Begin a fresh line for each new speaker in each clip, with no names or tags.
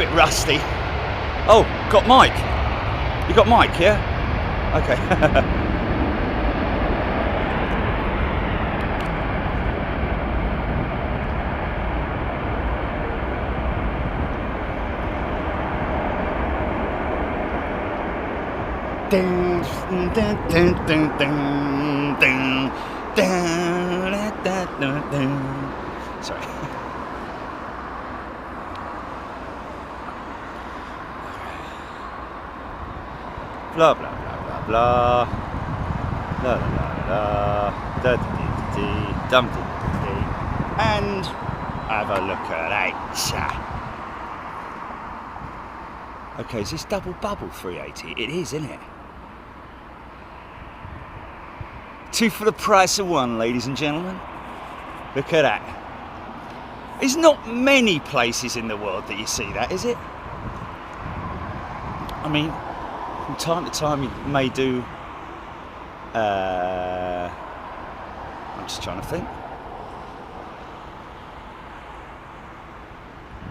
bit rusty. Oh, got Mike. You got Mike, yeah? Okay. Sorry. Blah blah blah blah blah. La la la la. Da da dee dee dum dee dee. And have a look at that. Okay, is this double bubble 380? It is, isn't it? 2 for the price of 1, ladies and gentlemen. Look at that. There's not many places in the world that you see that, is it? I mean, from time to time you may do... I'm just trying to think.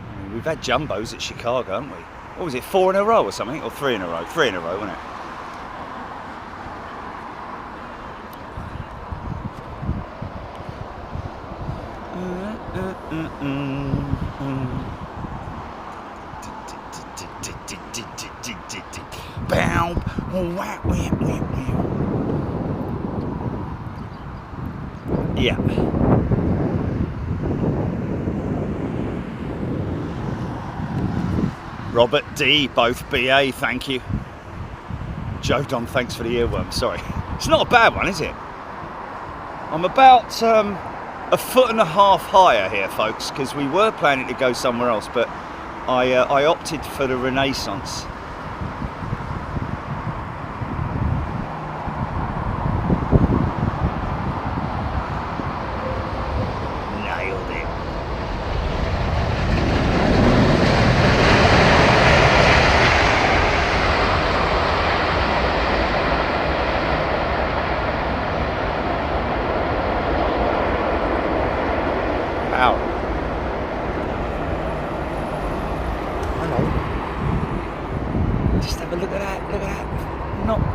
I mean, we've had jumbos at Chicago, haven't we? What was it, 4 in a row or something? Or 3 in a row? 3 in a row, wasn't it? Yeah. Robert D, both BA, thank you. Joe Don, thanks for the earworm, sorry. It's not a bad one, is it? I'm about a foot and a half higher here, folks, because we were planning to go somewhere else, but I opted for the Renaissance.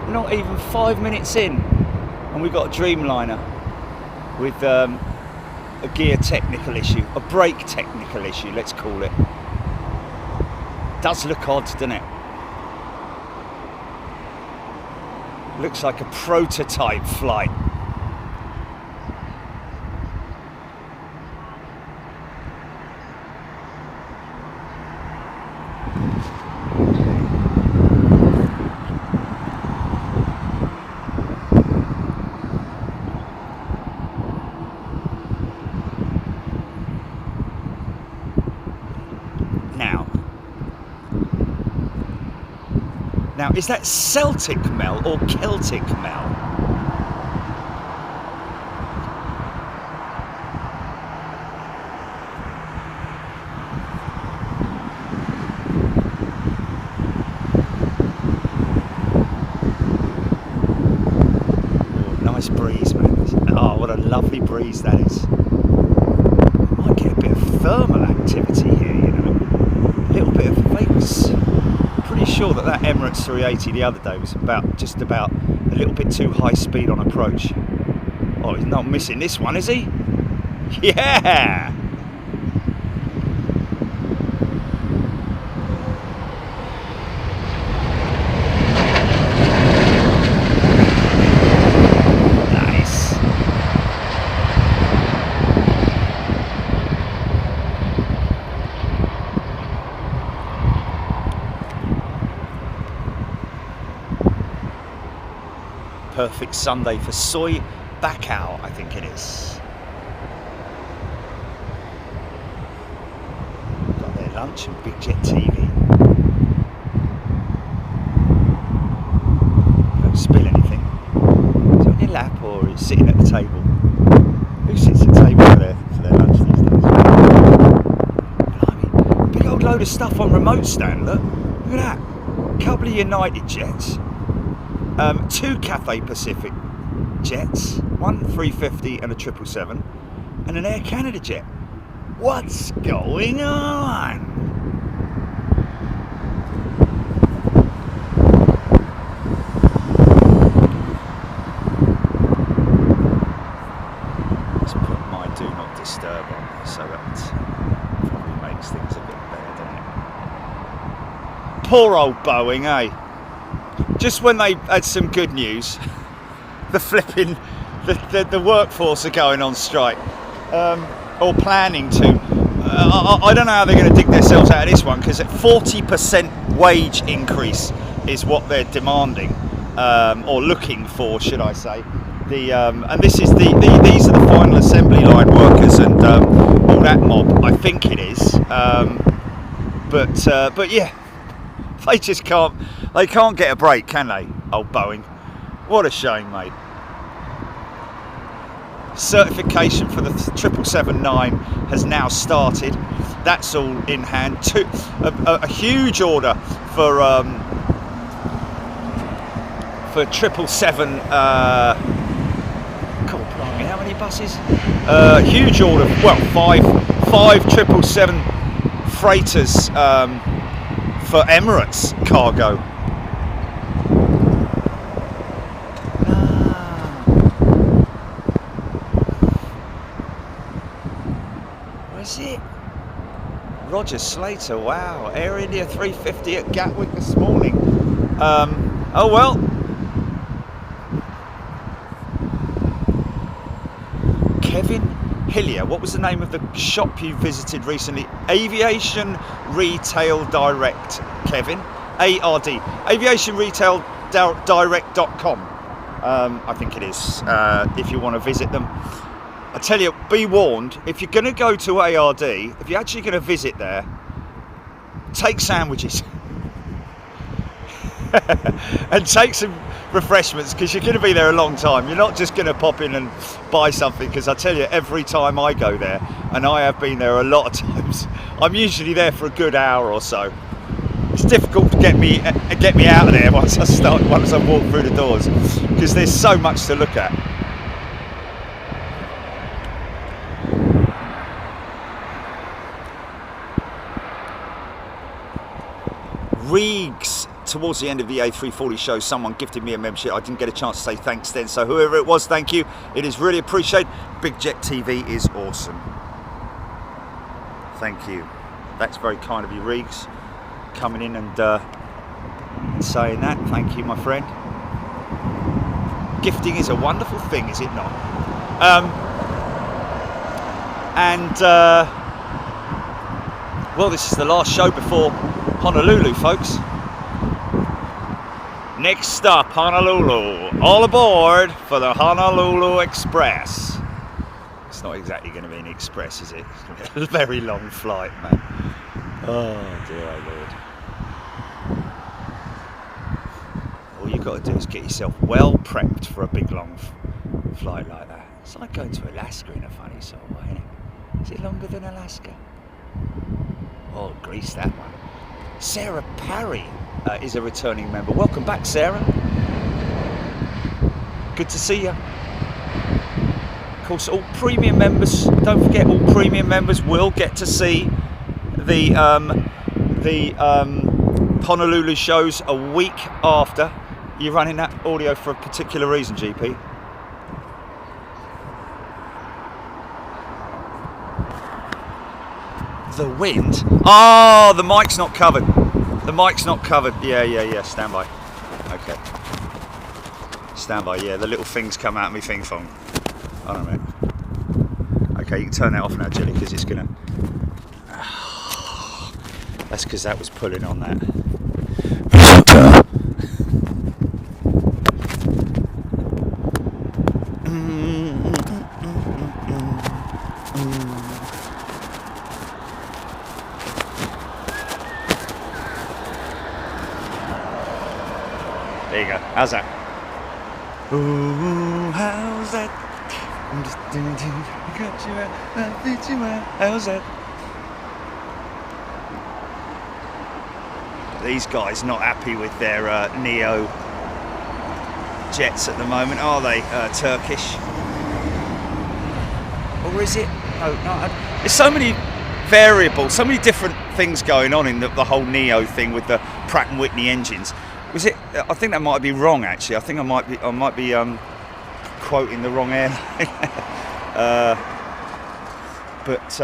Not even 5 minutes in and we've got a Dreamliner with a gear technical issue, a brake technical issue, let's call it. Does look odd, doesn't it? Looks like a prototype flight. Now, is that Celtic Mel or Celtic Mel? Oh, nice breeze, man. Oh, what a lovely breeze that is. Might get a bit of thermal activity here, you know. A little bit of vagueness. Pretty sure that Emirates 380 the other day was just about a little bit too high speed on approach. Oh, he's not missing this one, is he? Yeah! Perfect Sunday for soy bacao, I think it is. Got their lunch and Big Jet TV. Don't spill anything. Is it on your lap or is it sitting at the table? Who sits at the table for their lunch these days? Blimey, big old load of stuff on remote stand, look. Look at that. Couple of United jets. 2 Cathay Pacific jets, 1 350 and a 777, and an Air Canada jet. What's going on? Poor old Boeing, eh? Just when they had some good news, the workforce are going on strike, or planning to. I don't know how they're going to dig themselves out of this one, because at 40% wage increase is what they're demanding, or looking for, should I say. And this is these are the final assembly line workers and all that mob. I think it is, but yeah, they just can't. They can't get a break, can they? Old Boeing. What a shame, mate. Certification for the 777-9 has now started. That's all in hand. A huge order for 777. How many buses? Huge order. Well, five 777 freighters for Emirates cargo. Where's it? Roger Slater. Wow. Air India 350 at Gatwick this morning. Oh well. Kevin Hillier, what was the name of the shop you visited recently? Aviation Retail Direct, Kevin. ARD. AviationRetailDirect.com. I think it is, if you want to visit them. I tell you, be warned, if you're going to go to ARD, if you're actually going to visit there, take sandwiches. And take some refreshments, because you're going to be there a long time. You're not just going to pop in and buy something, because I tell you, every time I go there, and I have been there a lot of times, I'm usually there for a good hour or so. It's difficult to get me out of there once I walk through the doors, because there's so much to look at. Regs, towards the end of the A340 show, someone gifted me a membership. I didn't get a chance to say thanks then, so whoever it was, thank you. It is really appreciated. Big Jet TV is awesome. Thank you. That's very kind of you, Regs, coming in and saying that. Thank you, my friend. Gifting is a wonderful thing, is it not? Well, this is the last show before Honolulu, folks. Next stop, Honolulu. All aboard for the Honolulu Express. It's not exactly going to be an express, is it? It's going to be a very long flight, man. Oh, dear oh Lord. All you've got to do is get yourself well prepped for a big, long flight like that. It's like going to Alaska in a funny sort of way, isn't it? Is it longer than Alaska? Oh, Greece, that one. Sarah Parry is a returning member. Welcome back, Sarah. Good to see you. Of course, all premium members, don't forget, all premium members will get to see the Honolulu shows a week after. You're running that audio for a particular reason, GP. The wind? Oh, the mic's not covered. The mic's not covered. Yeah. Stand by. Okay. Stand by. Yeah, the little things come out of me thing phone. Hold on a minute. Okay, you can turn that off now, Jelly, because it's gonna. That's because that was pulling on that. There you go. How's that? Ooh, how's that? I'm just doing it. Got you out, I beat you out. How's that? These guys not happy with their Neo jets at the moment, are they? Turkish, or is it? No. There's so many variables, so many different things going on in the whole Neo thing with the Pratt & Whitney engines. Was it? I think that might be wrong, actually. I think I might be quoting the wrong airline. But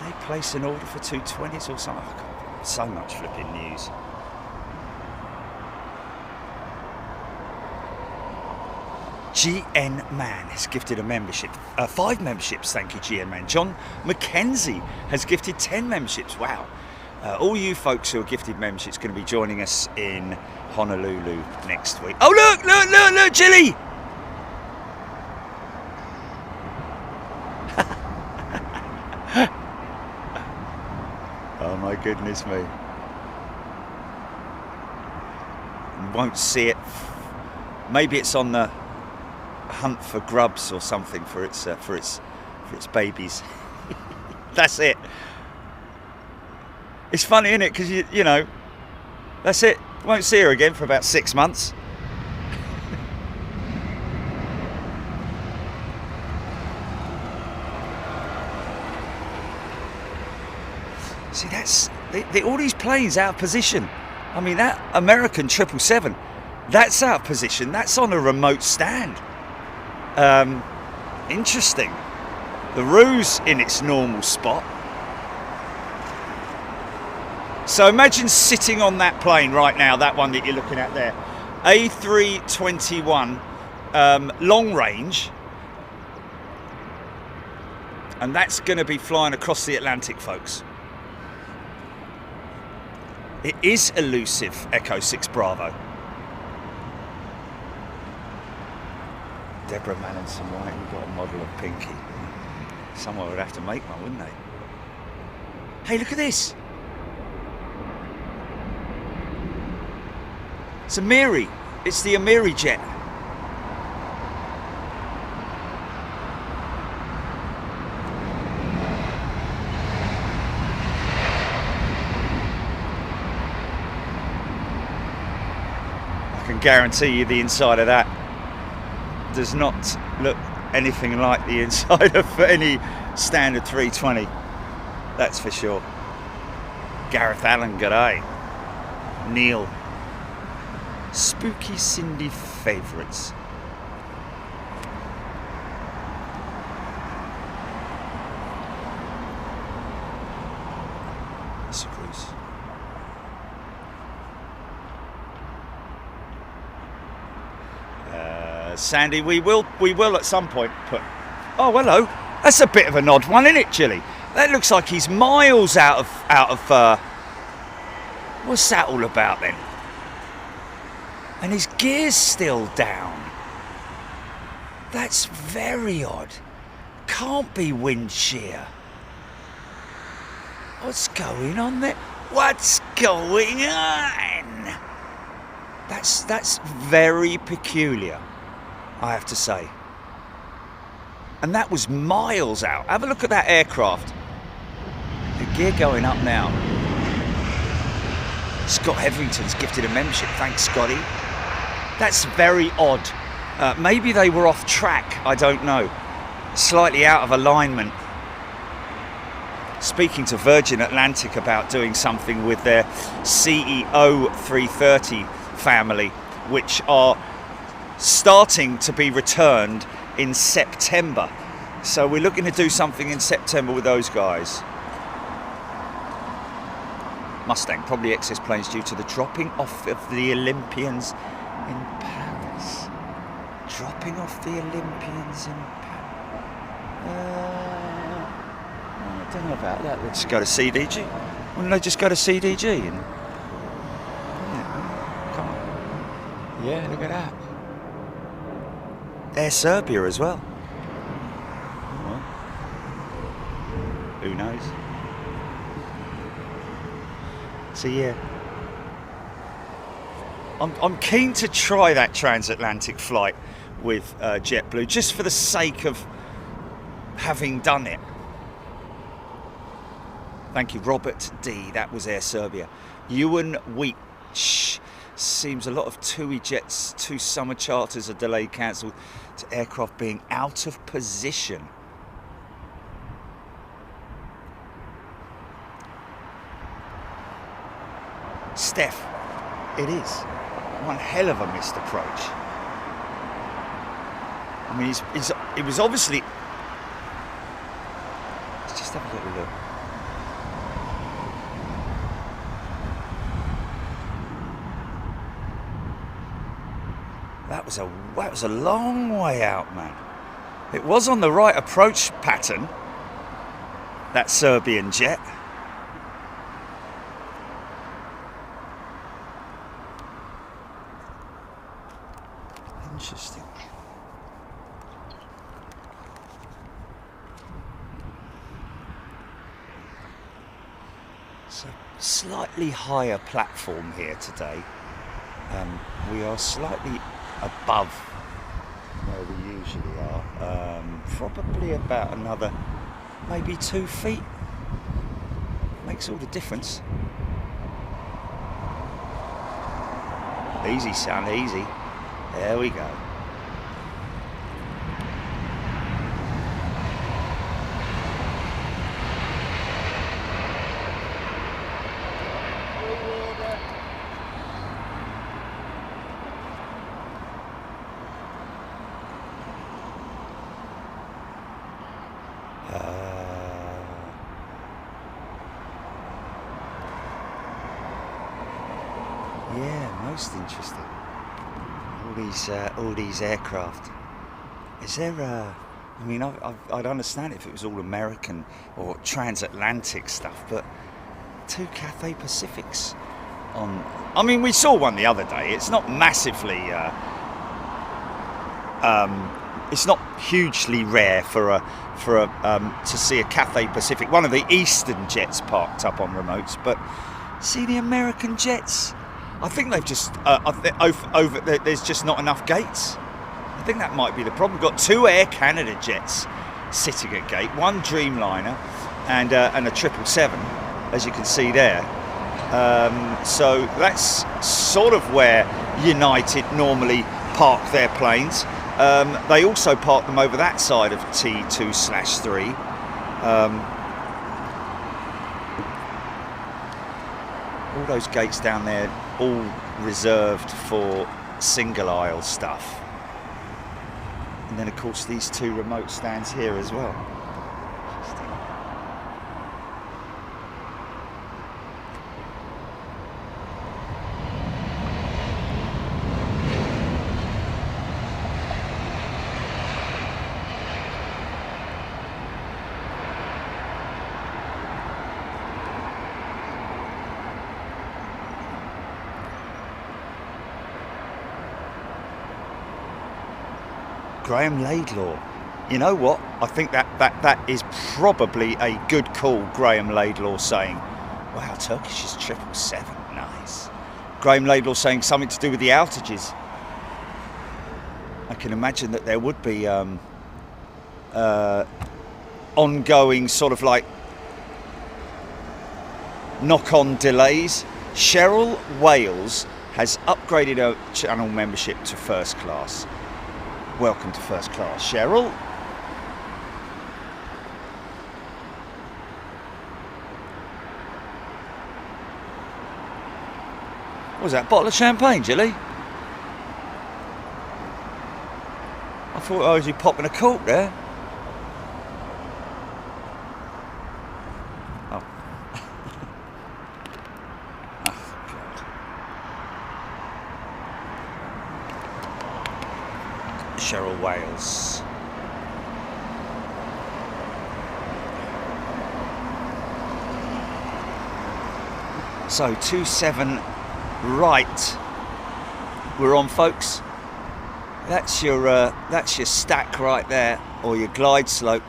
they place an order for 220s or something? So much flipping news. GN Man has gifted a membership, 5 memberships, thank you GN Man. John Mackenzie has gifted 10 memberships, wow. All you folks who are gifted memberships are going to be joining us in Honolulu next week. Oh look, Jilly! Oh my goodness me. You won't see it. Maybe it's on the hunt for grubs or something for its babies. That's it. It's funny, isn't it? Because you know, that's it. Won't see her again for about 6 months. See, that's all these planes out of position. I mean, that American 777, that's out of position. That's on a remote stand. Interesting. The Rue's in its normal spot. So imagine sitting on that plane right now, that one that you're looking at there. A321, long range. And that's going to be flying across the Atlantic, folks. It is elusive, Echo 6 Bravo. Deborah Mallinson White, you've got a model of Pinky. Someone would have to make one, wouldn't they? Hey, look at this. It's a Miri. It's the Amiri jet. I can guarantee you the inside of that does not look anything like the inside of any standard 320. That's for sure. Gareth Allen, g'day. Neil. Spooky Cindy favourites. That's a cruise. Sandy, we will at some point put. Oh, hello. That's a bit of an odd one, isn't it, Chilly? That looks like he's miles out of. What's that all about then? And his gear's still down. That's very odd. Can't be wind shear. What's going on there? What's going on? That's very peculiar, I have to say. And that was miles out. Have a look at that aircraft. The gear going up now. Scott Hetherington's gifted a membership. Thanks, Scotty. That's very odd. Maybe they were off track. I don't know. Slightly out of alignment. Speaking to Virgin Atlantic about doing something with their CEO 330 family, which are starting to be returned in September. So we're looking to do something in September with those guys. Mustang, probably excess planes due to the dropping off of the Olympians in Paris. Dropping off the Olympians in Paris. I don't know about that. Let's go to CDG. Wouldn't they just go to CDG? And, yeah, come on. Yeah, look at that. Air Serbia as well. Well, who knows? So yeah, I'm keen to try that transatlantic flight with JetBlue, just for the sake of having done it. Thank you, Robert D. That was Air Serbia. Ewan Weech. Seems a lot of TUI jets, 2 summer charters are delayed, cancelled to aircraft being out of position. Steph, it is one hell of a missed approach. I mean, it was obviously. Let's just have a little look. That was a long way out, man. It was on the right approach pattern, that Serbian jet. Interesting. It's a slightly higher platform here today. We are slightly above where we usually are, probably about another maybe 2 feet. Makes all the difference. Easy, son, easy. There we go. Yeah, most interesting. All these aircraft. Is there I mean, I'd understand if it was all American or transatlantic stuff, but 2 Cathay Pacifics on. I mean, we saw one the other day. It's not massively. It's not hugely rare for to see a Cathay Pacific, one of the Eastern jets parked up on remotes. But see the American jets. I think they've just there's just not enough gates. I think that might be the problem. Got 2 Air Canada jets sitting at gate, 1 Dreamliner and a 777, as you can see there. So that's sort of where United normally park their planes. They also park them over that side of T2/3. All those gates down there, all reserved for single aisle stuff. And then of course these 2 remote stands here as well. Graham Laidlaw. You know what? I think that is probably a good call, Graham Laidlaw saying, wow, Turkish is 777, nice. Graham Laidlaw saying something to do with the outages. I can imagine that there would be ongoing sort of like knock-on delays. Cheryl Wales has upgraded her channel membership to first class. Welcome to first class, Cheryl. What was that, bottle of champagne, Jilly? I thought I was you popping a cork there. Oh. Oh, God. Cheryl Wales. So 27 right. We're on, folks. That's your stack right there, or your glide slope.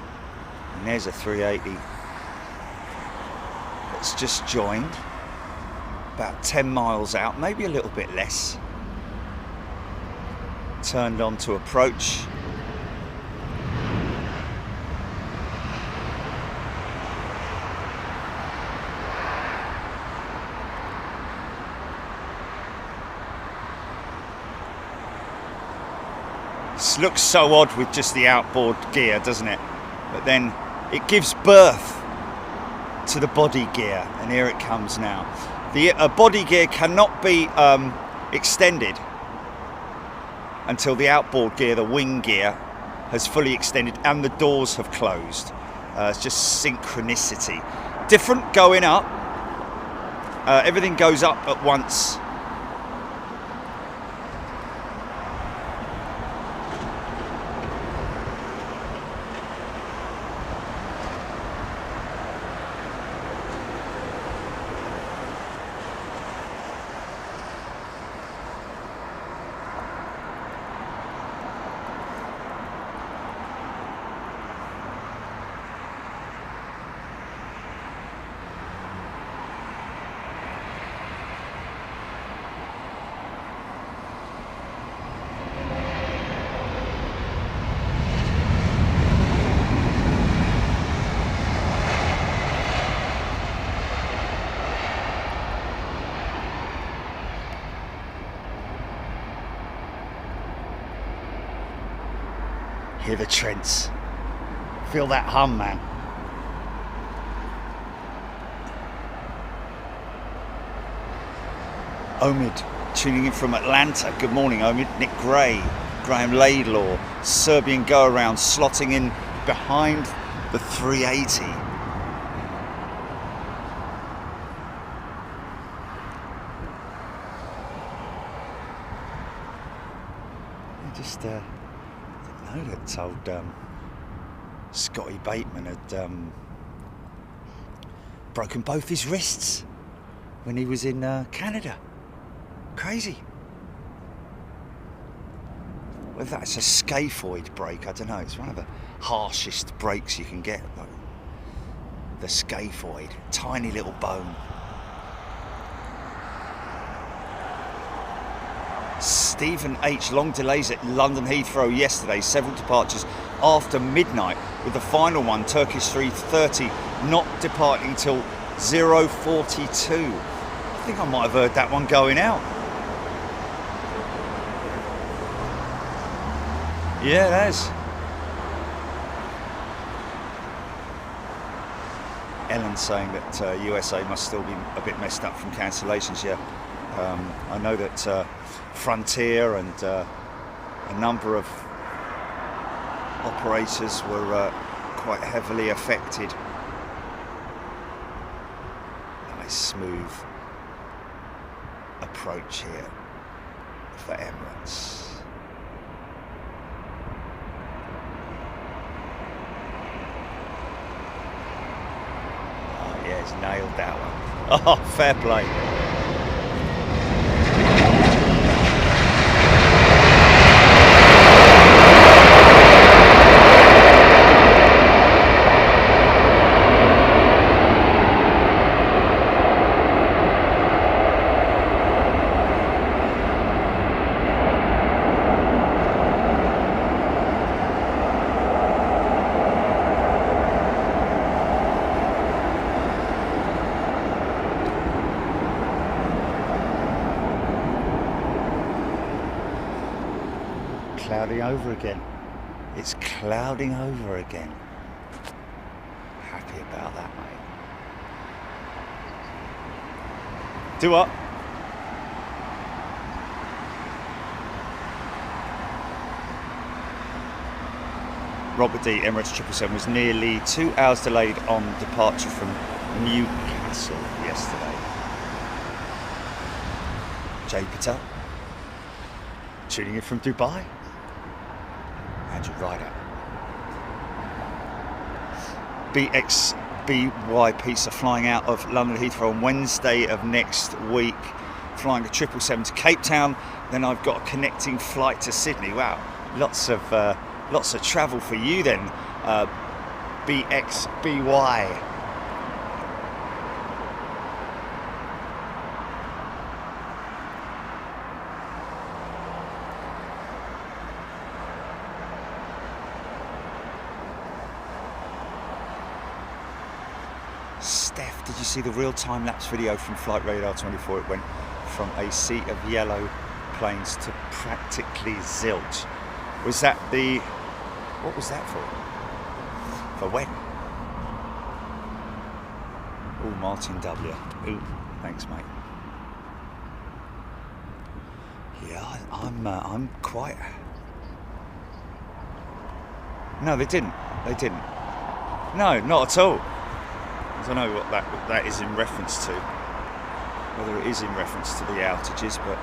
And there's a 380 that's just joined. About 10 miles out, maybe a little bit less. Turned on to approach. This looks so odd with just the outboard gear, doesn't it? But then it gives birth to the body gear, and here it comes now. The body gear cannot be extended until the outboard gear, the wing gear, has fully extended and the doors have closed. It's just synchronicity. Different going up. Everything goes up at once. Hear the treads. Feel that hum, man. Omid tuning in from Atlanta. Good morning, Omid. Nick Gray, Graham Laidlaw, Serbian go around, slotting in behind the 380. I just didn't know that old Scotty Bateman had broken both his wrists when he was in Canada. Crazy. Whether that's a scaphoid break, I don't know. It's one of the harshest breaks you can get. Like the scaphoid, tiny little bone. Stephen H. Long delays at London Heathrow yesterday. Several departures after midnight, with the final one, Turkish 330, not departing till 0:42. I think I might have heard that one going out. Yeah, it has. Ellen saying that USA must still be a bit messed up from cancellations. Yeah, I know that Frontier and a number of operators were quite heavily affected. Nice smooth approach here for Emirates. Oh yeah, he's nailed that one. Oh, fair play. Clouding over again. It's clouding over again. Happy about that, mate. Do what? Robert D. Emirates 777 was nearly 2 hours delayed on departure from Newcastle yesterday. Jay Patel tuning in from Dubai. Andrew Ryder. BXBY Pizza flying out of London Heathrow on Wednesday of next week, flying a 777 to Cape Town. Then I've got a connecting flight to Sydney. Wow, lots of travel for you then, BXBY. Steph, did you see the real-time lapse video from Flight Radar 24? It went from a sea of yellow planes to practically zilch. Was that the... what was that for? For when? Oh, Martin W. Ooh, thanks, mate. Yeah, I'm quite... No, they didn't. They didn't. No, not at all. I don't know what that is in reference to. Whether it is in reference to the outages, but...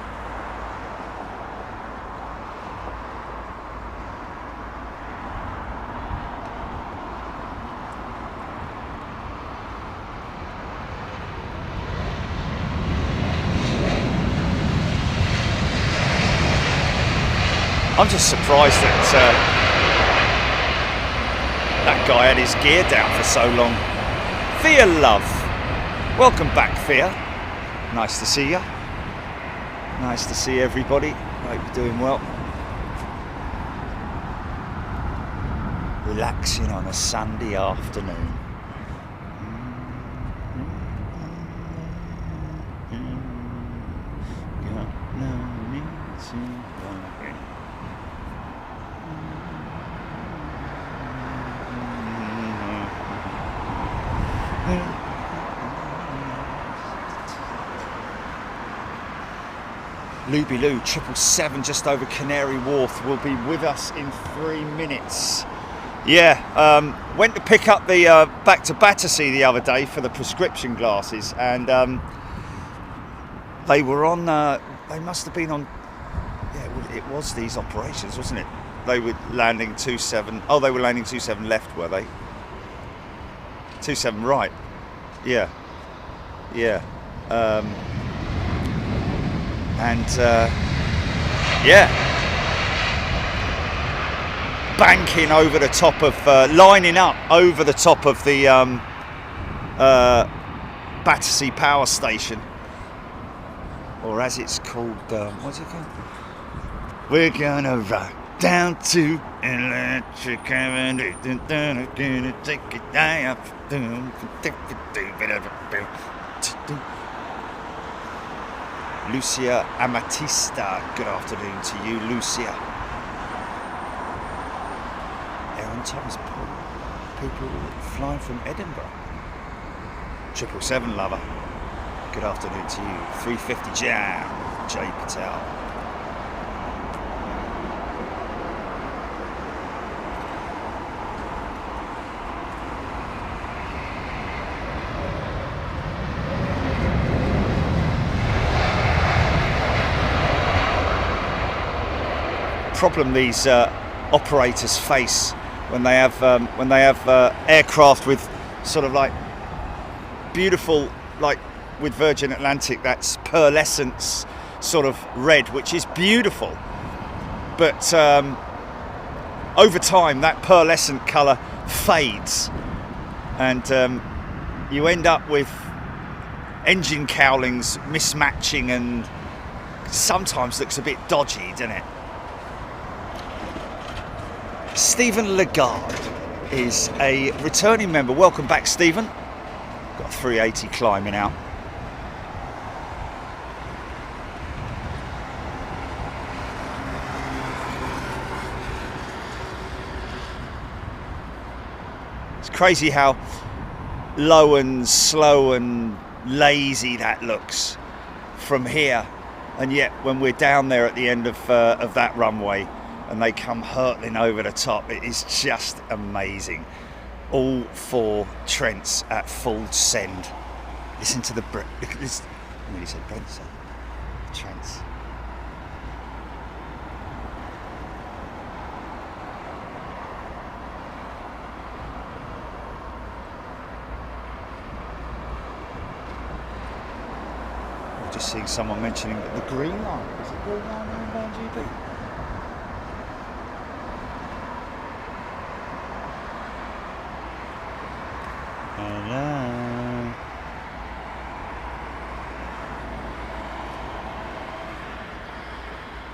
I'm just surprised that that guy had his gear down for so long. Thea Love, welcome back, Thea. Nice to see you. Nice to see everybody. Hope you're doing well. Relaxing on a Sunday afternoon. Lou 777 just over Canary Wharf will be with us in 3 minutes. Yeah, went to pick up the back to Battersea the other day for the prescription glasses, and they were on. They must have been on. Yeah, it was these operations, wasn't it? They were landing 27. Oh, they were landing 27 left, were they? 27 right. Yeah. Yeah. Yeah. Banking over the top of, lining up over the top of the Battersea Power Station, or as it's called, what's it called? We're gonna rock down to Electric Avenue, gonna take it down. Lucia Amatista, good afternoon to you, Lucia. Thomas people flying from Edinburgh. 777 lover, good afternoon to you. 350 Jam, Jay Patel. Problem these operators face when they have aircraft with sort of like beautiful, like with Virgin Atlantic, that's pearlescence sort of red, which is beautiful, but over time that pearlescent colour fades, and you end up with engine cowlings mismatching, and sometimes looks a bit dodgy, doesn't it? Stephen Lagarde is a returning member. Welcome back, Stephen. Got a 380 climbing out. It's crazy how low and slow and lazy that looks from here, and yet when we're down there at the end of that runway and they come hurtling over the top, it is just amazing. All 4 Trents at full send. Listen to the look at this. I nearly said Brent, Trents. I'm just seeing someone mentioning the green line. Is it green line inbound GB? Hello.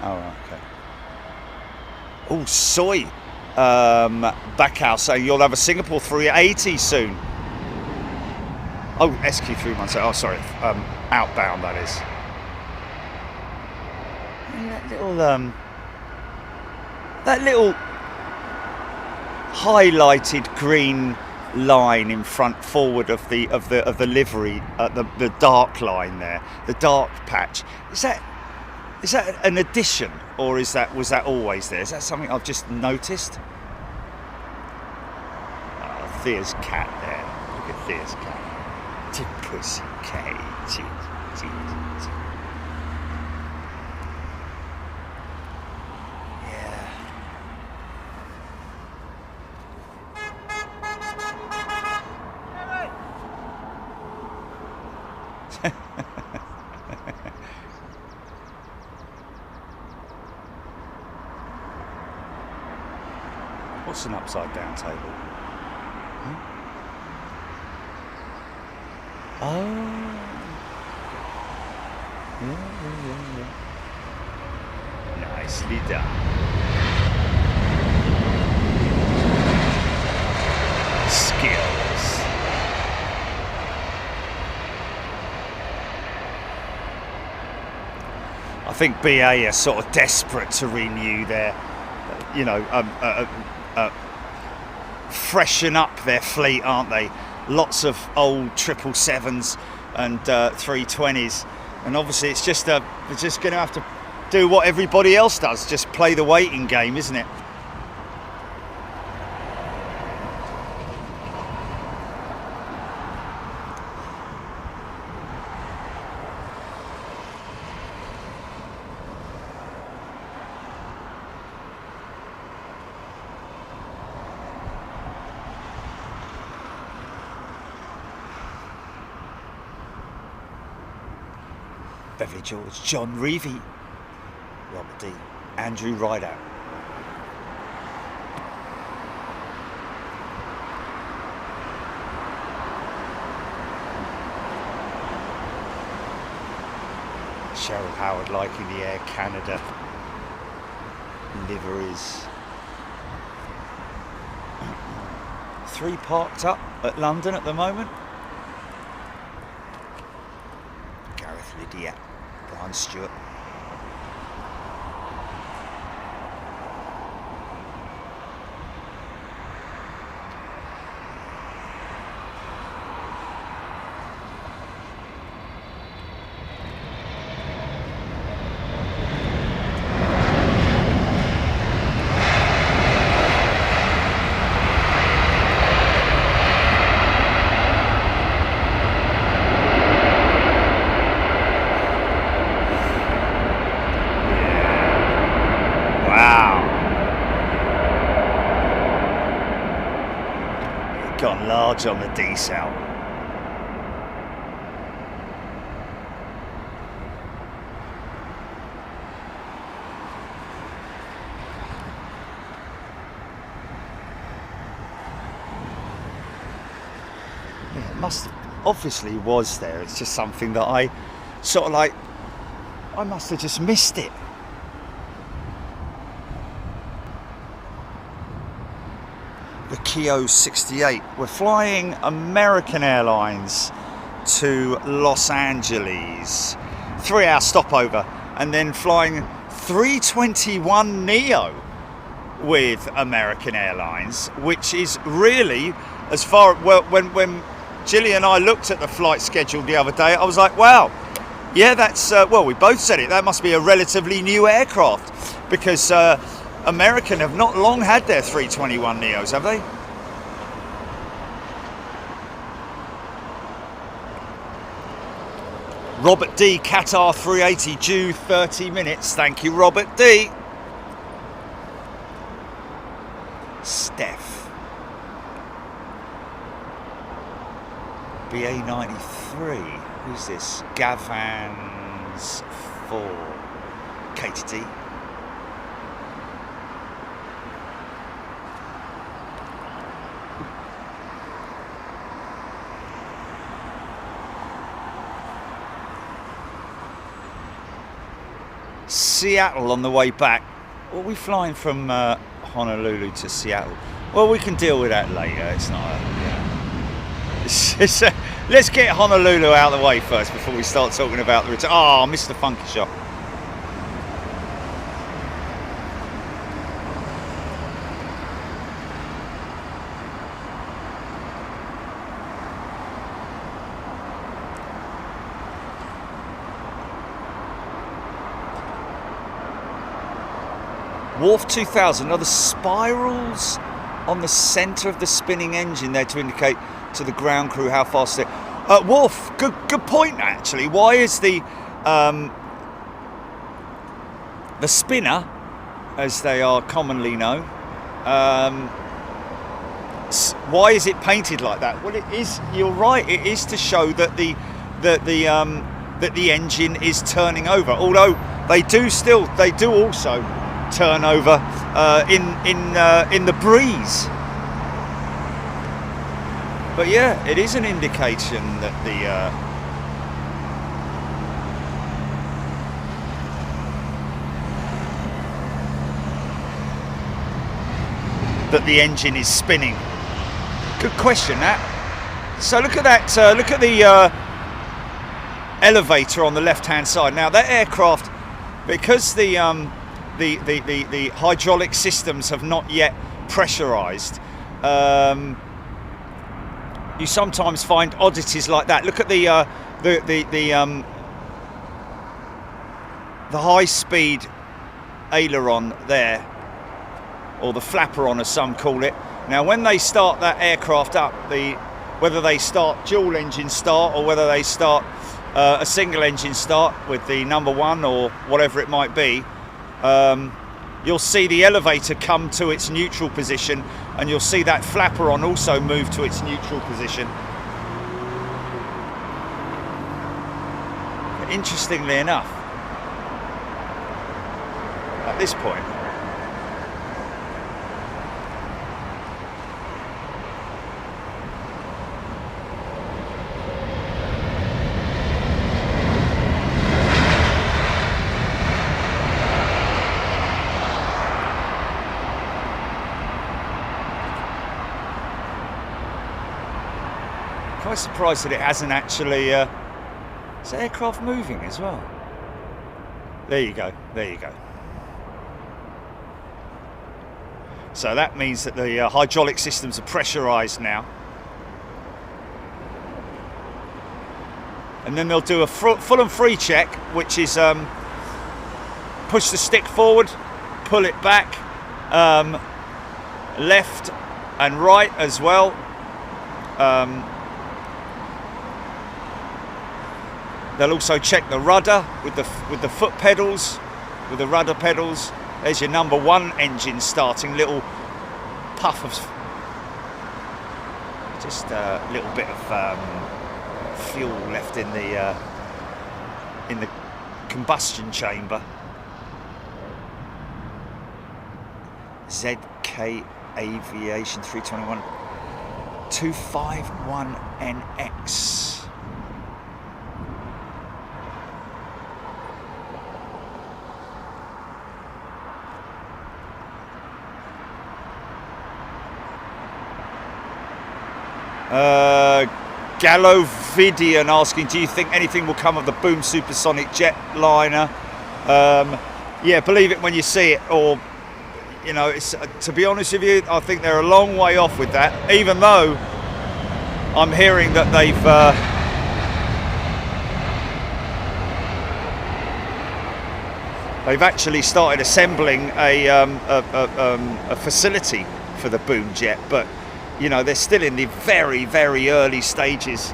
Oh, okay. Oh, soy. Back out saying you'll have a Singapore 380 soon. Oh, SQ317. Oh, sorry. Outbound, that is. And that little highlighted green line in front forward of the livery, the dark line there, the dark patch. Is that an addition, or was that always there? Is that something I've just noticed? Oh, Thea's cat there. Look at Thea's cat. Pussy cat. What's an upside down table? Huh? Oh. Yeah. Nicely done. Skills. I think BA are sort of desperate to renew their, freshen up their fleet, aren't they? Lots of old 777s and 320s, and obviously it's just they're just going to have to do what everybody else does, just play the waiting game, isn't it? Beverly George, John Reevy, Robert D, Andrew Rideout. Cheryl Howard liking the Air Canada liveries. 3 parked up at London at the moment. Gareth Lydia, Brian Stewart. Gone large on the decel. Yeah, it must obviously was there. It's just something that I sort of like, I must have just missed it. The Keo 68. We're flying American Airlines to Los Angeles, 3-hour stopover, and then flying 321neo with American Airlines, which is really, as far, well, when Gilly and I looked at the flight schedule the other day, I was like, wow, yeah, that's well, we both said it, that must be a relatively new aircraft, because American have not long had their 321neos, have they? Robert D, Qatar 380 due 30 minutes. Thank you, Robert D. Steph. BA93. Who's this? Gavans 4. Katie D. Seattle on the way back. Well, we're flying from Honolulu to Seattle. Well, we can deal with that later. It's not let's get Honolulu out of the way first before we start talking about the return. Oh, I missed the funky shot. Wharf 2000, another spirals on the centre of the spinning engine there to indicate to the ground crew how fast it. Wharf, good point actually. Why is the spinner, as they are commonly known, why is it painted like that? Well, it is. You're right. It is to show that the engine is turning over. Although they do also turn over in the breeze. But yeah, it is an indication that the engine is spinning. Good question, that. So look at that. Look at the elevator on the left-hand side. Now that aircraft, because the hydraulic systems have not yet pressurized, you sometimes find oddities like that. Look at the high-speed aileron there, or the flaperon as some call it. Now when they start that aircraft up, whether they start dual engine start or whether they start a single engine start with the number one or whatever it might be, you'll see the elevator come to its neutral position, and you'll see that flaperon also move to its neutral position. Interestingly enough, at this point, quite surprised that it hasn't actually. Is the aircraft moving as well? There you go. There you go. So that means that the hydraulic systems are pressurized now. And then they'll do a full and free check, which is push the stick forward, pull it back, left and right as well. They'll also check the rudder with the foot pedals, with the rudder pedals. There's your number one engine starting, little puff of, just a little bit of fuel left in the combustion chamber. ZK Aviation 321 251NX. Gallovidian asking, do you think anything will come of the Boom Supersonic jetliner? Yeah, believe it when you see it. Or, you know, it's, to be honest with you, I think they're a long way off with that, even though I'm hearing that they've actually started assembling a facility for the Boom jet, but you know, they're still in the very, very early stages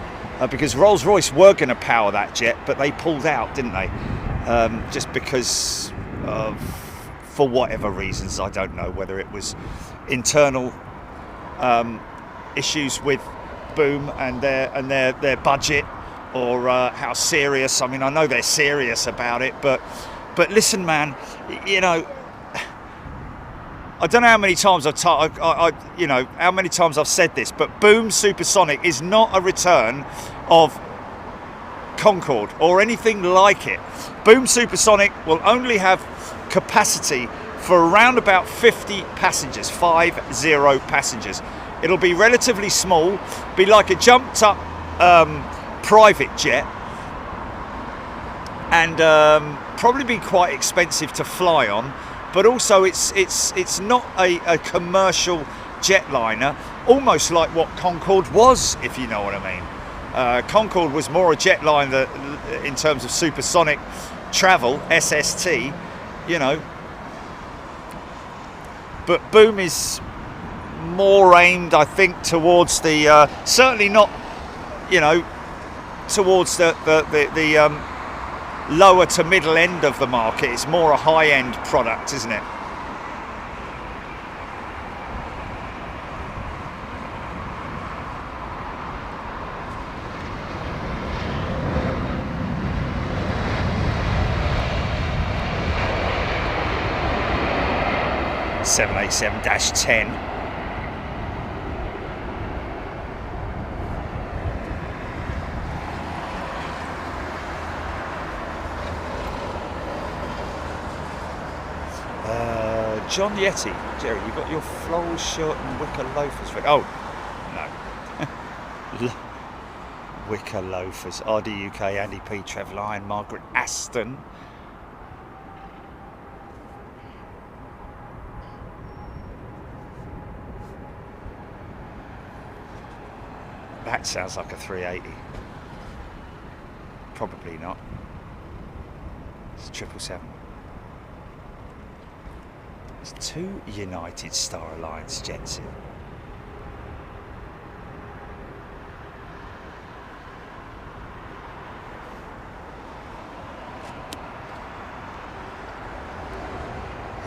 because Rolls-Royce were going to power that jet, but they pulled out, didn't they? Just because of, for whatever reasons, I don't know, whether it was internal issues with Boom and their budget, or how serious. I mean, I know they're serious about it, but listen, man, you know, I don't know how many times how many times I've said this, but Boom Supersonic is not a return of Concorde or anything like it. Boom Supersonic will only have capacity for around about 50 passengers, 50 passengers. It'll be relatively small, be like a jumped up private jet, and probably be quite expensive to fly on. But also it's not a commercial jetliner, almost like what Concorde was, if you know what I mean. Concorde was more a jetliner in terms of supersonic travel, SST, you know. But Boom is more aimed, I think, towards the certainly not, you know, towards the lower to middle end of the market. It's more a high-end product, isn't it? (787-10). John Yeti, Jerry, you got your floral shirt and wicker loafers. Oh, no. Wicker loafers. RDUK, Andy P, Trevor Lyon, Margaret Aston. That sounds like a 380. Probably not. It's 777. There's 2 United Star Alliance jets in.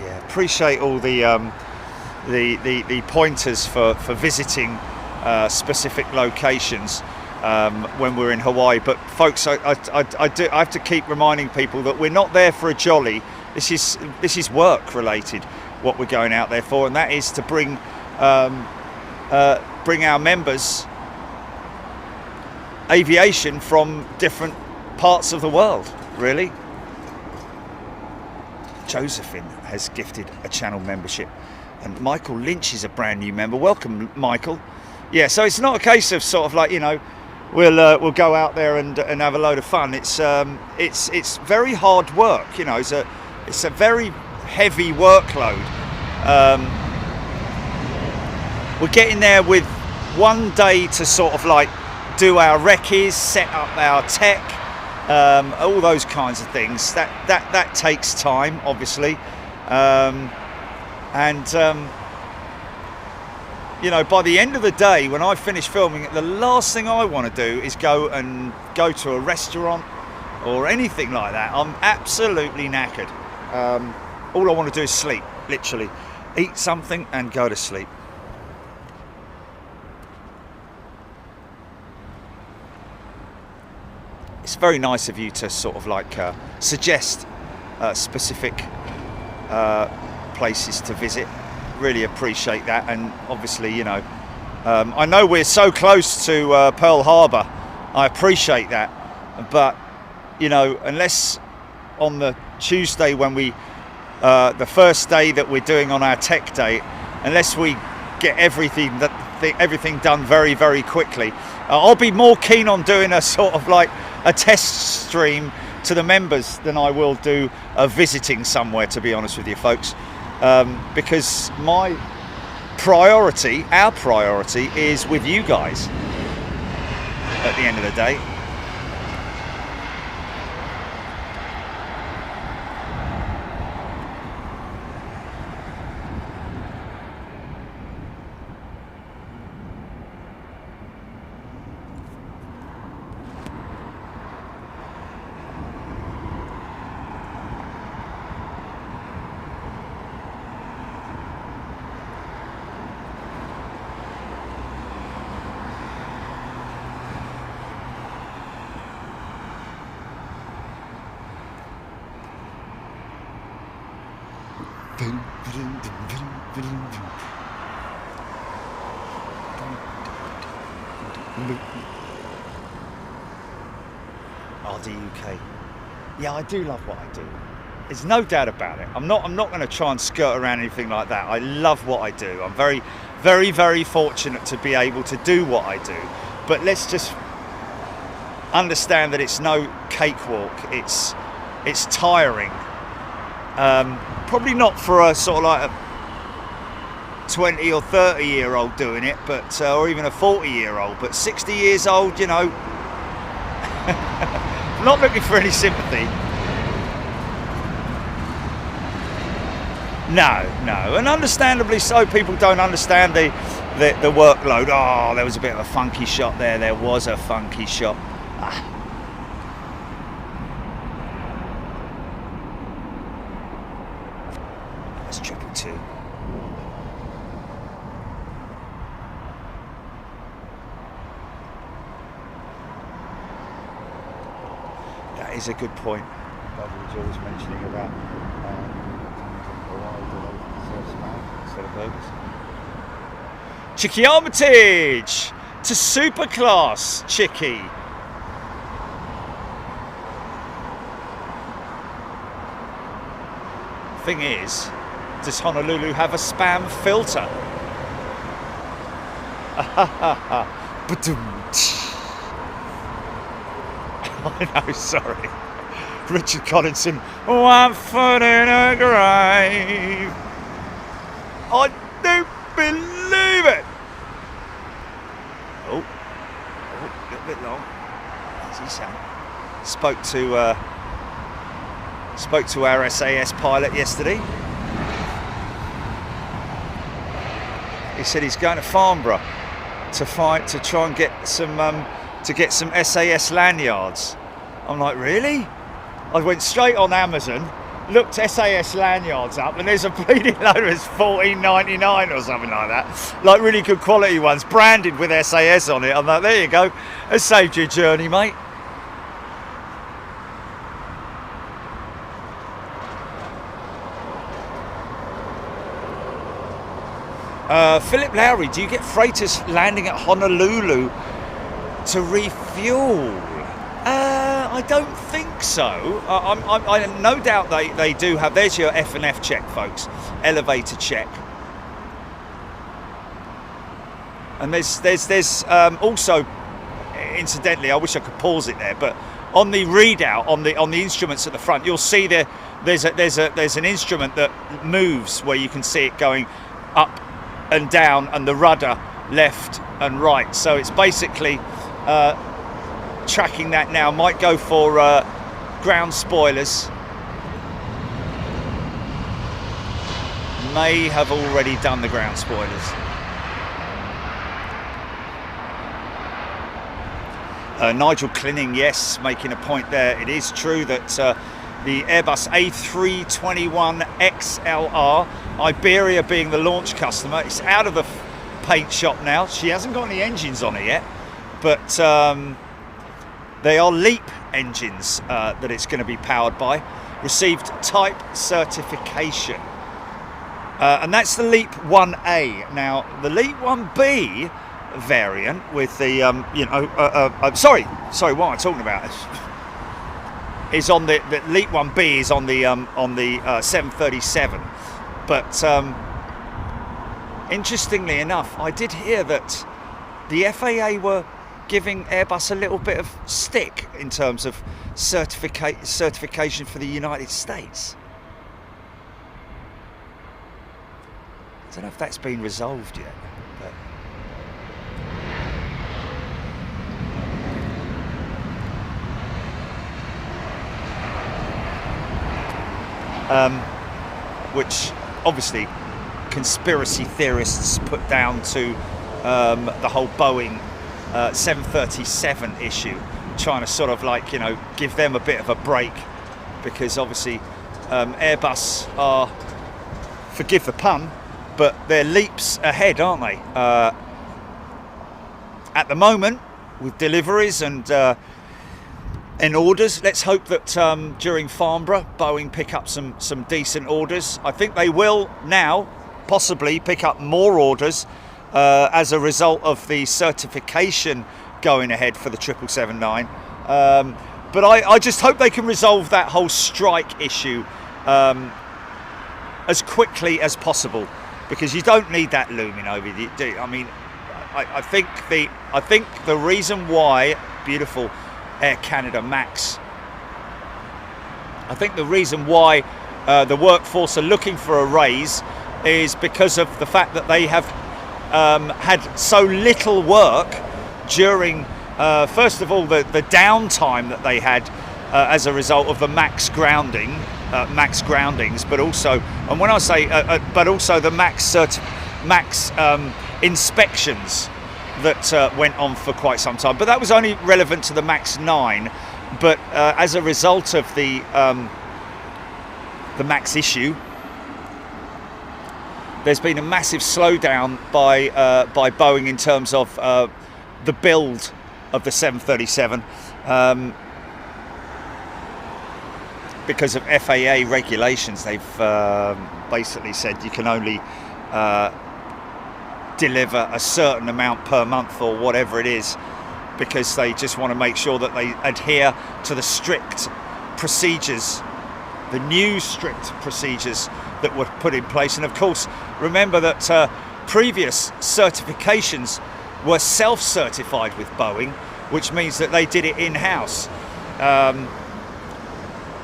Yeah, appreciate all the pointers for visiting specific locations when we're in Hawaii. But folks, I have to keep reminding people that we're not there for a jolly. This is work related, what we're going out there for, and that is to bring our members aviation from different parts of the world, really. Josephine has gifted a channel membership, and Michael Lynch is a brand new member. Welcome, Michael. Yeah, so it's not a case of sort of like, you know, we'll go out there and have a load of fun. It's very hard work, you know. It's a very heavy workload. We're getting there with one day to sort of like do our recce's, set up our tech, all those kinds of things. That takes time, obviously, you know, by the end of the day, when I finish filming it, the last thing I want to do is go to a restaurant or anything like that. I'm absolutely knackered. All I want to do is sleep, literally. Eat something and go to sleep. It's very nice of you to sort of like suggest specific places to visit. Really appreciate that. And obviously, you know, I know we're so close to Pearl Harbor. I appreciate that, but you know, unless on the Tuesday when we the first day that we're doing on our tech day, unless we get everything done very, very quickly, I'll be more keen on doing a sort of like a test stream to the members than I will do a visiting somewhere, to be honest with you folks, because our priority is with you guys at the end of the day. RDUK. Yeah, I do love what I do. There's no doubt about it. I'm not going to try and skirt around anything like that. I love what I do. I'm very, very, very fortunate to be able to do what I do. But let's just understand that it's no cakewalk. It's tiring. Probably not for a sort of like a 20 or 30 year old doing it, but or even a 40-year-old, but 60 years old, you know. Not looking for any sympathy. No, and understandably so. People don't understand the workload. Oh, there was a bit of a funky shot there. There was a funky shot. That's 222. That is a good point. Liveries always mentioning about instead of burgers. Chicky Armitage to super class, Chicky. Thing is, does Honolulu have a spam filter? I know, sorry. Richard Collinson, 1 foot in a grave. I don't believe it. Oh, a little bit long. Easy, Sam. Spoke to Spoke to our SAS pilot yesterday. He said he's going to Farnborough to try and get some SAS lanyards. I'm like, really? I went straight on Amazon, looked SAS lanyards up, and there's a bleeding load of $14.99 or something like that. Like really good quality ones, branded with SAS on it. I'm like, there you go. It saved your journey, mate. Philip Lowry, do you get freighters landing at Honolulu to refuel? I don't think so. I no doubt they do have. There's your F&F check, folks. Elevator check. And there's also, incidentally, I wish I could pause it there, but on the readout on the instruments at the front, you'll see there's an instrument that moves where you can see it going up and down, and the rudder left and right. So it's basically tracking that now. Might go for ground spoilers. May have already done the ground spoilers. Nigel Clinning, yes, making a point there. It is true that the Airbus A321 XLR, Iberia being the launch customer, it's out of the paint shop now. She hasn't got any engines on it yet, but they are LEAP engines that it's going to be powered by. Received type certification, and that's the LEAP 1A. Now the LEAP 1B variant with the sorry, what am I talking about? Is on the LEAP 1B is on the 737, but interestingly enough, I did hear that the FAA were giving Airbus a little bit of stick in terms of certification for the United States. I don't know if that's been resolved yet, but which obviously conspiracy theorists put down to the whole Boeing 737 issue, trying to sort of like, give them a bit of a break, because obviously Airbus are, forgive the pun, but they're leaps ahead, aren't they? At the moment, with deliveries and orders. Let's hope that during Farnborough, Boeing pick up some decent orders. I think they will now possibly pick up more orders as a result of the certification going ahead for the 777-9. But I just hope they can resolve that whole strike issue as quickly as possible, because you don't need that looming over you. I mean, I think the reason why, beautiful Air Canada Max, I think the reason why the workforce are looking for a raise is because of the fact that they have had so little work during first of all the downtime that they had as a result of the max groundings, but also, and when I say but also the max inspections that went on for quite some time, but that was only relevant to the Max 9. But as a result of the Max issue, there's been a massive slowdown by Boeing in terms of the build of the 737 because of FAA regulations. They've basically said you can only deliver a certain amount per month or whatever it is, because they just want to make sure that they adhere to the strict procedures, the new strict procedures that were put in place. And of course, remember that previous certifications were self-certified with Boeing, which means that they did it in-house,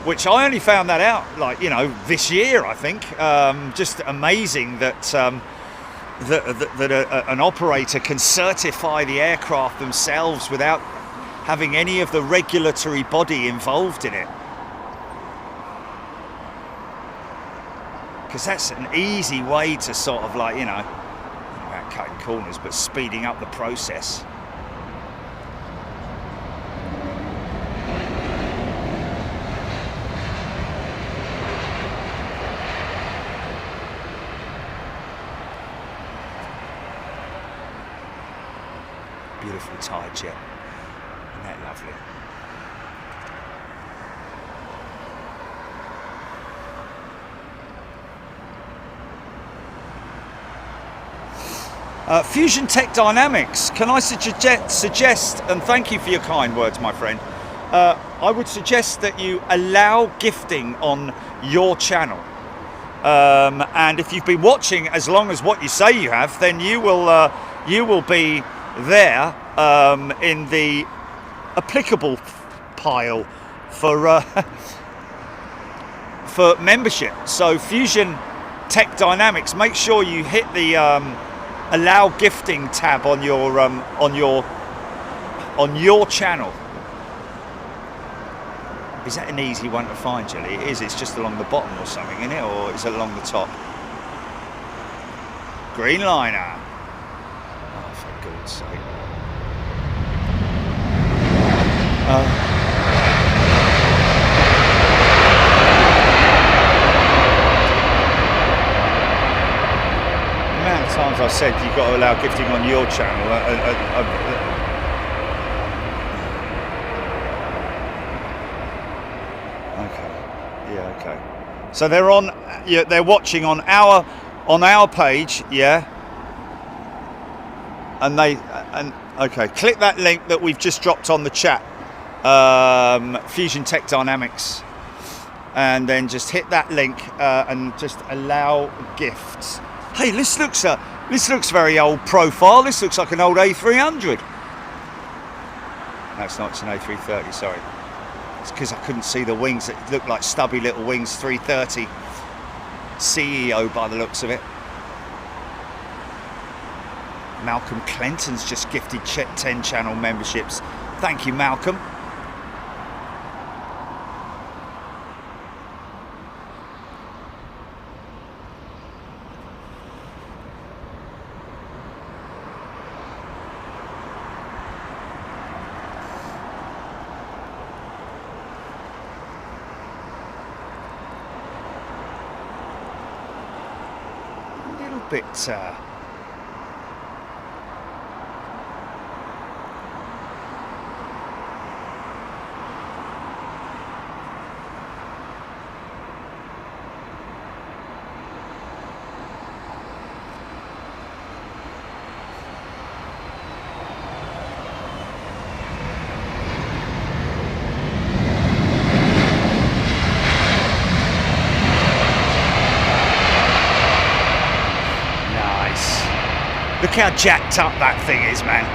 which I only found that out this year, I think. Just amazing that an operator can certify the aircraft themselves without having any of the regulatory body involved in it. because that's an easy way to sort of like, you know, without cutting corners, but speeding up the process. Beautiful tide jet, isn't that lovely? Fusion Tech Dynamics, can I suggest, and thank you for your kind words, my friend, I would suggest that you allow gifting on your channel. And if you've been watching as long as what you say you have, then you will be there in the applicable pile for for membership. So Fusion Tech Dynamics, make sure you hit the allow gifting tab on your channel. Is that an easy one to find, Jelly? It is. It's just along the bottom or something, isn't it? Or is it along the top? Green liner. Oh, for God's sake. The amount of times I've said you've got to allow gifting on your channel. Okay. Yeah. Okay. So they're on. Yeah, they're watching on our page. Yeah. And okay, click that link that we've just dropped on the chat, Fusion Tech Dynamics, and then just hit that link and just allow gifts. Hey, this looks very old profile. This looks like an old A300. No, it's not. It's an A330. Sorry, it's because I couldn't see the wings. It looked like stubby little wings. 330 CEO by the looks of it. Malcolm Clinton's just gifted 10 channel memberships. Thank you, Malcolm. A little bit look how jacked up that thing is, man.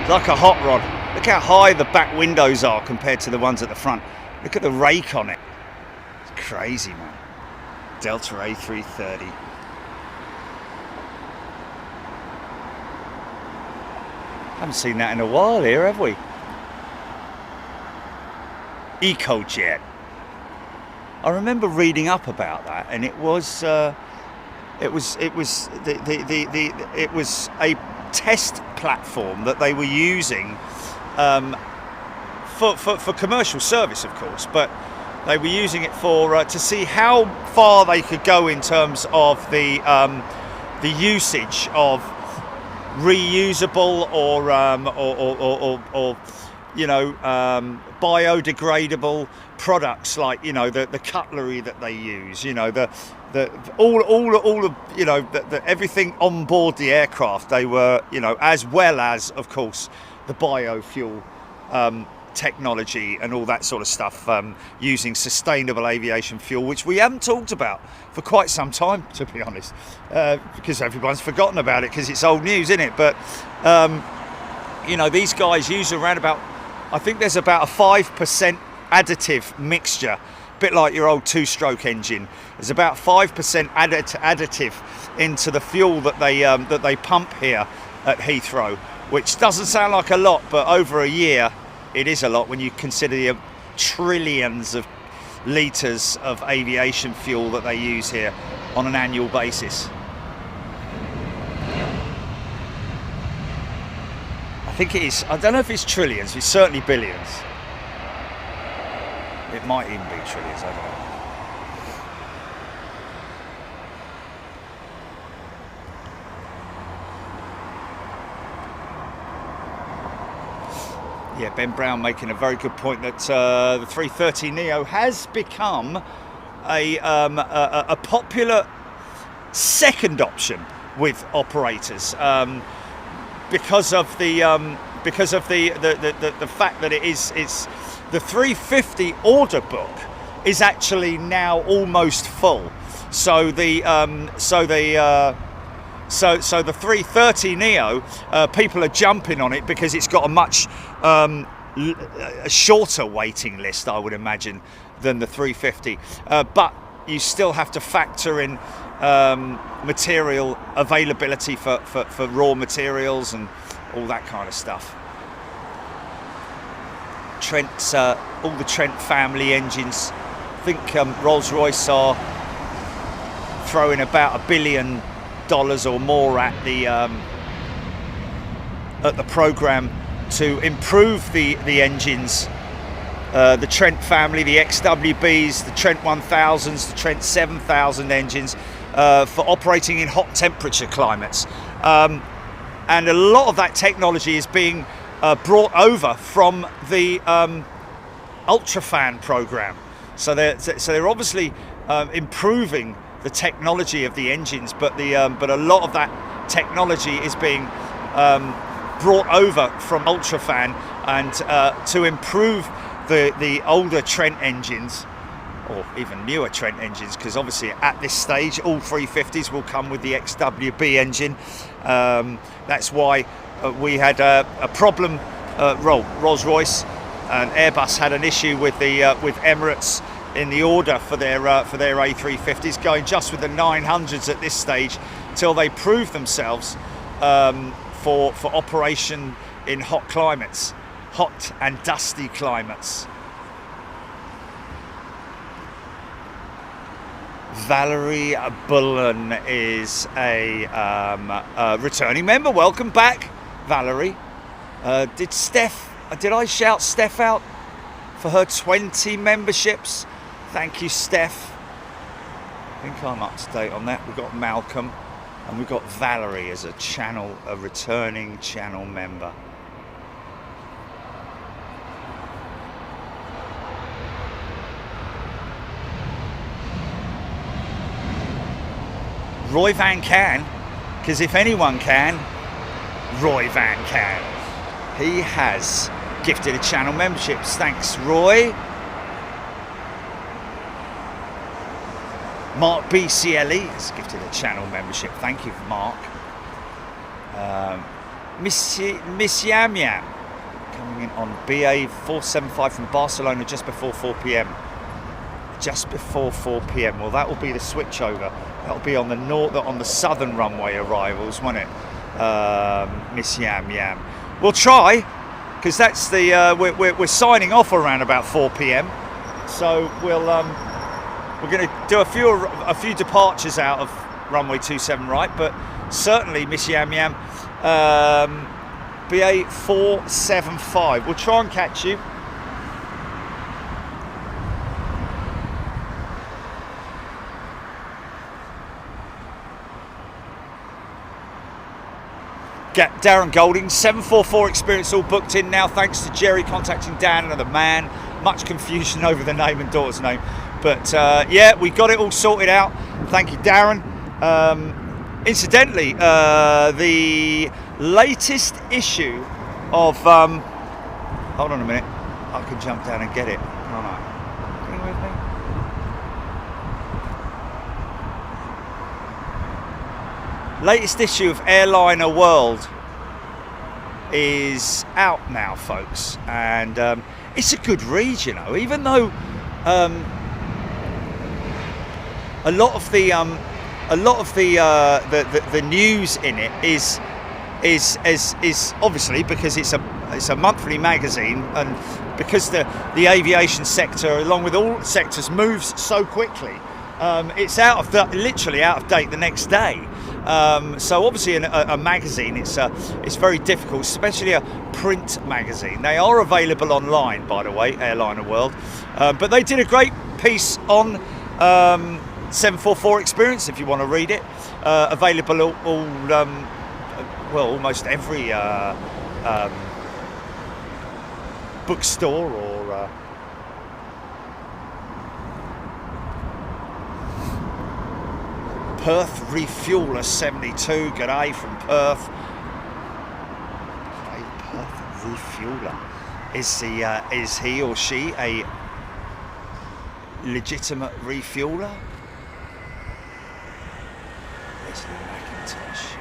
It's like a hot rod. Look how high the back windows are compared to the ones at the front. Look at the rake on it. It's crazy, man. Delta A330. Haven't seen that in a while here, have we? EcoJet. I remember reading up about that, and it was a test platform that they were using for commercial service, of course, but they were using it for to see how far they could go in terms of the usage of reusable or you know, biodegradable products, like, you know, the cutlery that they use, you know, all of, you know, everything on board the aircraft. They were, you know, as well as, of course, the biofuel technology and all that sort of stuff, using sustainable aviation fuel, which we haven't talked about for quite some time, to be honest, because everyone's forgotten about it because it's old news, isn't it? But you know, these guys use around about, I think there's about a 5% additive mixture, a bit like your old two-stroke engine. There's about 5% additive into the fuel that they pump here at Heathrow, which doesn't sound like a lot, but over a year it is a lot when you consider the trillions of litres of aviation fuel that they use here. on an annual basis. I think it is, I don't know if it's trillions, it's certainly billions. It might even be trillions, I don't know. Yeah, Ben Brown making a very good point that the 330neo has become a popular second option with operators because of the fact that it's the 350 order book is actually now almost full. So the 330neo, people are jumping on it because it's got a much a shorter waiting list, I would imagine, than the 350. But you still have to factor in material availability for raw materials and all that kind of stuff. Trent's, all the Trent family engines, I think Rolls-Royce are throwing about $1 billion or more at the program to improve the engines, the Trent family, the XWBs, the Trent 1000s, the Trent 7000 engines for operating in hot temperature climates, and a lot of that technology is being brought over from the UltraFan program. So they're obviously improving the technology of the engines, but a lot of that technology is being brought over from UltraFan and to improve the older Trent engines, or even newer Trent engines, because obviously at this stage all 350s will come with the XWB engine. That's why we had a problem. Rolls-Royce and Airbus had an issue with Emirates in the order for their A350s, going just with the 900s at this stage till they prove themselves for operation in hot climates, hot and dusty climates. Valerie Bullen is a returning member. Welcome back, Valerie. Did I shout Steph out for her 20 memberships? Thank you, Steph. I think I'm up to date on that. We've got Malcolm and we've got Valerie as a returning channel member. Roy Van can, because if anyone can, Roy Van can. He has gifted a channel memberships. Thanks, Roy. Mark BCLE has gifted a channel membership. Thank you, Mark. Miss Yam Yam coming in on BA 475 from Barcelona just before 4 p.m. Just before 4 p.m. Well, that will be the switchover. That will be on the southern runway arrivals, won't it? Miss Yam Yam. We'll try, because that's the we're signing off around about 4 p.m. So we're going to do a few departures out of runway 27 right, but certainly Miss Yam Yam, BA 475. We'll try and catch you. Darren Golding, 744 experience all booked in now, thanks to Jerry contacting Dan and the man. Much confusion over the name and daughter's name, but yeah, we got it all sorted out. Thank you, Darren. Incidentally, the latest issue of hold on a minute, I can jump down and get it, can't I? Are you with me? Latest issue of Airliner World is out now, folks, and it's a good read, you know, even though a lot of the news in it is obviously because it's a monthly magazine, and because the aviation sector, along with all sectors, moves so quickly. it's literally out of date the next day. So obviously a magazine, it's very difficult, especially a print magazine. They are available online, by the way, Airline World, but they did a great piece on 744 experience if you want to read it. Available almost every bookstore or Perth Refueler 72. G'day from Perth. A Perth Refueler. Is he or she a legitimate refueler? Leslie McIntosh.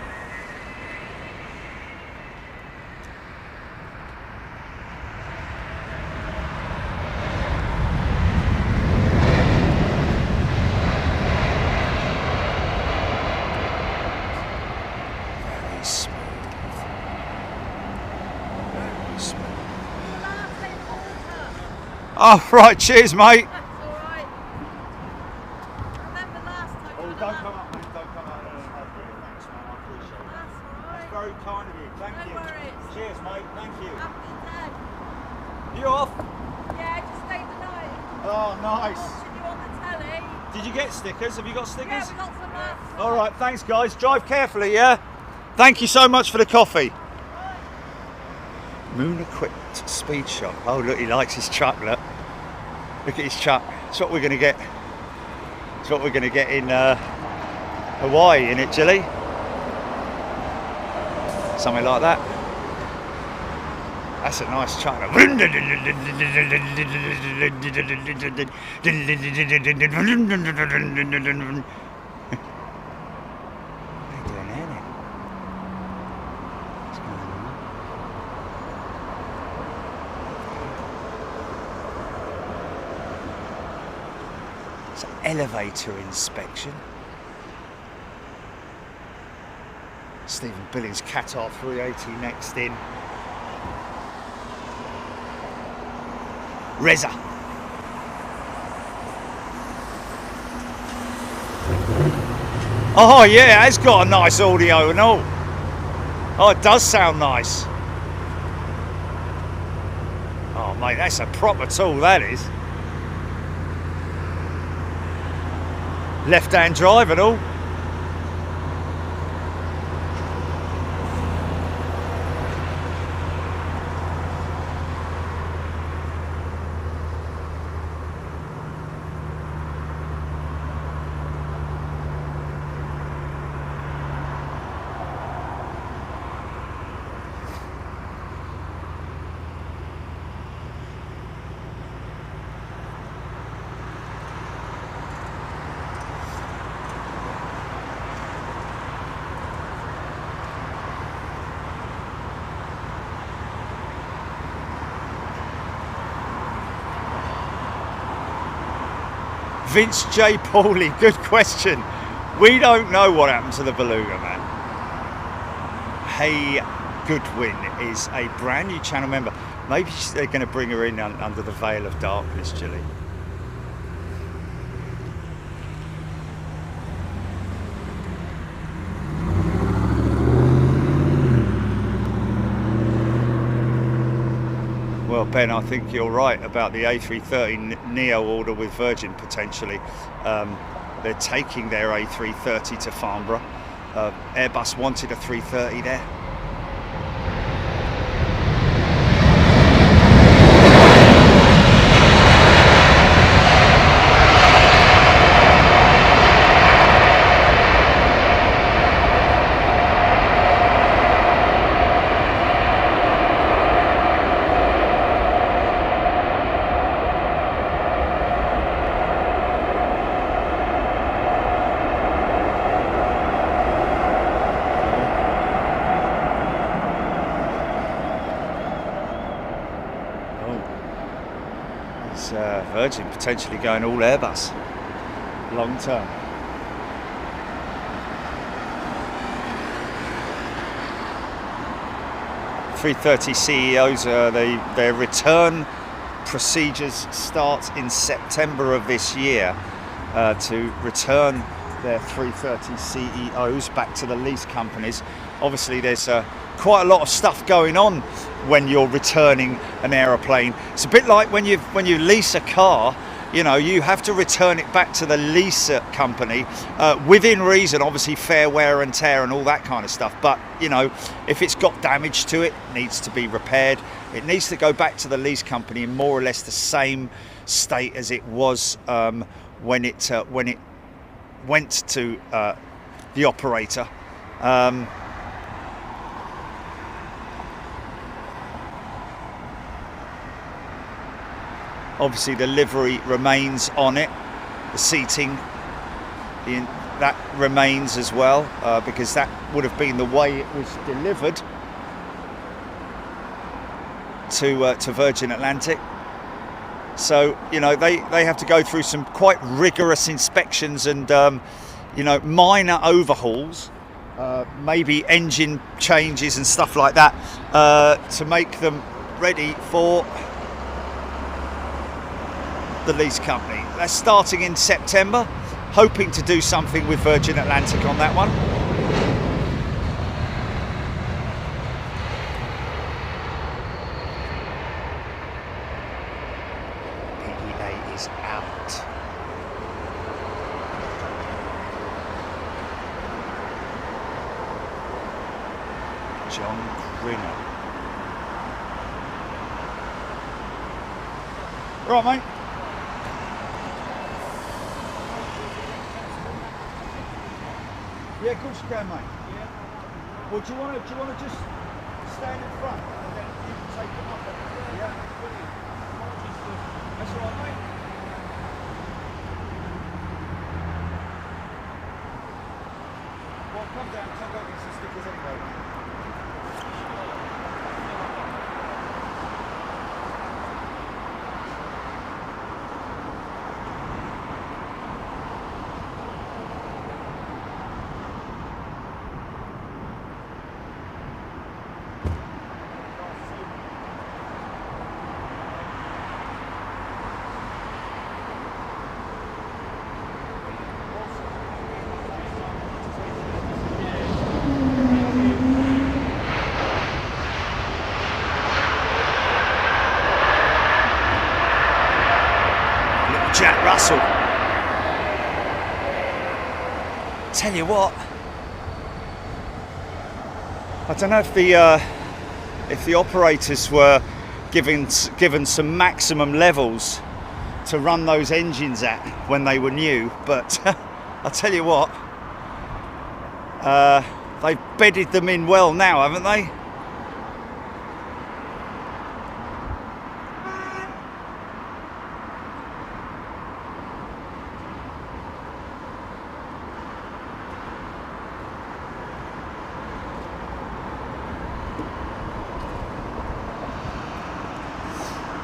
Oh, right, cheers, mate.
That's all right. Remember last time.
Oh, don't come up, mate. Don't come up. Thanks, man. I appreciate it.
That's all right.
That's very kind of you. Thank you.
No worries.
Cheers, mate. Thank you.
Have a good day.
You off?
Yeah, just stayed the night.
Oh, nice.
Watching you on the telly.
Did you get stickers? Have you got stickers?
Yeah, we got some last.
All right, thanks, guys. Drive carefully, yeah? Thank you so much for the coffee. Moon equipped speed shop. Oh, look, he likes his truck, look. Look at his truck. It's what we're going to get. It's what we're going to get in Hawaii, innit, Jilly? Something like that. That's a nice truck. Elevator inspection. Stephen Billings Qatar 380 next in. Reza. Oh yeah, it's got a nice audio and all. Oh, it does sound nice. Oh mate, that's a proper tool, that is. Left-hand drive and all. Vince J. Pauly, good question. We don't know what happened to the Beluga, man. Hey Goodwin is a brand new channel member. Maybe they're going to bring her in under the veil of darkness, Jilly. Well, Ben, I think you're right about the A330neo order with Virgin potentially. They're taking their A330 to Farnborough. Airbus wanted a 330 there. Virgin potentially going all Airbus long term. A330 CEOs, their return procedures start in September of this year. to return their 330 CEOs back to the lease companies. Obviously, there's quite a lot of stuff going on when you're returning an aeroplane. It's a bit like when you lease a car. You know, you have to return it back to the lease company within reason, obviously fair wear and tear and all that kind of stuff. But, you know, if it's got damage to it, it needs to be repaired. It needs to go back to the lease company in more or less the same state as it was when it went to the operator. Obviously the livery remains on it, the seating, that remains as well, because that would have been the way it was delivered to Virgin Atlantic. So, you know, they have to go through some quite rigorous inspections and, you know, minor overhauls, maybe engine changes and stuff like that, to make them ready for the lease company. That's starting in September, hoping to do something with Virgin Atlantic on that one. PEA is out. John Grinner. Right, mate. Yeah, of course you can, mate. Yeah. Well, do you want to just stand in front and then you can take them up? Yeah. That's all right, mate. Well, come down. Come back and some stickers anyway, mate. Jack Russell. Tell you what, I don't know if the operators were given some maximum levels to run those engines at when they were new, but I'll tell you what, they've bedded them in well now, haven't they?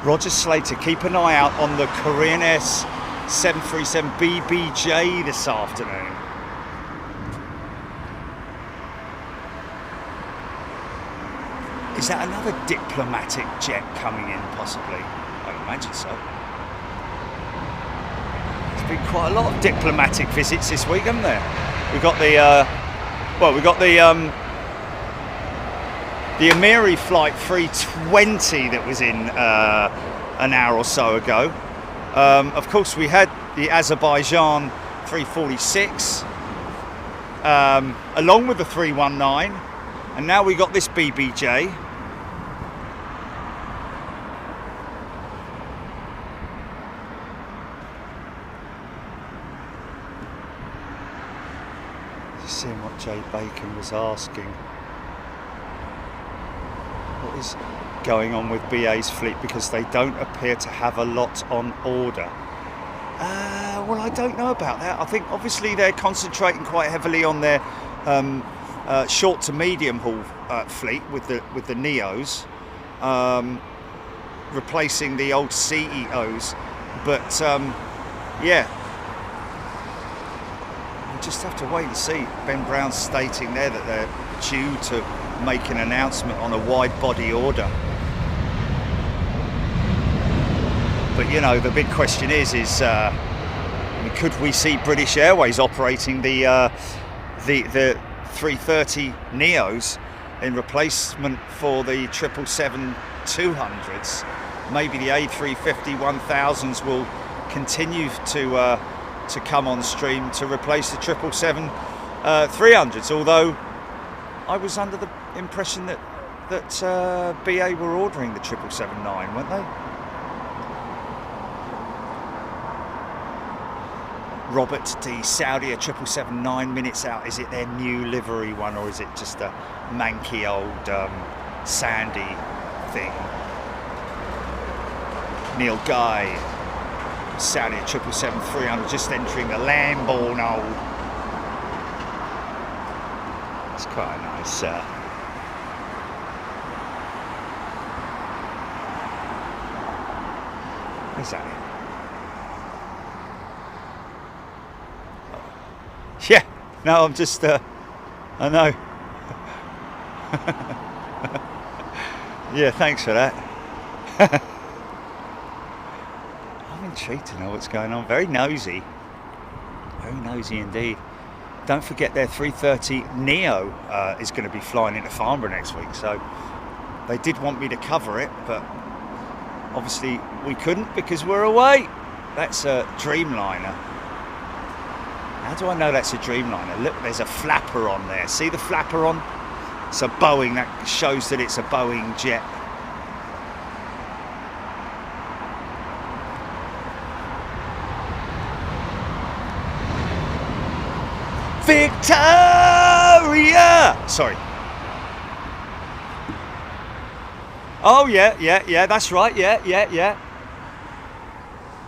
Roger Slater, keep an eye out on the Korean Air 737 BBJ this afternoon. Is that another diplomatic jet coming in, possibly? I imagine so. There's been quite a lot of diplomatic visits this week, haven't there? We've got the Amiri flight 320 that was in an hour or so ago. Of course, we had the Azerbaijan 346 along with the 319, and now we got this BBJ. Just seeing what Jay Bacon was asking. What is going on with BA's fleet, because they don't appear to have a lot on order? Well, I don't know about that. I think obviously they're concentrating quite heavily on their short to medium haul fleet with the neos, replacing the old CEOs. But yeah, we'll just have to wait and see. Ben Brown's stating there that they're due to make an announcement on a wide body order. But you know, the big question is mean, could we see British Airways operating the 330 neos in replacement for the 777-200s? Maybe the A350-1000s will continue to come on stream to replace the 777-300s. Although I was under the impression that BA were ordering the 777-9, weren't they? Robert D. Saudi, a 777-9 minutes out. Is it their new livery one, or is it just a manky old sandy thing? Neil Guy, Saudi, a 777-300, just entering the Lambourne old. It's quite a nice. Where's that? Yeah, no, I'm just, I know. Yeah, thanks for that. I'm intrigued to know what's going on. Very nosy indeed. Don't forget their 330neo is going to be flying into Farnborough next week, so they did want me to cover it, but obviously we couldn't because we're away. That's a Dreamliner. How do I know that's a Dreamliner? Look, there's a flapper on there. See the flapper on? It's a Boeing. That shows that it's a Boeing jet. Victoria! Sorry. Oh, yeah, that's right. Yeah.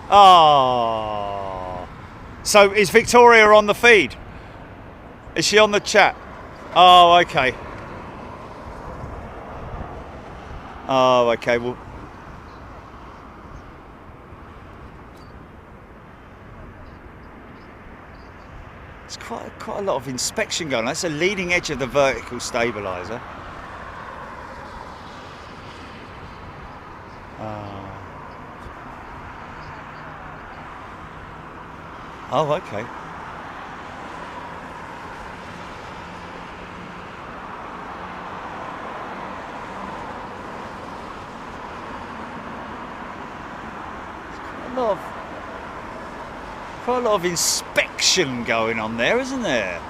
Oh. So is Victoria on the feed? Is she on the chat? Oh, okay. Well, it's quite a lot of inspection going on. That's the leading edge of the vertical stabilizer. Oh, okay. Quite a lot of inspection going on there, isn't there?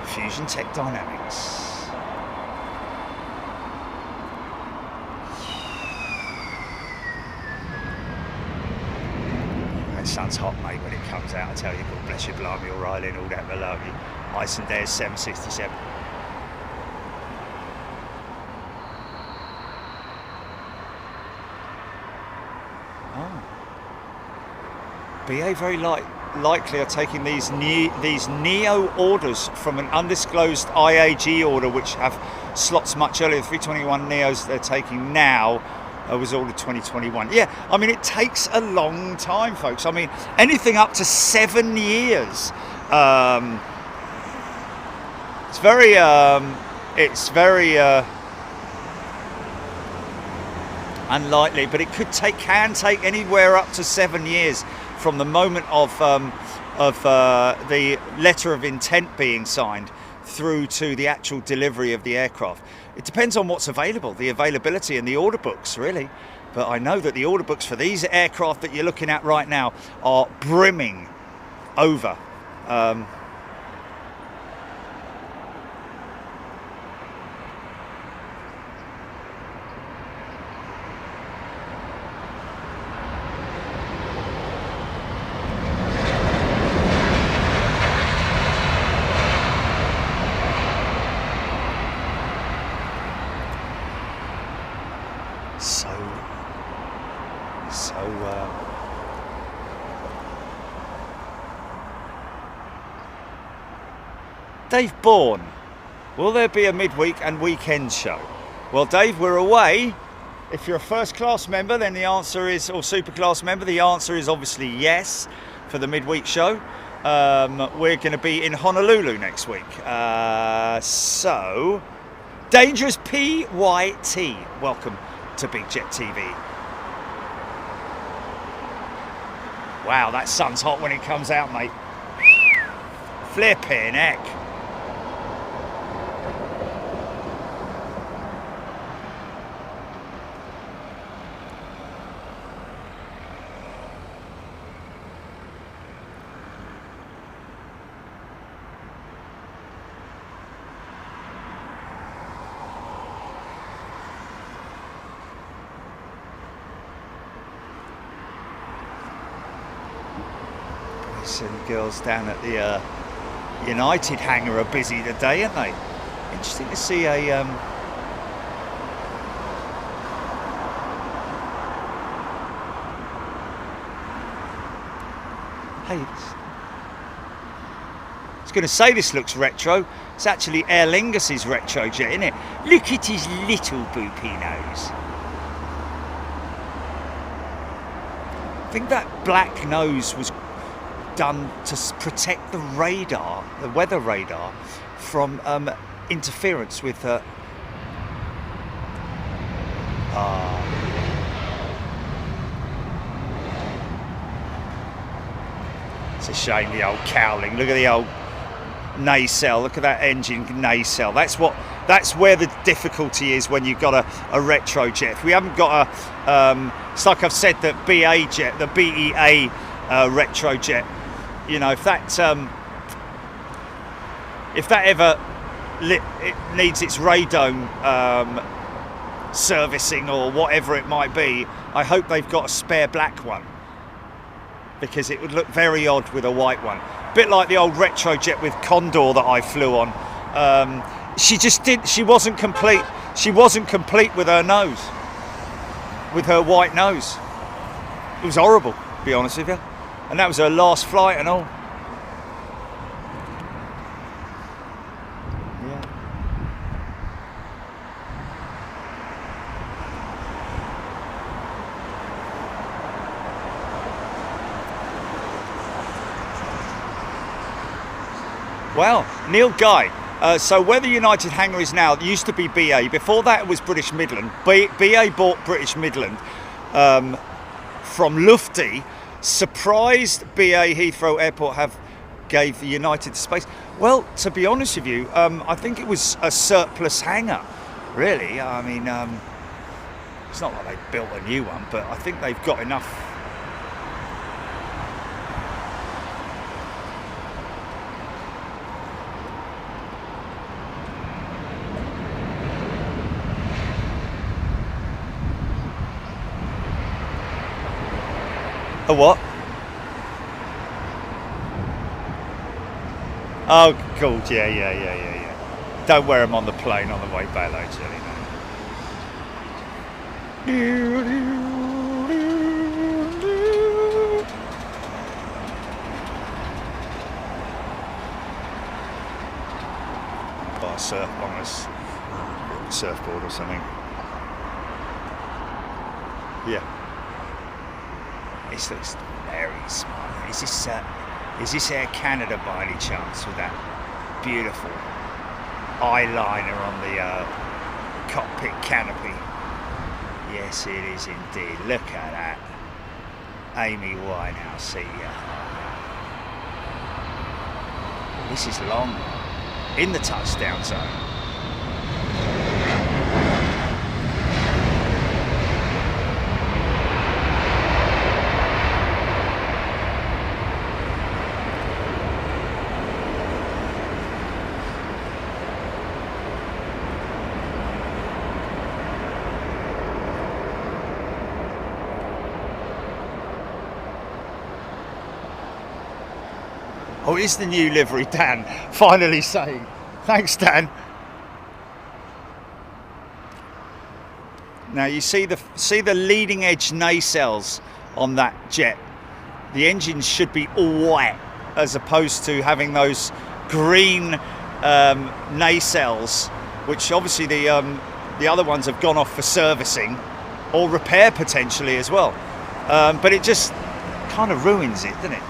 Fusion Tech Dynamics. Sun's hot, mate, when it comes out. I tell you, God bless you, blimey, O'Reilly and all that malarkey. Icelandair's 767. Oh. BA very likely are taking these neo orders from an undisclosed IAG order, which have slots much earlier. The 321 neos they're taking now was ordered 2021. Yeah, I mean, it takes a long time, folks. I mean, anything up to 7 years. It's very unlikely, but it can take anywhere up to 7 years from the moment of the letter of intent being signed through to the actual delivery of the aircraft. It depends on what's available, the availability and the order books, really. But I know that the order books for these aircraft that you're looking at right now are brimming over. Dave Bourne, will there be a midweek and weekend show? Well, Dave, we're away. If you're a first class member, then the answer is, or super class member, the answer is obviously yes for the midweek show. We're going to be in Honolulu next week. So, Dangerous PYT, welcome to Big Jet TV. Wow, that sun's hot when it comes out, mate. Flipping heck. And girls down at the United hangar are busy today, aren't they? Interesting to see a hey, I was going to say this looks retro. It's actually Aer Lingus's retro jet, isn't it? Look at his little boopy nose. I think that black nose was done to protect the radar, the weather radar, from interference with it's a shame, the old cowling. Look at the old nacelle. Look at that engine nacelle. That's where the difficulty is when you've got a retro jet. If we haven't got it's like I've said, that BA jet, the BEA retro jet. You know, if that ever it needs its radome servicing or whatever it might be, I hope they've got a spare black one, because it would look very odd with a white one. A bit like the old retro jet with Condor that I flew on. She wasn't complete. She wasn't complete with her nose, with her white nose. It was horrible, to be honest with you. And that was her last flight and all. Yeah. Well, Neil Guy. So where the United hangar is now, it used to be BA. Before that it was British Midland. BA bought British Midland from Lufty. Surprised BA Heathrow Airport gave the United space. Well, to be honest with you, I think it was a surplus hangar, really. I mean, it's not like they built a new one, but I think they've got enough. A what? Oh, cool. Yeah. Don't wear them on the plane on the way back, though, Jelly. Buy a surf on a surfboard or something. Yeah. This looks very smart. Is this Air Canada by any chance, with that beautiful eyeliner on the cockpit canopy? Yes, it is indeed. Look at that. Amy Winehouse, see ya. This is long. In the touchdown zone. Oh, it is the new livery, Dan. Finally saying. Thanks, Dan. Now you see the leading edge nacelles on that jet. The engines should be all white, as opposed to having those green nacelles, which obviously the other ones have gone off for servicing or repair potentially as well. But it just kind of ruins it, doesn't it?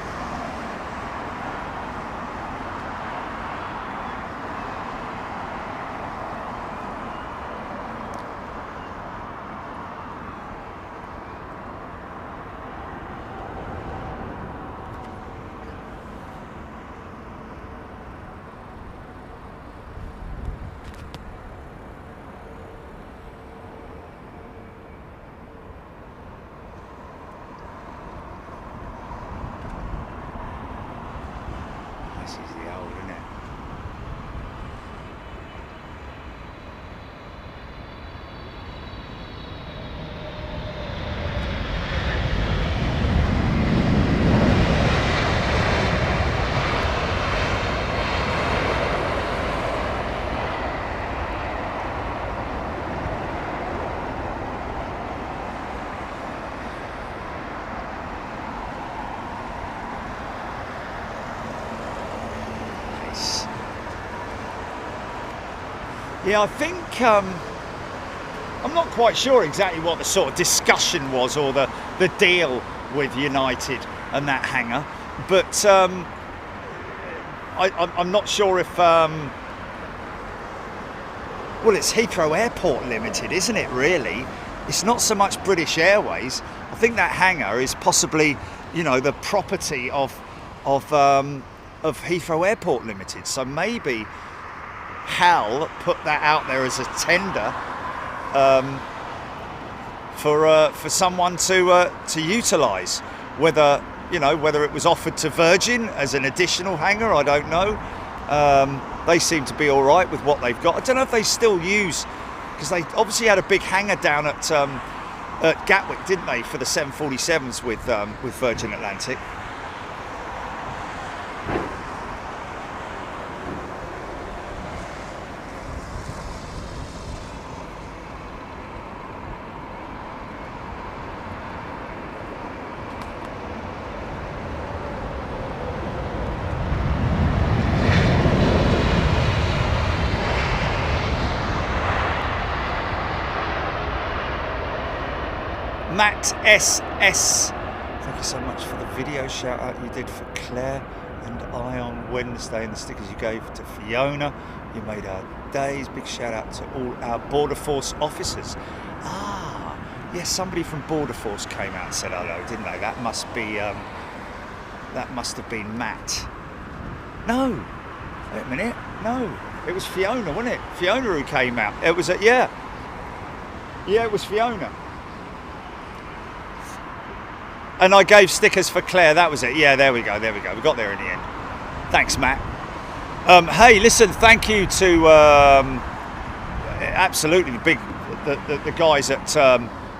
Yeah, I think I'm not quite sure exactly what the sort of discussion was or the deal with United and that hangar, but I'm not sure if well, it's Heathrow Airport Limited, isn't it? Really, it's not so much British Airways. I think that hangar is possibly, you know, the property of Heathrow Airport Limited. So maybe HAL put that out there as a tender for someone to utilise. Whether, you know, whether it was offered to Virgin as an additional hangar, I don't know. They seem to be all right with what they've got. I don't know if they still use, because they obviously had a big hangar down at Gatwick, didn't they, for the 747s with Virgin Atlantic. Matt SS, thank you so much for the video shout out you did for Claire and I on Wednesday, and the stickers you gave to Fiona. You made our days. Big shout out to all our Border Force officers. Yes, somebody from Border Force came out and said hello, didn't they? That must have been Matt. No, wait a minute. No, it was Fiona, wasn't it? Fiona who came out. It was yeah, it was Fiona. And I gave stickers for Claire, that was it. Yeah, there we go. We got there in the end. Thanks, Matt. Hey, listen, thank you to absolutely the guys at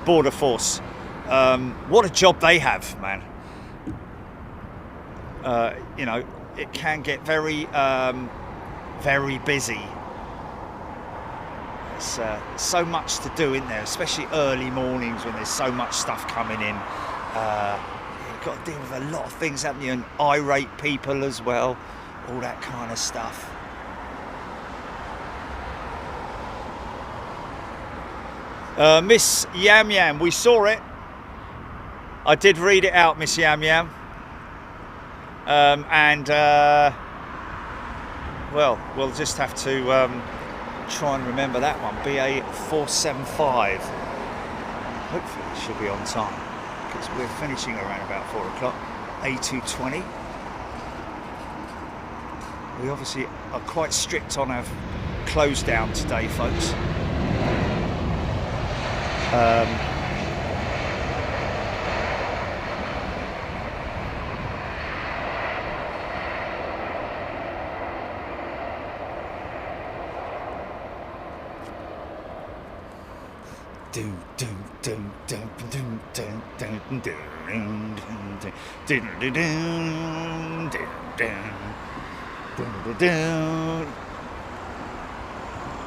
Border Force. What a job they have, man. You know, it can get very, very busy. There's so much to do in there, especially early mornings when there's so much stuff coming in. You've got to deal with a lot of things happening, and irate people as well, all that kind of stuff. Miss Yam Yam, we saw it. I did read it out, Miss Yam Yam. Well, we'll just have to try and remember that one. BA 475. Hopefully it should be on time, because we're finishing around about 4 o'clock. A220. We obviously are quite strict on our close down today, folks.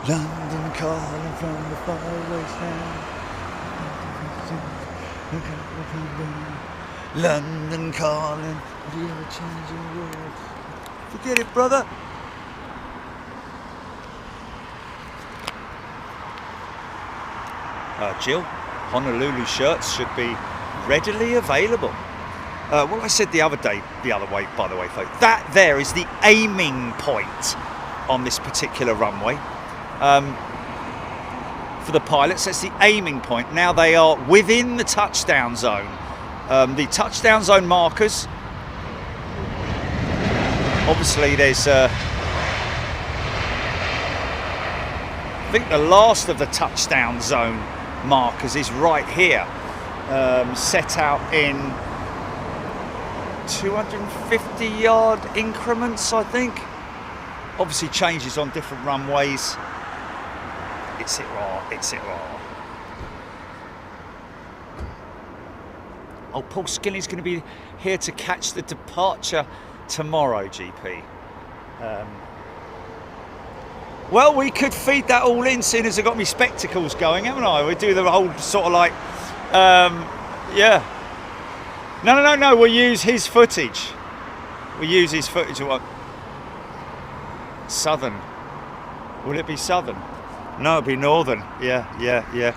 London calling from the faraway land. London calling, the ever-changing world. Forget it, brother. Jill, Honolulu shirts should be readily available. Well, I said the other way, by the way, folks. That there is the aiming point on this particular runway. For the pilots, that's the aiming point. Now they are within the touchdown zone. The touchdown zone markers. Obviously, there's I think the last of the touchdown zone markers is right here, set out in 250-yard increments, I think. Obviously changes on different runways. It's it raw. Oh, Paul Skinner's going to be here to catch the departure tomorrow, GP. Well, we could feed that all in soon as I got my spectacles going, haven't I? We do the whole sort of like, yeah. No, we'll use his footage. We'll use his footage. What? Southern. Will it be Southern? No, it'd be Northern. Yeah.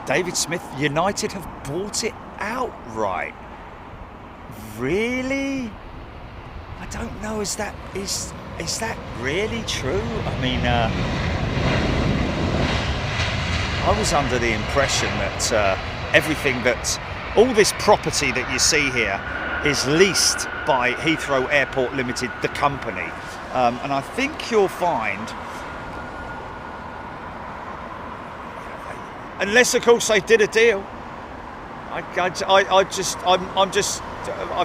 David Smith, United have bought it outright. Really? I don't know. Is that really true? I mean, I was under the impression that all this property that you see here is leased by Heathrow Airport Limited, the company, and I think you'll find, unless of course they did a deal, I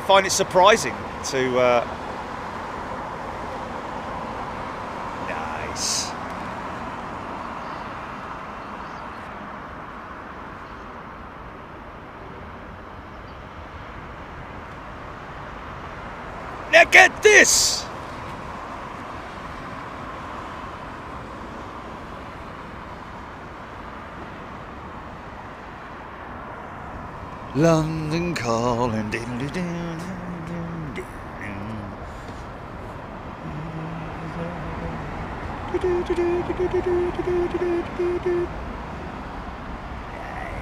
find it surprising to. Nice. Now get this! London calling.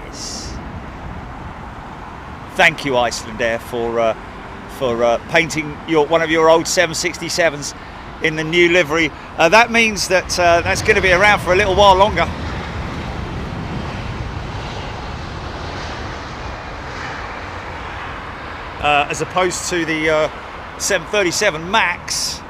Yes. Thank you, Icelandair, for painting one of your old 767s in the new livery. That means that that's going to be around for a little while longer. As opposed to the 737 MAX.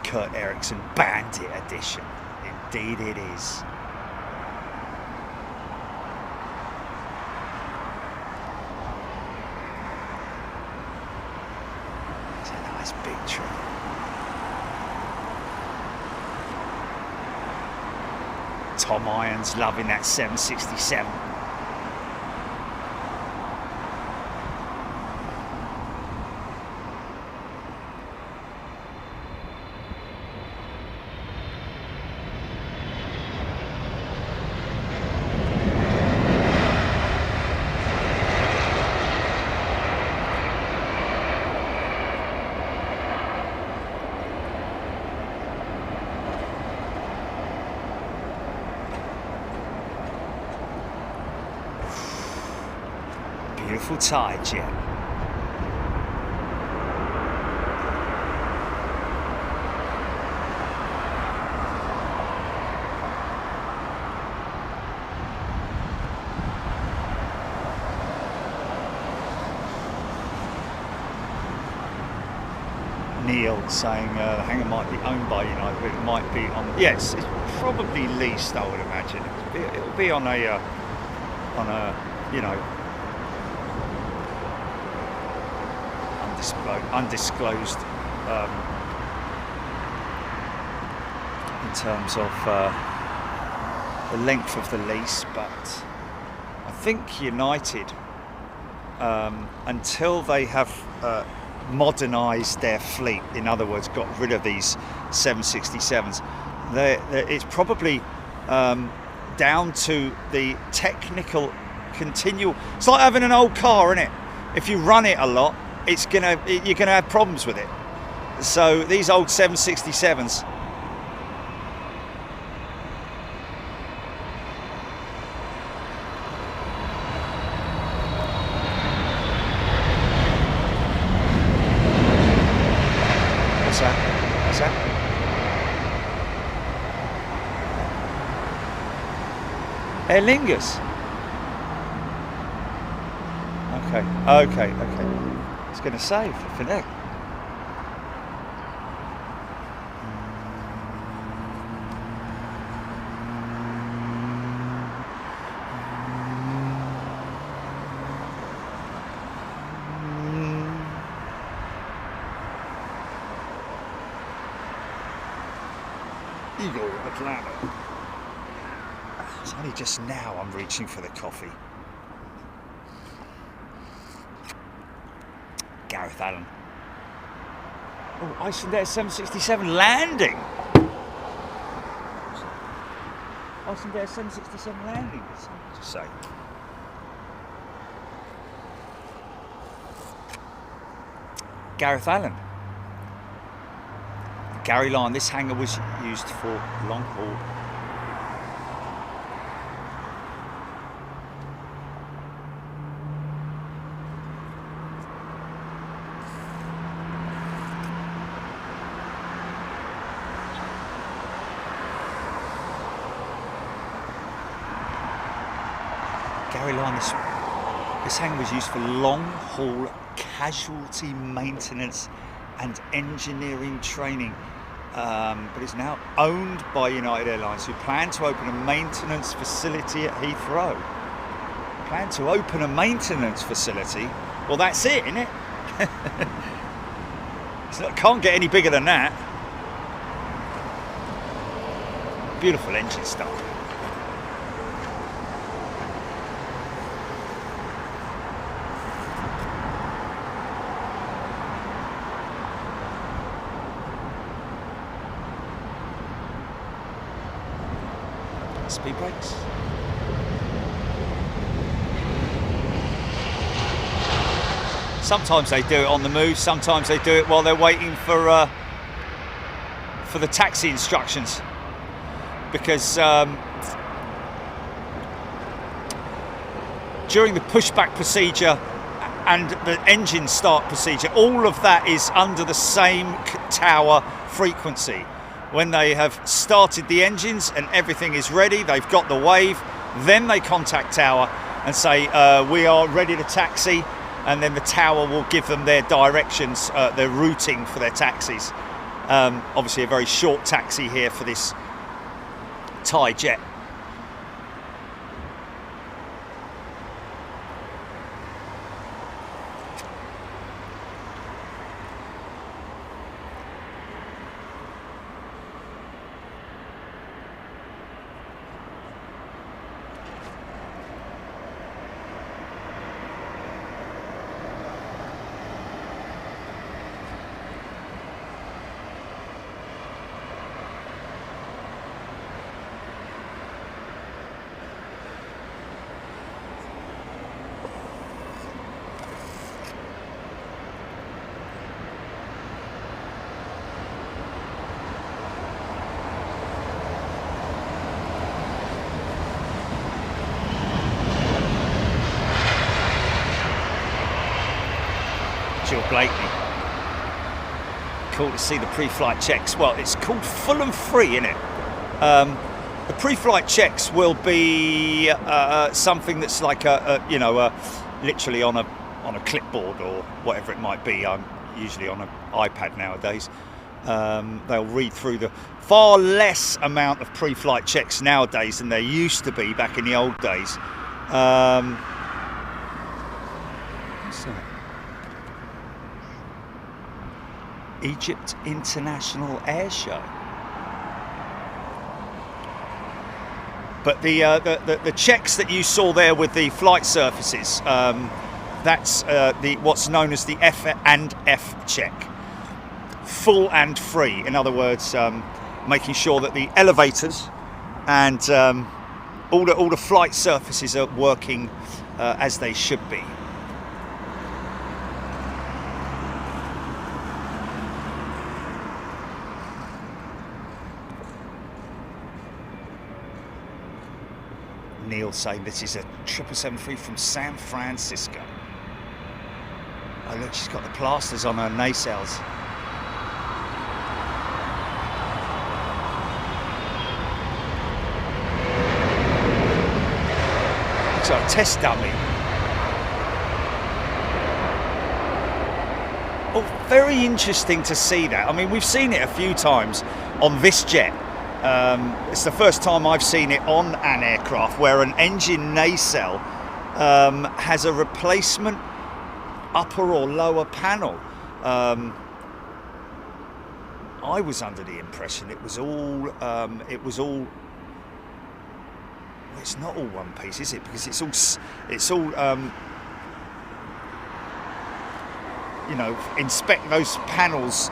Kurt Eriksson Bandit Edition. Indeed it is. It's a nice big tree. Tom Irons loving that 767. Beautiful tide jet. Neil saying the hangar might be owned by United, but it might be on. Yes, it's probably leased. I would imagine it'll be on a you know. Undisclosed in terms of the length of the lease, but I think United, until they have modernised their fleet, in other words, got rid of these 767s, it's probably down to the technical continual. It's like having an old car, isn't it? If you run it a lot, you're gonna have problems with it. So these old 767s, what's that? Aer Lingus. Okay. It's going to save for now. Eagle Atlanta. It's a Only just now I'm reaching for the coffee. Gareth Allen. Oh, Icelandair 767 landing. Icelandair 767 landing. Something to say. Gareth Allen. The Gary line. This hangar was used for long haul. Gary line. This hangar was used for long haul casualty maintenance and engineering training, but is now owned by United Airlines, who plan to open a maintenance facility at Heathrow. Plan to open a maintenance facility? Well, that's it, isn't it? Can't get any bigger than that. Beautiful engine style. Speed brakes. Sometimes they do it on the move. Sometimes they do it while they're waiting for the taxi instructions, because during the pushback procedure and the engine start procedure, all of that is under the same tower frequency. When they have started the engines and everything is ready, they've got the wave, then they contact tower and say, we are ready to taxi, and then the tower will give them their directions, their routing for their taxis. Obviously a very short taxi here for this Thai jet. Blakeney. Cool to see the pre-flight checks. Well, it's called full and free, isn't it? The pre-flight checks will be something that's like literally on a clipboard or whatever it might be. I'm usually on an iPad nowadays. They'll read through the far less amount of pre-flight checks nowadays than there used to be back in the old days. What's that? Egypt International Air Show. But the checks that you saw there with the flight surfaces, that's what's known as the F and F check. Full and free. In other words, making sure that the elevators and all the flight surfaces are working as they should be. Neil saying this is a 777 from San Francisco. Oh look, she's got the plasters on her nacelles. Looks like a test dummy. Oh, very interesting to see that. I mean, we've seen it a few times on this jet. It's the first time I've seen it on an aircraft where an engine nacelle has a replacement upper or lower panel. I was under the impression it was all it's not all one piece, is it? Because it's all you know, inspect those panels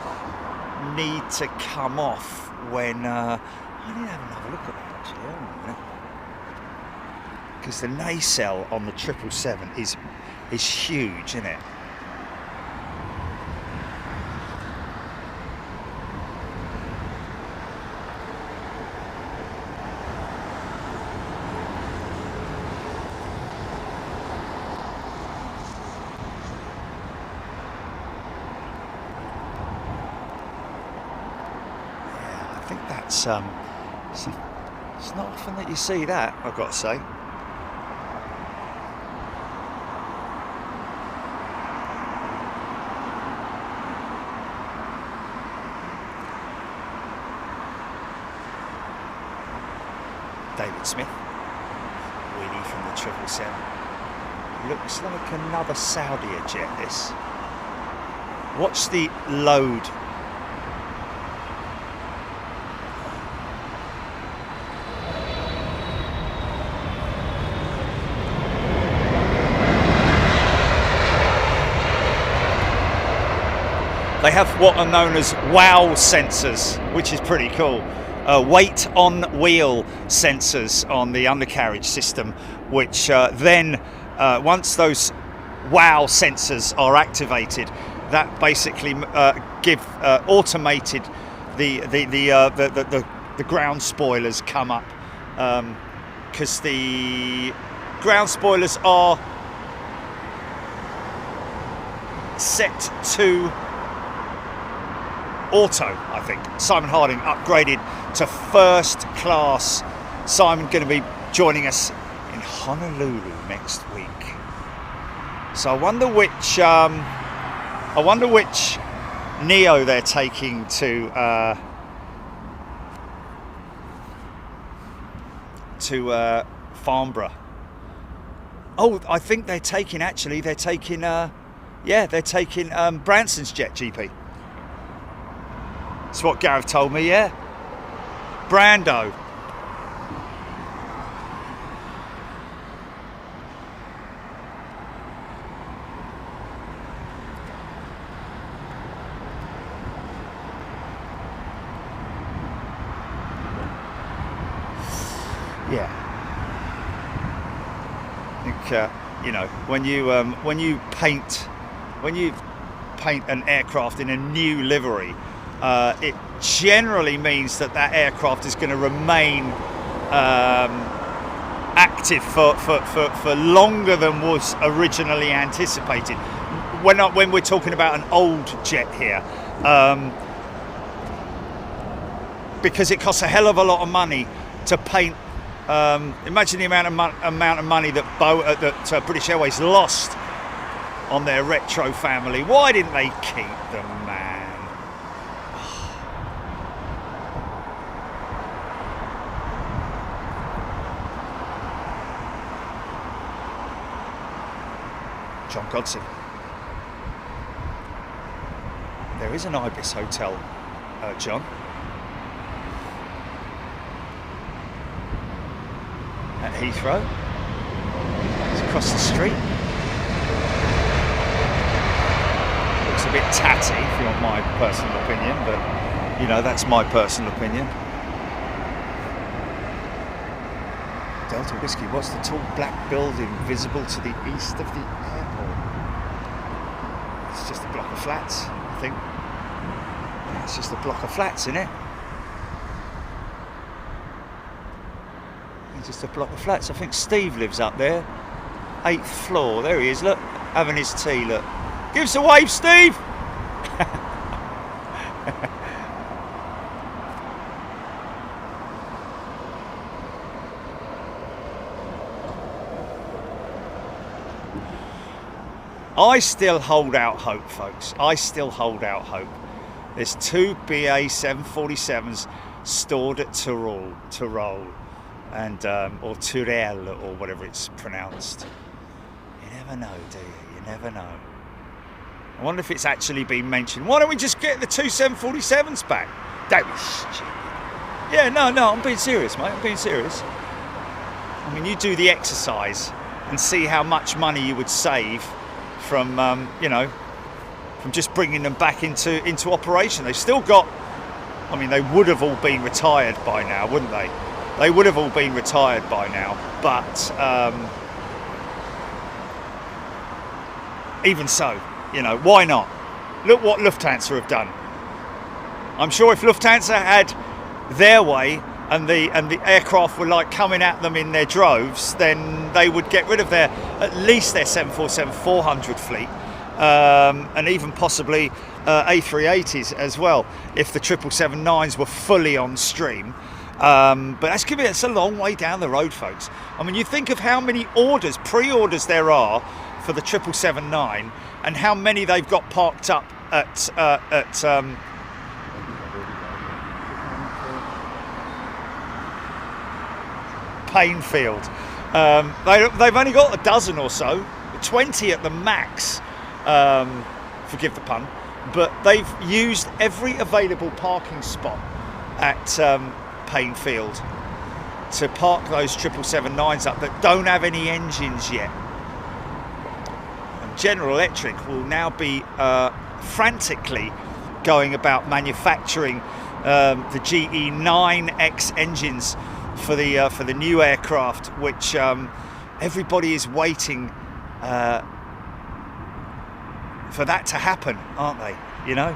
need to come off when I need to have another look at that actually. Hold on a minute. Because the nacelle on the 777 is huge, isn't it? It's not often that you see that, I've got to say. David Smith, wheelie from the 777. Looks like another Saudia jet, this. Watch the load. They have what are known as WOW sensors, which is pretty cool. Weight on wheel sensors on the undercarriage system, which then, once those WOW sensors are activated, that basically automated the ground spoilers come up, because the ground spoilers are set to auto, I think. Simon Harding upgraded to first class. Simon going to be joining us in Honolulu next week. So I wonder which Neo they're taking to Farnborough. Oh, I think they're taking Branson's jet, GP. That's what Gareth told me, yeah. Brando. Yeah. I think you know, when you paint an aircraft in a new livery, it generally means that aircraft is going to remain active for longer than was originally anticipated. When we're talking about an old jet here, because it costs a hell of a lot of money to paint. Imagine the amount of money that British Airways lost on their retro family. Why didn't they keep them, man? John Godson. There is an Ibis hotel, John. At Heathrow. It's across the street. Looks a bit tatty, if you want my personal opinion, but you know, that's my personal opinion. Delta Whiskey, what's the tall black building visible to the east of the airport? It's just a block of flats, I think. It's just a block of flats, isn't it? It's just a block of flats. I think Steve lives up there. 8th floor. There he is, look. Having his tea, look. Give us a wave, Steve! I still hold out hope, folks. I still hold out hope. There's 2 BA 747s stored at Tyrol, and or Tyrell, or whatever it's pronounced. You never know, do you? You never know. I wonder if it's actually been mentioned. Why don't we just get the 2 747s back? Don't be stupid. Yeah, no, I'm being serious, mate. I'm being serious. I mean, you do the exercise and see how much money you would save from, you know, from just bringing them back into operation. They've still got, I mean, they would have all been retired by now, wouldn't they? They would have all been retired by now, but even so, you know, why not? Look what Lufthansa have done. I'm sure if Lufthansa had their way and the aircraft were like coming at them in their droves, then they would get rid of at least their 747-400 fleet, and even possibly A380s as well, if the 777-9s were fully on stream. But that's a long way down the road, folks. I mean, you think of how many pre-orders there are for the 777-9, and how many they've got parked up at Painfield. They've only got a dozen or so, 20 at the max, forgive the pun, but they've used every available parking spot at Painfield to park those 777-9s up that don't have any engines yet. And General Electric will now be frantically going about manufacturing the GE9X engines for the new aircraft, which everybody is waiting for that to happen, aren't they? You know,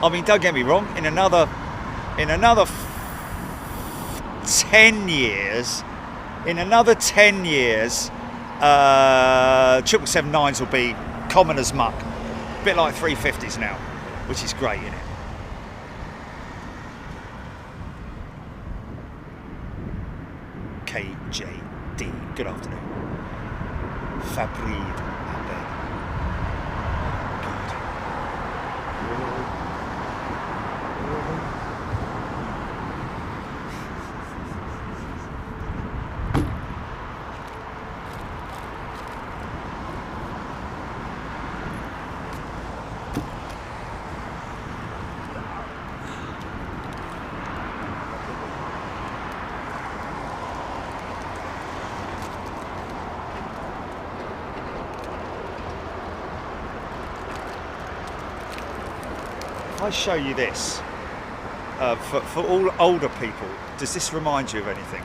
I mean, don't get me wrong. In another 10 years, 777-9s will be common as muck, a bit like 350s now, which is great, isn't it? KJD, good afternoon. Fabrid, I show you this for all older people, does this remind you of anything?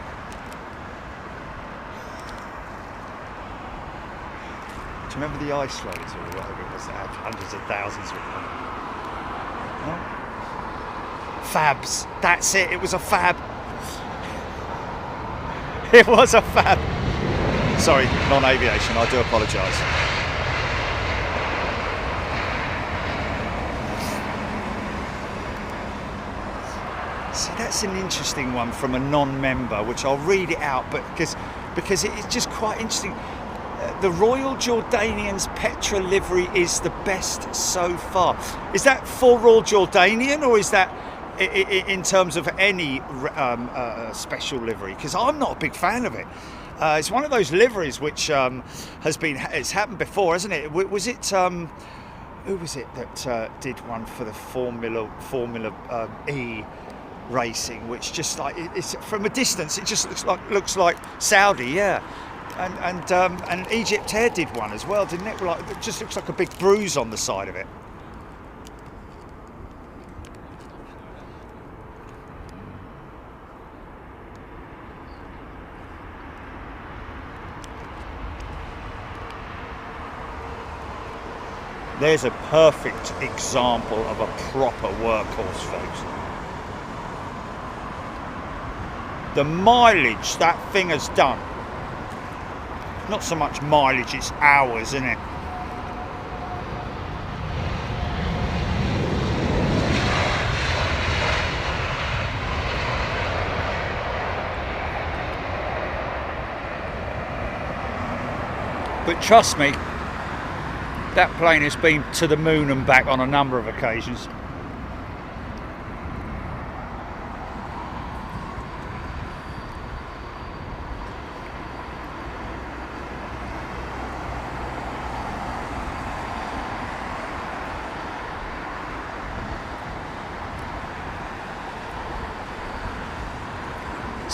Do you remember the ice roads or whatever it was that had hundreds of thousands of them? No? Fabs, that's it, it was a fab. It was a fab. Sorry, non-aviation, I do apologise. See, that's an interesting one from a non-member, which I'll read it out, but because it's just quite interesting. The Royal Jordanian's Petra livery is the best so far. Is that for Royal Jordanian, or is that in terms of any special livery? Because I'm not a big fan of it. It's one of those liveries which it's happened before, hasn't it? Was it who was it that did one for the Formula E racing, which just like it's from a distance it just looks like Saudi, yeah. And Egypt Air did one as well, didn't it? Like, it just looks like a big bruise on the side of it. There's a perfect example of a proper workhorse, folks. The mileage that thing has done. Not so much mileage, it's hours, isn't it? But trust me, that plane has been to the moon and back on a number of occasions.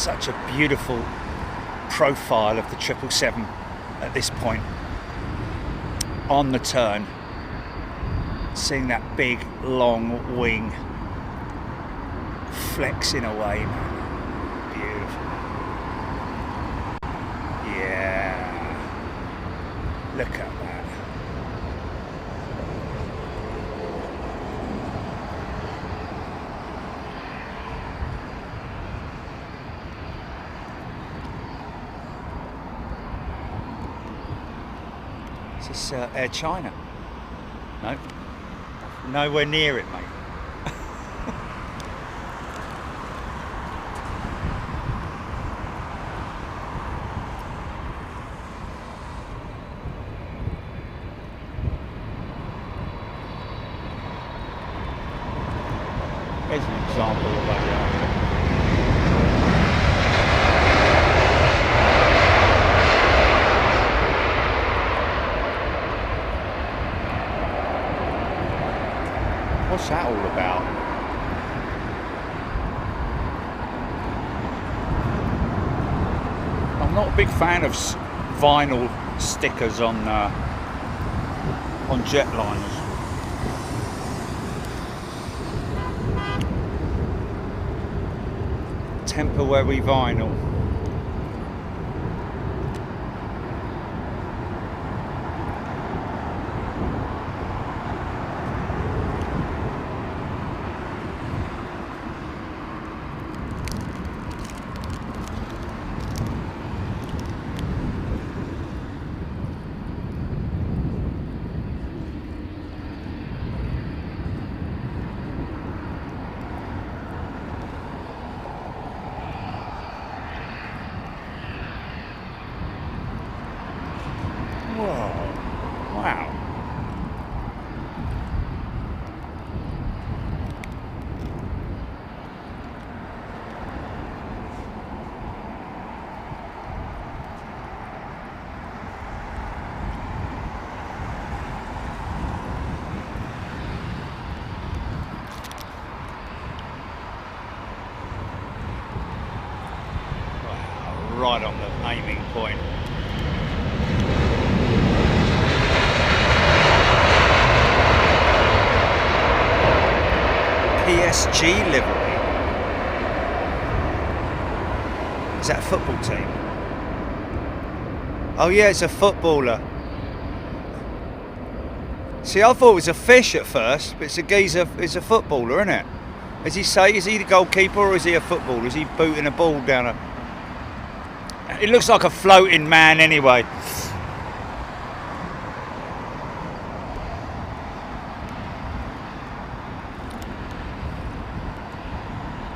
Such a beautiful profile of the 777 at this point. On the turn, seeing that big long wing flexing away, man. Beautiful. Yeah. Look at that. Is this Air China? No. Nowhere near it, mate. Here's an example of that. What's that all about? I'm not a big fan of vinyl stickers on jetliners. Temporary vinyl. Wow. Right on the aiming point. PSG livery. Is that a football team? Oh yeah, it's a footballer. See, I thought it was a fish at first, but it's a geezer, it's a footballer, isn't it? As he say, is he the goalkeeper or is he a footballer? Is he booting a ball down a... It looks like a floating man anyway.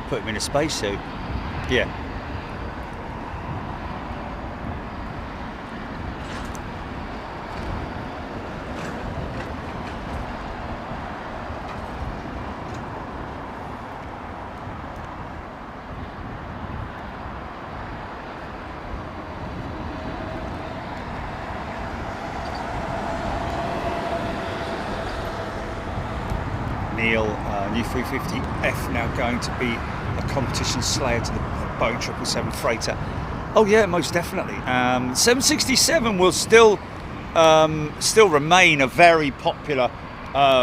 Put him in a spacesuit. Yeah. Neil, new 350F now going to be a competition slayer to the Boeing 777 freighter. Oh yeah, most definitely. 767 will still remain a very popular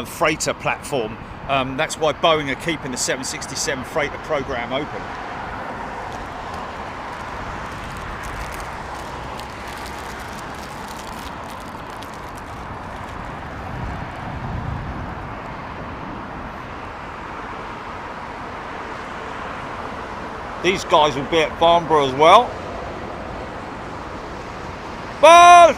freighter platform. That's why Boeing are keeping the 767 freighter program open. These guys will be at Farnborough as well. Ball!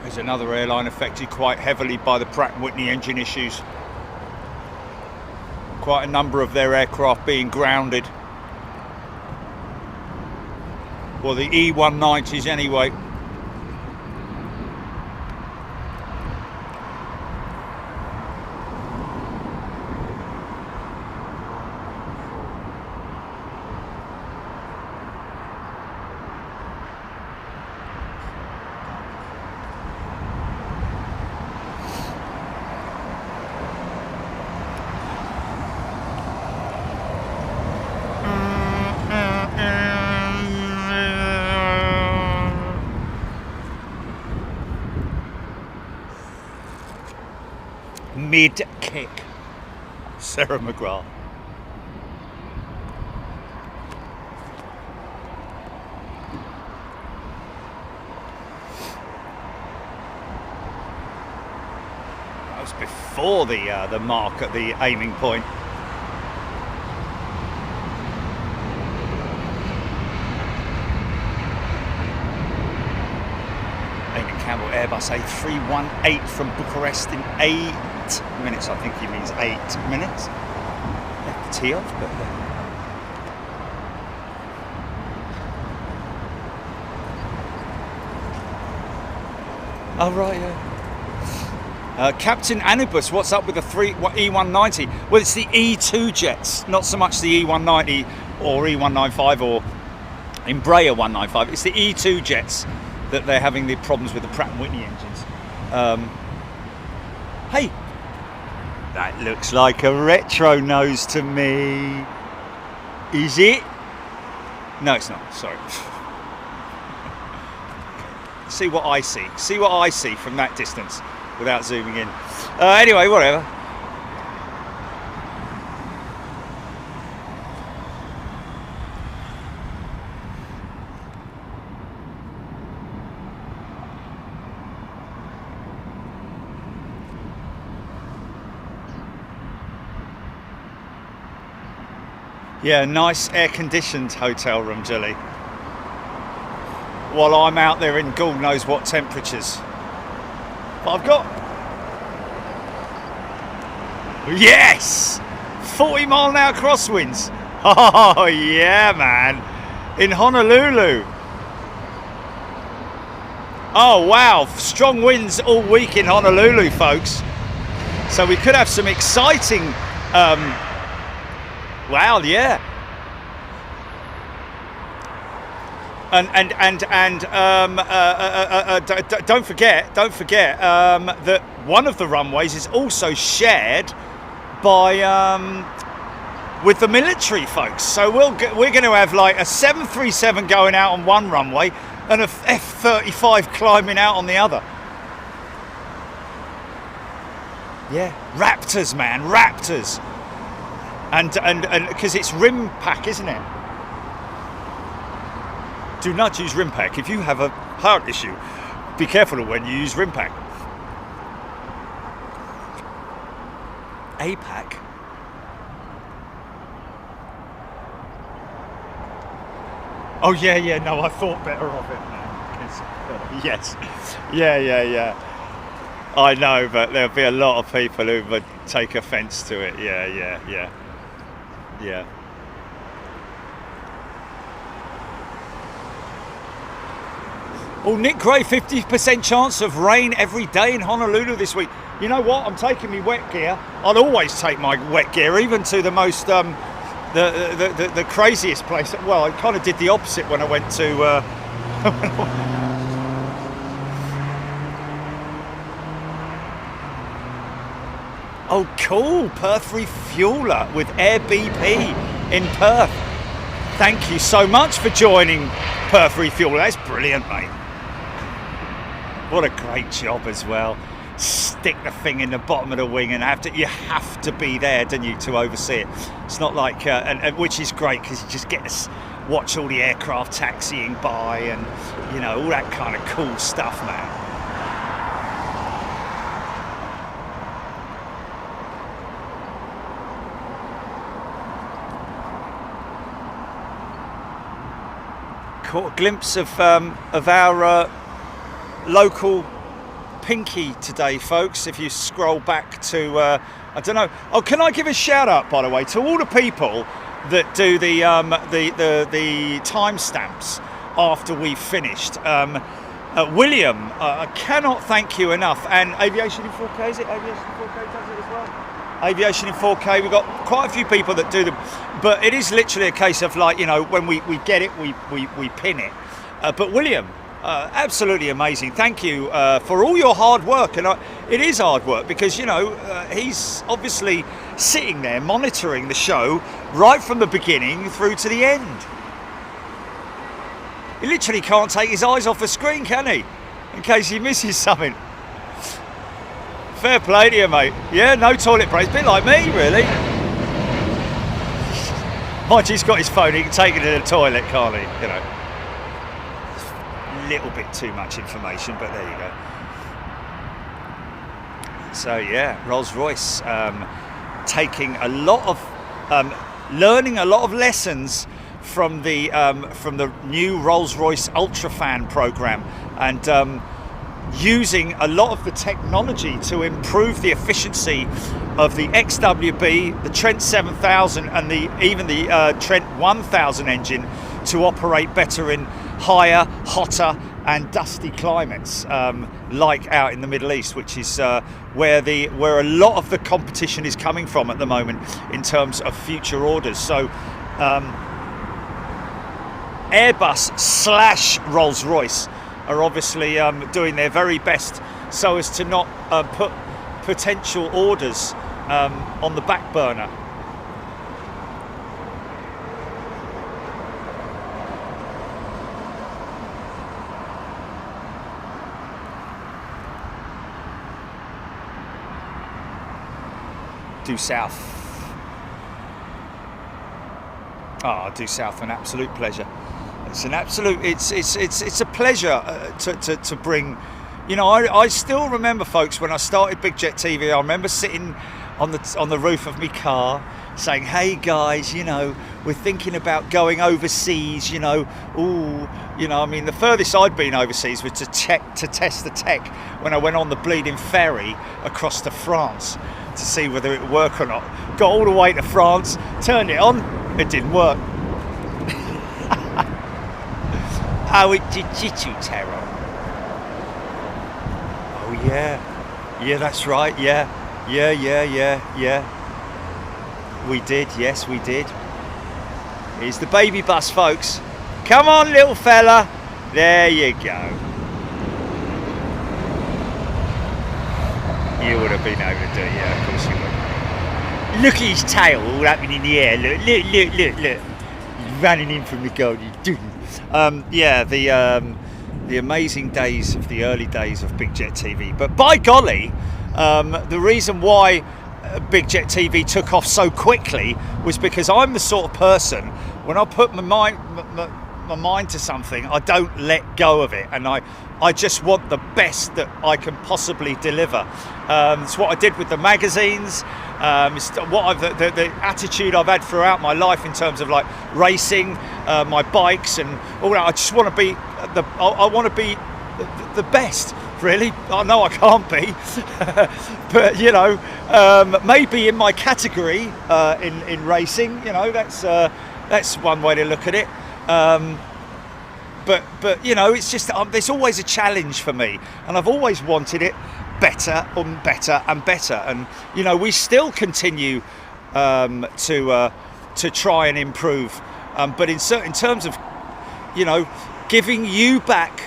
There's another airline affected quite heavily by the Pratt & Whitney engine issues. Quite a number of their aircraft being grounded. Well, the E190s anyway. mid-kick. Sarah McGrath. That was before the mark at the aiming point. Campbell, Airbus A318 from Bucharest in 8 minutes. I think he means 8 minutes. Left the tee off, but oh right, yeah. Captain Anubis, what's up with the E190? Well, it's the E2 jets, not so much the E190 or E195 or Embraer 195. It's the E2 jets that they're having the problems with the Pratt & Whitney engines. Hey, that looks like a retro nose to me. Is it? No, it's not. Sorry. See what I see. See what I see from that distance without zooming in. Anyway, whatever. Yeah, nice air-conditioned hotel room, Jilly. While I'm out there in God knows what temperatures. But I've got... Yes! 40-mile-an-hour crosswinds. Oh, yeah, man. In Honolulu. Oh, wow. Strong winds all week in Honolulu, folks. So we could have some exciting... Wow, yeah. Don't forget that one of the runways is also shared by with the military folks. So we're going to have like a 737 going out on one runway and a F-35 climbing out on the other. Yeah, Raptors, man, Raptors. And because it's rim pack, isn't it? Do not use rim pack. If you have a heart issue, be careful of when you use rim pack. APAC? Oh yeah, no, I thought better of it now. Yes. Yeah. I know, but there'll be a lot of people who would take offence to it. Yeah. Oh, Nick Gray, 50% chance of rain every day in Honolulu this week. You know what? I'm taking my wet gear. I'd always take my wet gear, even to the most, the craziest place. Well, I kind of did the opposite when I went to. Oh, cool! Perth refueler with Air BP in Perth. Thank you so much for joining Perth refueler. That's brilliant, mate. What a great job as well. Stick the thing in the bottom of the wing and you have to be there, don't you, to oversee it. It's not like, and which is great because you just get to watch all the aircraft taxiing by and, you know, all that kind of cool stuff, man. Caught a glimpse of our local Pinky today, folks. If you scroll back to I don't know. Oh, can I give a shout out, by the way, to all the people that do the timestamps after we've finished. William, I cannot thank you enough. And Aviation in 4K, is it? Aviation in 4K does it as well. Aviation in 4K, we've got quite a few people that do them, but it is literally a case of, like, you know, when we get it, we pin it. But William, absolutely amazing. Thank you for all your hard work. And it is hard work because, you know, he's obviously sitting there monitoring the show right from the beginning through to the end. He literally can't take his eyes off the screen, can he? In case he misses something. fair play to you, mate. Yeah, no toilet breaks. Bit like me, really. Mind he's got his phone, he can take it to the toilet, can't he? You know. A little bit too much information, but there you go. So yeah, Rolls-Royce taking a lot of, learning a lot of lessons from the new Rolls-Royce Ultrafan program, and using a lot of the technology to improve the efficiency of the XWB, the Trent 7000, and even the Trent 1000 engine to operate better in higher, hotter and dusty climates, like out in the Middle East, which is where a lot of the competition is coming from at the moment in terms of future orders. So Airbus / Rolls-Royce are obviously doing their very best so as to not put potential orders on the back burner. Due south. Due south, an absolute pleasure. It's an absolute. It's a pleasure to bring. You know, I still remember, folks, when I started Big Jet TV. I remember sitting on the roof of my car, saying, "Hey guys, you know, we're thinking about going overseas. You know, I mean, the furthest I'd been overseas was to test the tech when I went on the bleeding ferry across to France to see whether it would work or not. Got all the way to France, turned it on, it didn't work." Oh, it did you, Taro? Oh yeah, that's right. Yeah. We did, yes, we did. Here's the baby bus, folks. Come on, little fella. There you go. You would have been able to do it, yeah, of course you would. Look at his tail all up in the air. Look. He's running in from the golden. The amazing days of the early days of Big Jet TV. But by golly, the reason why Big Jet TV took off so quickly was because I'm the sort of person, when I put my mind to something, I don't let go of it, and I just want the best that I can possibly deliver. It's what I did with the magazines. It's what the attitude I've had throughout my life in terms of like racing, my bikes and all that. I just want to be I want to be the best. Really, I know I can't be, but you know, maybe in my category in racing, you know, that's one way to look at it. But you know, it's just there's always a challenge for me, and I've always wanted it better and better and better. And you know, we still continue to try and improve. But in terms of, you know, giving you back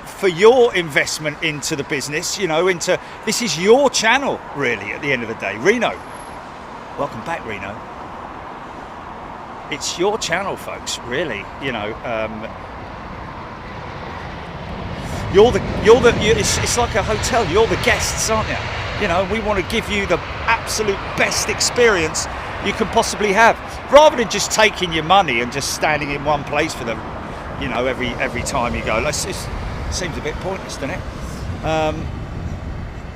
for your investment into the business, you know, this is your channel really. At the end of the day, Reno, welcome back, Reno. It's your channel, folks. Really, you know. It's like a hotel. You're the guests, aren't you? You know, we want to give you the absolute best experience you can possibly have, rather than just taking your money and just standing in one place for them. You know, every time you go. It seems a bit pointless, doesn't it?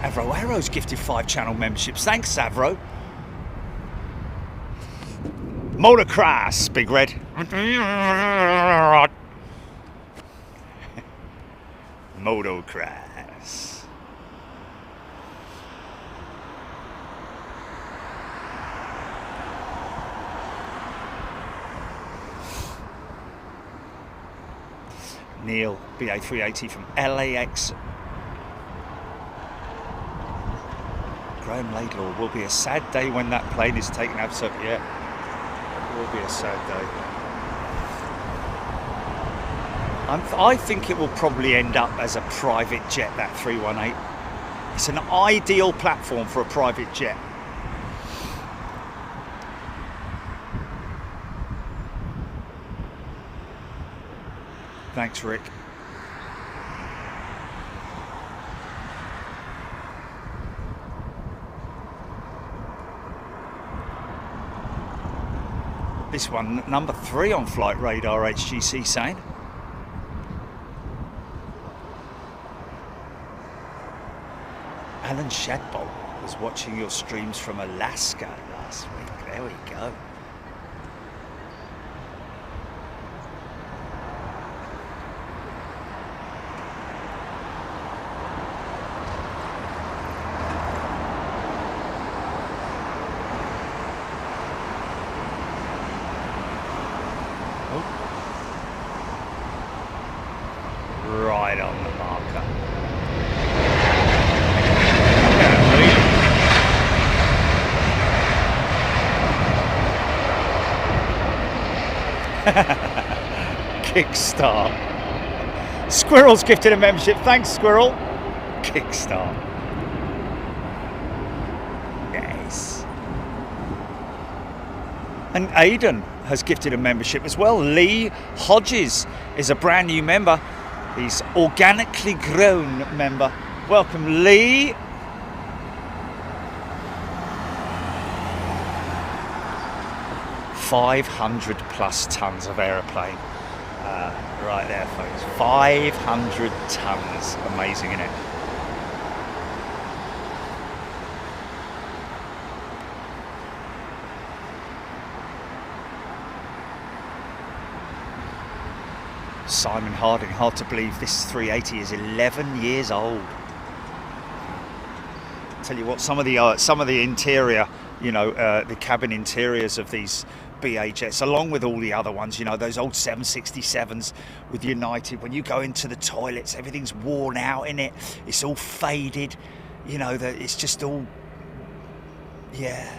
Arrow's gifted 5 channel memberships. Thanks, Avro. Motocross, Big Red. Motocross. Neil, BA380 from LAX. Graham Laidlaw, will be a sad day when that plane is taken out. So yeah, it will be a sad day. I think it will probably end up as a private jet, that 318. It's an ideal platform for a private jet. Thanks, Rick. This one, number 3 on Flight Radar, HGC saying. Alan Shadbolt was watching your streams from Alaska last week. There we go. Right on the marker. Kickstart. Squirrel's gifted a membership. Thanks, Squirrel. Kickstart. Yes. And Aidan has gifted a membership as well. Lee Hodges is a brand new member. He's organically grown member. Welcome, Lee. +500 tons of aeroplane. Right there, folks. 500 tons. Amazing, isn't it? Simon Harding, hard to believe this 380 is 11 years old. Tell you what, some of the interior, you know, the cabin interiors of these BA jets, along with all the other ones, you know, those old 767s with United, when you go into the toilets, everything's worn out in it. It's all faded, you know, that it's just all, yeah.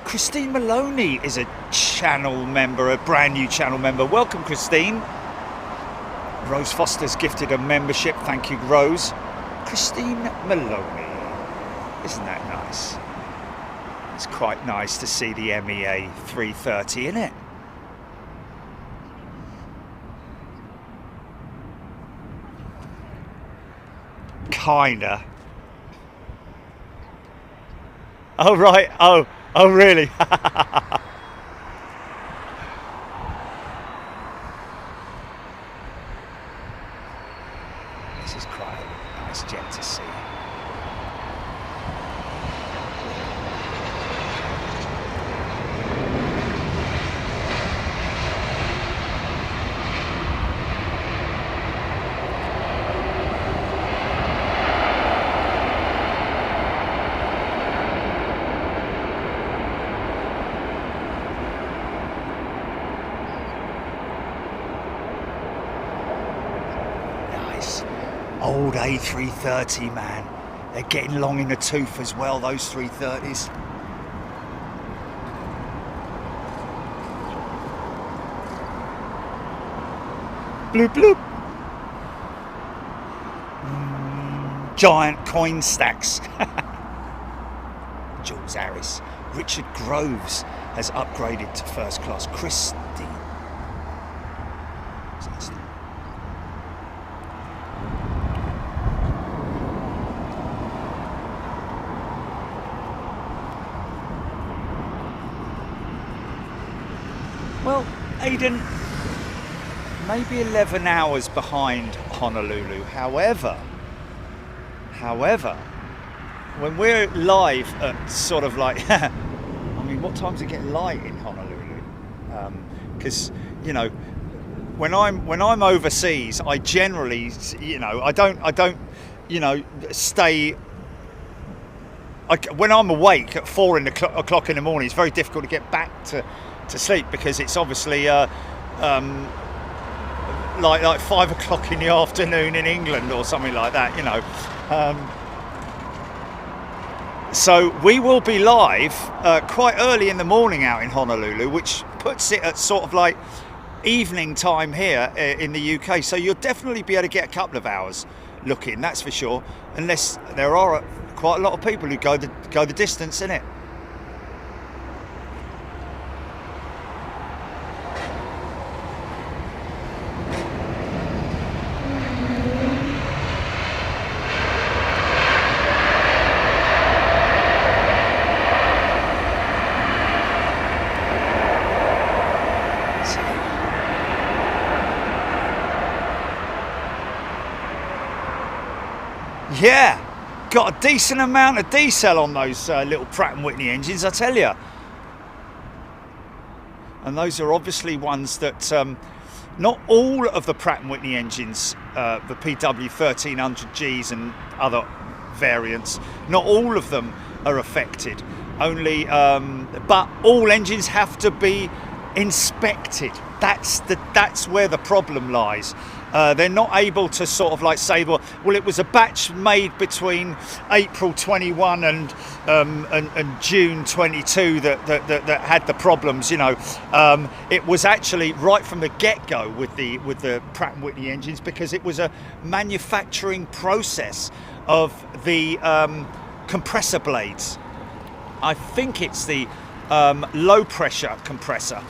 Christine Maloney is a channel member, a brand new channel member. Welcome, Christine. Rose Foster's gifted a membership. Thank you, Rose. Christine Maloney. Isn't that nice? It's quite nice to see the MEA 330 in it. Kinda. Oh, right. Oh, really? This is quite a nice jet to see. Old A330, man. They're getting long in the tooth as well, those 330s. Bloop, bloop. Giant coin stacks. Jules Harris. Richard Groves has upgraded to first class. Christy. Well, Aidan, maybe 11 hours behind Honolulu. However, when we're live at sort of like, I mean, what time does it get light in Honolulu? Because you know, when I'm overseas, I generally, you know, I don't, you know, stay. When I'm awake at 4 o'clock in the morning, it's very difficult to get back to sleep because it's obviously like 5 o'clock in the afternoon in England or something like that, you know. So we will be live quite early in the morning out in Honolulu, which puts it at sort of like evening time here in the UK. So you'll definitely be able to get a couple of hours looking, that's for sure, unless there are quite a lot of people who go the distance, innit? Yeah, got a decent amount of diesel on those little Pratt & Whitney engines, I tell you. And those are obviously ones that not all of the Pratt & Whitney engines, the PW1300Gs and other variants, not all of them are affected. Only, but all engines have to be inspected. That's where the problem lies. They're not able to sort of like say, well, it was a batch made between April 21 and June 22 that had the problems. You know, it was actually right from the get-go with the Pratt & Whitney engines, because it was a manufacturing process of the compressor blades. I think it's the low pressure compressor,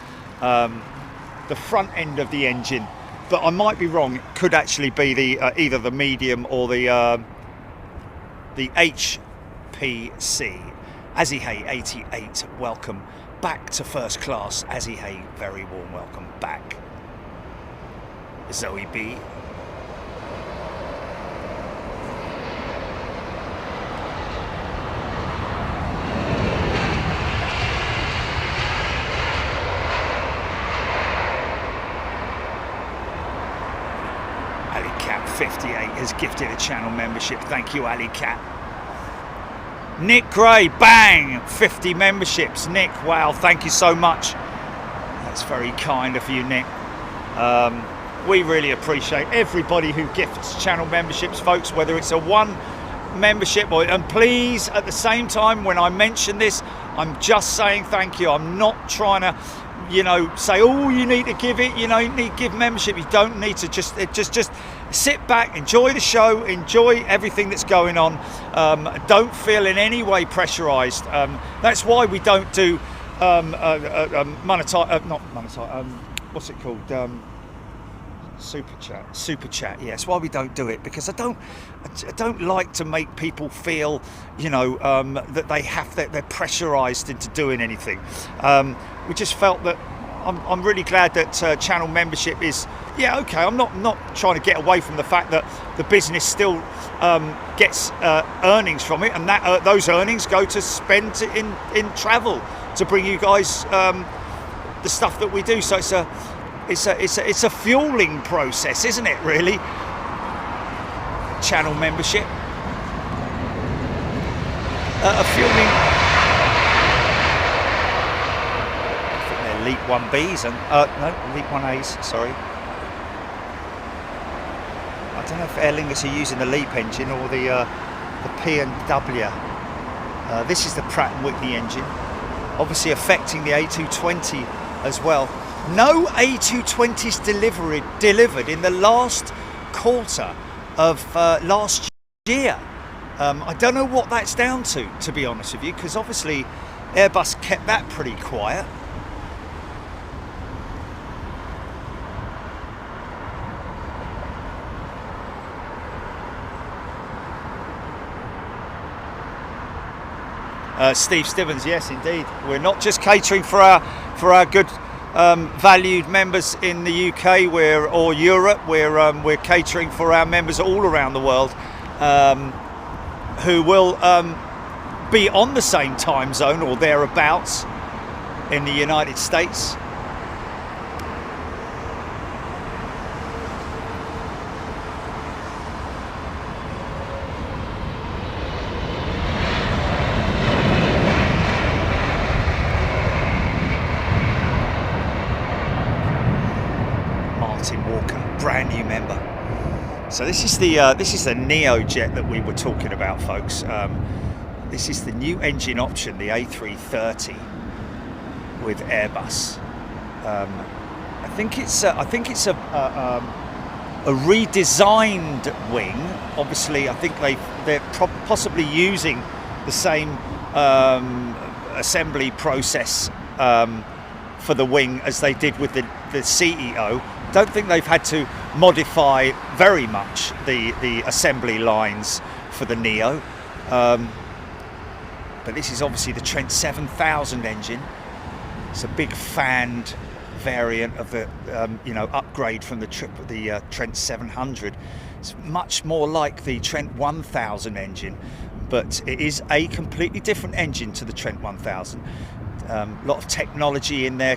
the front end of the engine, but I might be wrong. It could actually be the either the medium or the HPC. Azihei 88, welcome back to first class. Azihei, very warm welcome back. Zoe B. AliCat 58 has gifted a channel membership. Thank you, AliCat. Nick Gray, bang, 50 memberships. Nick, wow, thank you so much. That's very kind of you, Nick. We really appreciate everybody who gifts channel memberships, folks, whether it's a one membership or, and please, at the same time, when I mention this, I'm just saying thank you. I'm not trying to, you know, say, oh, you need to give it, you know, you need to give membership. You don't need to, just sit back, enjoy the show, enjoy everything that's going on. Don't feel in any way pressurized. That's why we don't do what's it called? Super chat. Yes, why we don't do it, because I don't like to make people feel, you know, that they're pressurized into doing anything. We just felt that I'm really glad that channel membership is, yeah, okay. I'm not trying to get away from the fact that the business still gets earnings from it, and that those earnings go to spend in travel to bring you guys the stuff that we do. So it's a fueling process, isn't it, really? Channel membership. A fueling. I think they're Elite 1Bs and no, Elite 1As, sorry. I don't know if Aer Lingus are using the LEAP engine or the P&W. This is the Pratt & Whitney engine, obviously affecting the A220 as well. No A220s delivered in the last quarter of last year. I don't know what that's down to be honest with you, because obviously Airbus kept that pretty quiet. Steve Stevens, yes, indeed. We're not just catering for our good valued members in the UK or Europe. We're catering for our members all around the world who will be on the same time zone or thereabouts in the United States. Brand new member. So this is the Neo jet that we were talking about, folks. This is the new engine option, the A330 with Airbus. I think it's a redesigned wing. Obviously, I think they're possibly using the same assembly process for the wing as they did with the CEO. Don't think they've had to modify very much the assembly lines for the Neo. But this is obviously the Trent 7000 engine. It's a big fanned variant of the upgrade from the Trent 700. It's much more like the Trent 1000 engine, but it is a completely different engine to the Trent 1000. A lot of technology in there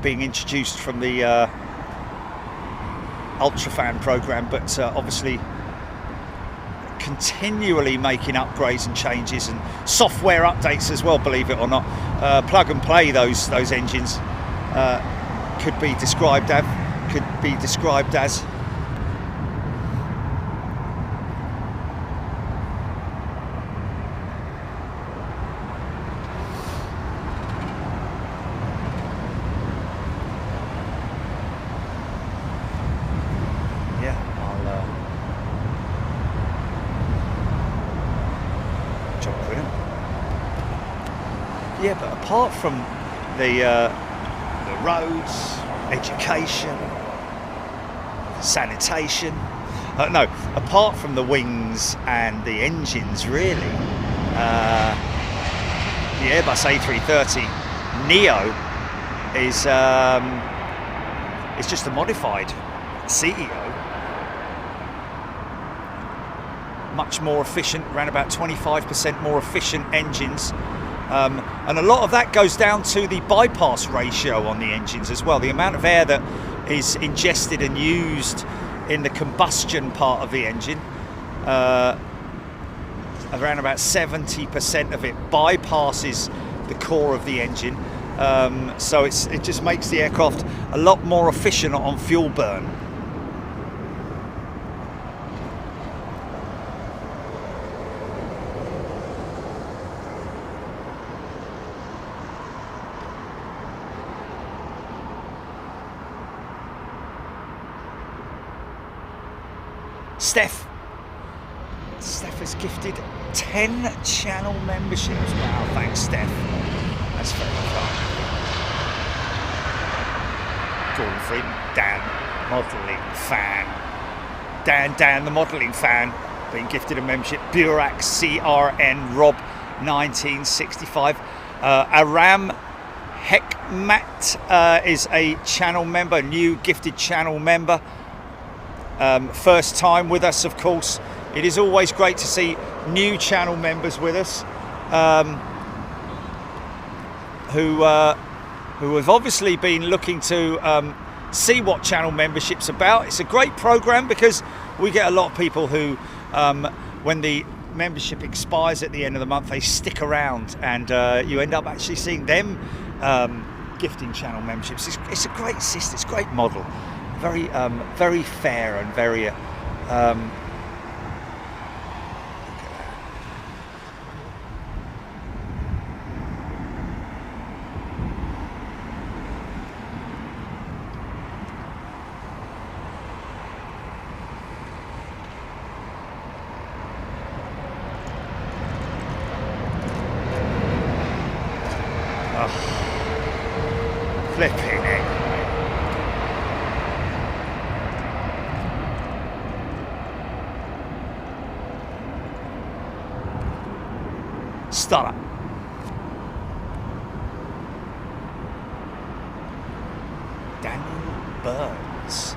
being introduced from the Ultrafan program, but obviously continually making upgrades and changes and software updates as well, believe it or not. Plug and play those engines could be described as yeah, but apart from the roads, education, sanitation, no, apart from the wings and the engines, really, the Airbus A330neo is just a modified CEO. Much more efficient, around about 25% more efficient engines. And a lot of that goes down to the bypass ratio on the engines as well. The amount of air that is ingested and used in the combustion part of the engine, around about 70% of it bypasses the core of the engine. So it just makes the aircraft a lot more efficient on fuel burn. Steph has gifted 10 channel memberships. Wow, thanks, Steph. That's very kind. Gordon Freeman, Dan, modelling fan. Dan, the modelling fan, being gifted a membership. Burak CRN Rob 1965. Aram Hekmat is a channel member, new gifted channel member. First time with us, of course. It is always great to see new channel members with us, who have obviously been looking to see what channel membership's about. It's a great program because we get a lot of people who, when the membership expires at the end of the month, they stick around, and you end up actually seeing them gifting channel memberships. It's a great system. It's a great model. Very, very fair and very. Flipping it. Stunner. Daniel Burns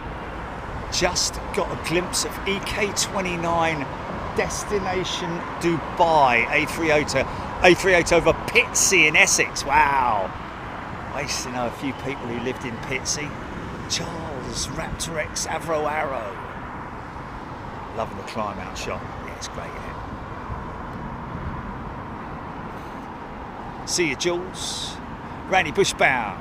just got a glimpse of EK29 destination Dubai A380 over Pitsea in Essex. Wow. I used to know a few people who lived in Pitsea. Charles Raptor X Avro Arrow. Loving the climb out shot. Yeah, it's great, isn't it? See you, Jules. Randy Bushbaum.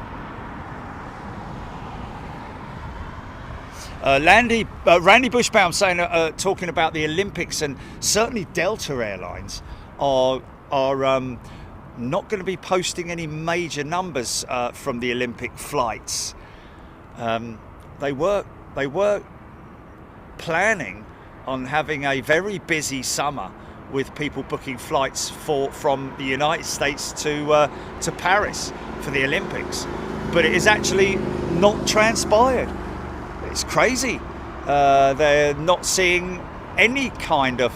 Randy Bushbaum saying, talking about the Olympics, and certainly Delta Airlines are not going to be posting any major numbers from the Olympic flights. They were planning on having a very busy summer with people booking flights from the United States to Paris for the Olympics, but it is actually not transpired. It's crazy. They're not seeing any kind of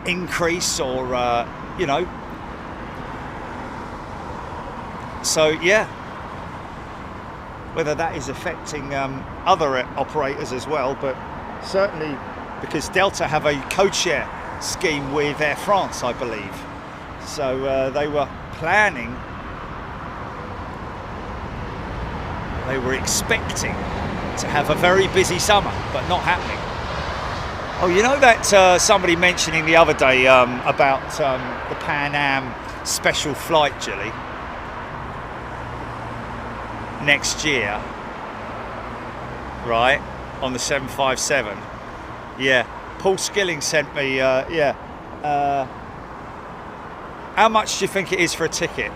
increase or So yeah, whether that is affecting other operators as well, but certainly because Delta have a code-share scheme with Air France, I believe. So they were planning, they were expecting to have a very busy summer, but not happening. Oh, you know that somebody mentioning the other day about the Pan Am special flight, Gilly, next year, right, on the 757. Yeah, Paul Skilling sent me, how much do you think it is for a ticket?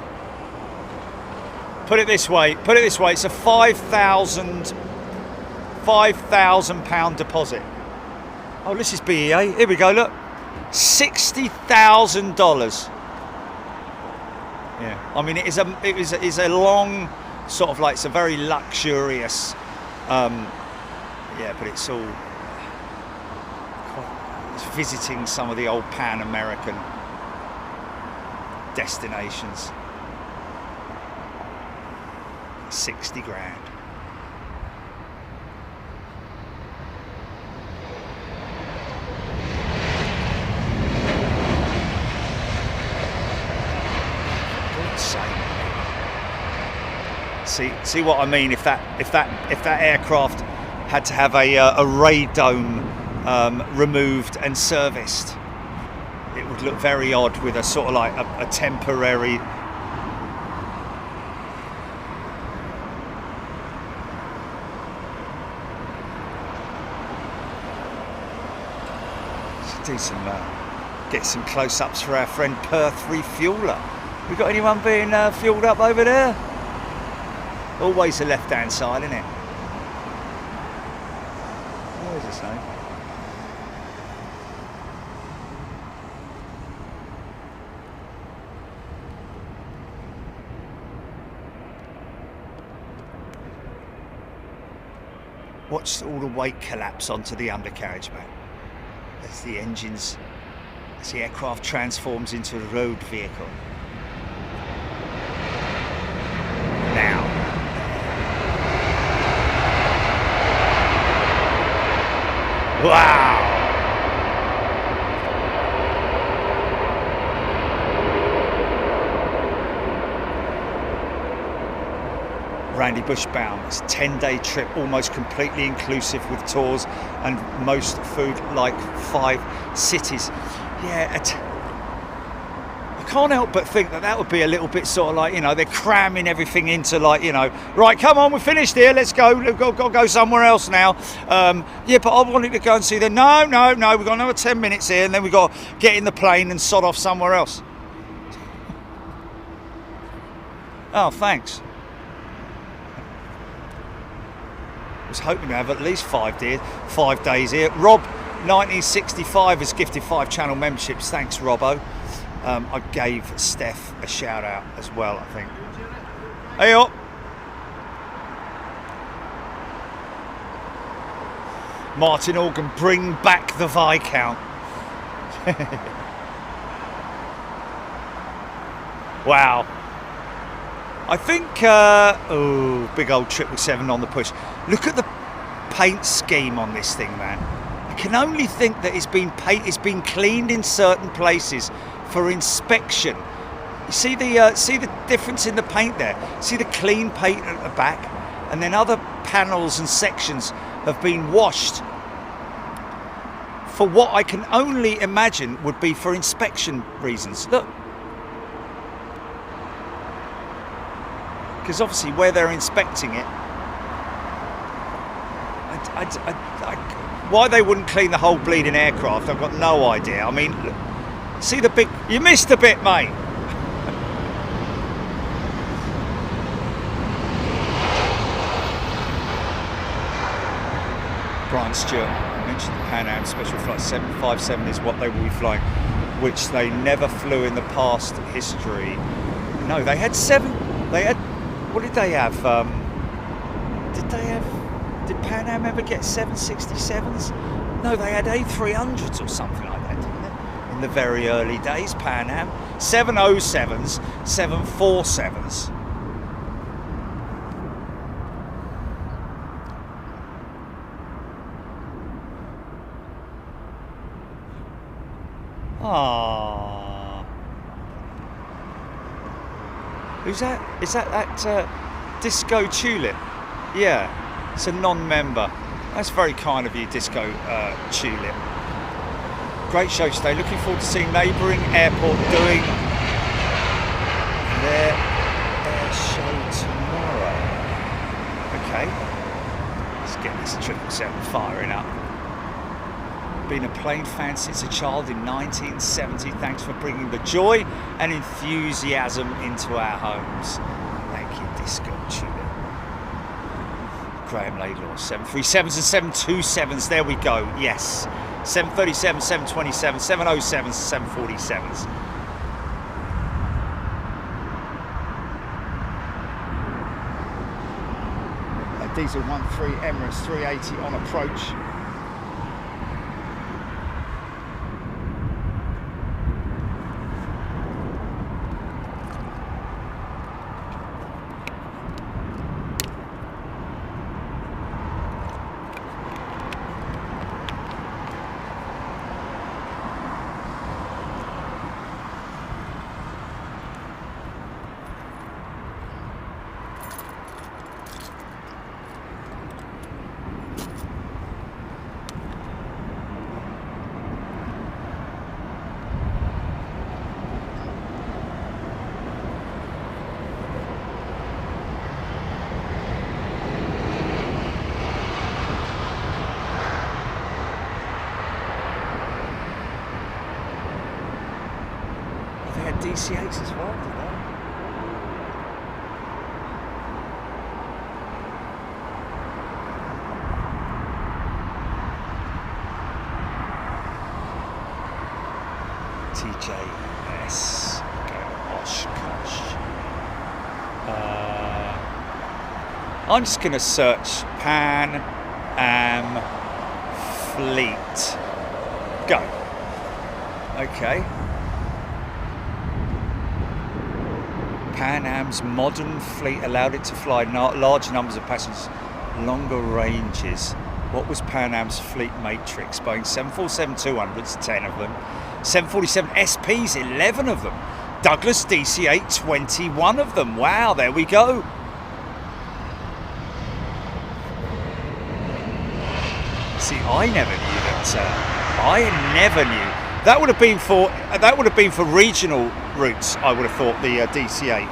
Put it this way, it's a £5,000 deposit. Oh, this is BEA. Here we go. Look, $60,000. Yeah, I mean, it is a long sort of like, it's a very luxurious. Yeah, but it's all. It's visiting some of the old Pan American destinations. 60 grand. See what I mean? If that aircraft had to have a radome removed and serviced, it would look very odd with a sort of like a temporary. Should do some get some close-ups for our friend Perth Refueler. We got anyone being fueled up over there? Always the left-hand side, isn't it? Always the same. Watch all the weight collapse onto the undercarriage, mate. As the engines, as the aircraft transforms into a road vehicle. Now. Wow! Randy Bushbaum, it's a 10-day trip, almost completely inclusive with tours and most food, like 5 cities. Yeah, I can't help but think that would be a little bit sort of like, you know, they're cramming everything into like, you know, right, come on, we're finished here, let's go, we've got to go somewhere else now. Yeah, but I wanted to go and see the, no, we've got another 10 minutes here and then we've got to get in the plane and sod off somewhere else. Oh, thanks. I was hoping to have at least 5 days here. Rob 1965 has gifted 5 channel memberships. Thanks, Robbo. I gave Steph a shout out as well, I think. Hey up. Martin Organ, bring back the Viscount. Wow. I think, oh, big old 777 on the push. Look at the paint scheme on this thing, man. I can only think that it's been cleaned in certain places for inspection. You see the difference in the paint there? See the clean paint at the back? And then other panels and sections have been washed for what I can only imagine would be for inspection reasons. Look. Because obviously where they're inspecting it, why they wouldn't clean the whole bleeding aircraft, I've got no idea. I mean, look, see the big, you missed a bit, mate. Brian Stewart mentioned the Pan Am special flight 757 is what they will be flying, which they never flew in the past history. No, they had 7, they had, what did they have? Did Pan Am ever get 767s? No, they had A300s or something like that, didn't they? In the very early days, Pan Am. 707s, 747s. Ah. Who's that? Is that Disco Tulip? Yeah, it's a non-member. That's very kind of you, Disco Tulip. Great show today. Looking forward to seeing neighbouring airport doing their air show tomorrow. Okay, let's get this 777 firing up. Been a plane fan since a child in 1970. Thanks for bringing the joy and enthusiasm into our homes. Thank you, Disco Tulip. Graham Laidlaw, 737s and 727s. There we go. Yes, 737, 727, 707s, 747s. Diesel 13 Emirates 380 on approach. DC-8s as well, did they? TJS, Oshkosh. I'm just going to search Pan Am Fleet. Go. Okay. Pan Am's modern fleet allowed it to fly large numbers of passengers, longer ranges. What was Pan Am's fleet matrix? Boeing 747-200s, 10 of them. 747 SPs, 11 of them. Douglas DC-8, 21 of them. Wow, there we go. See, I never knew that. I never knew. That would have been for regional routes. I would have thought the DC-8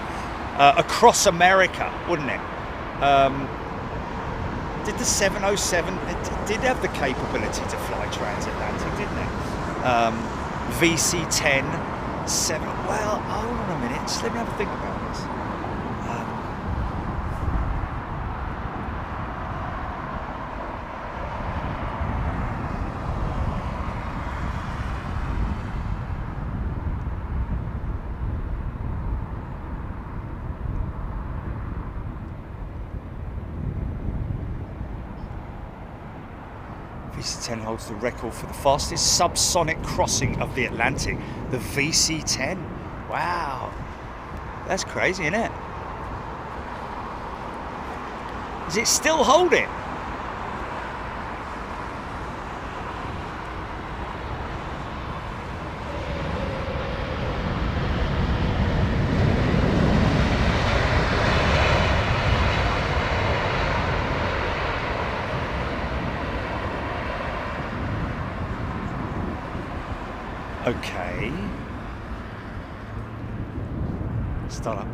across America, wouldn't it? Did the 707? It did have the capability to fly transatlantic, didn't it? VC-10, 7. Well, hold on a minute. Just let me have a think about this. VC-10 holds the record for the fastest subsonic crossing of the Atlantic. The VC-10. Wow. That's crazy, isn't it? Does it still hold it? Okay. Start up.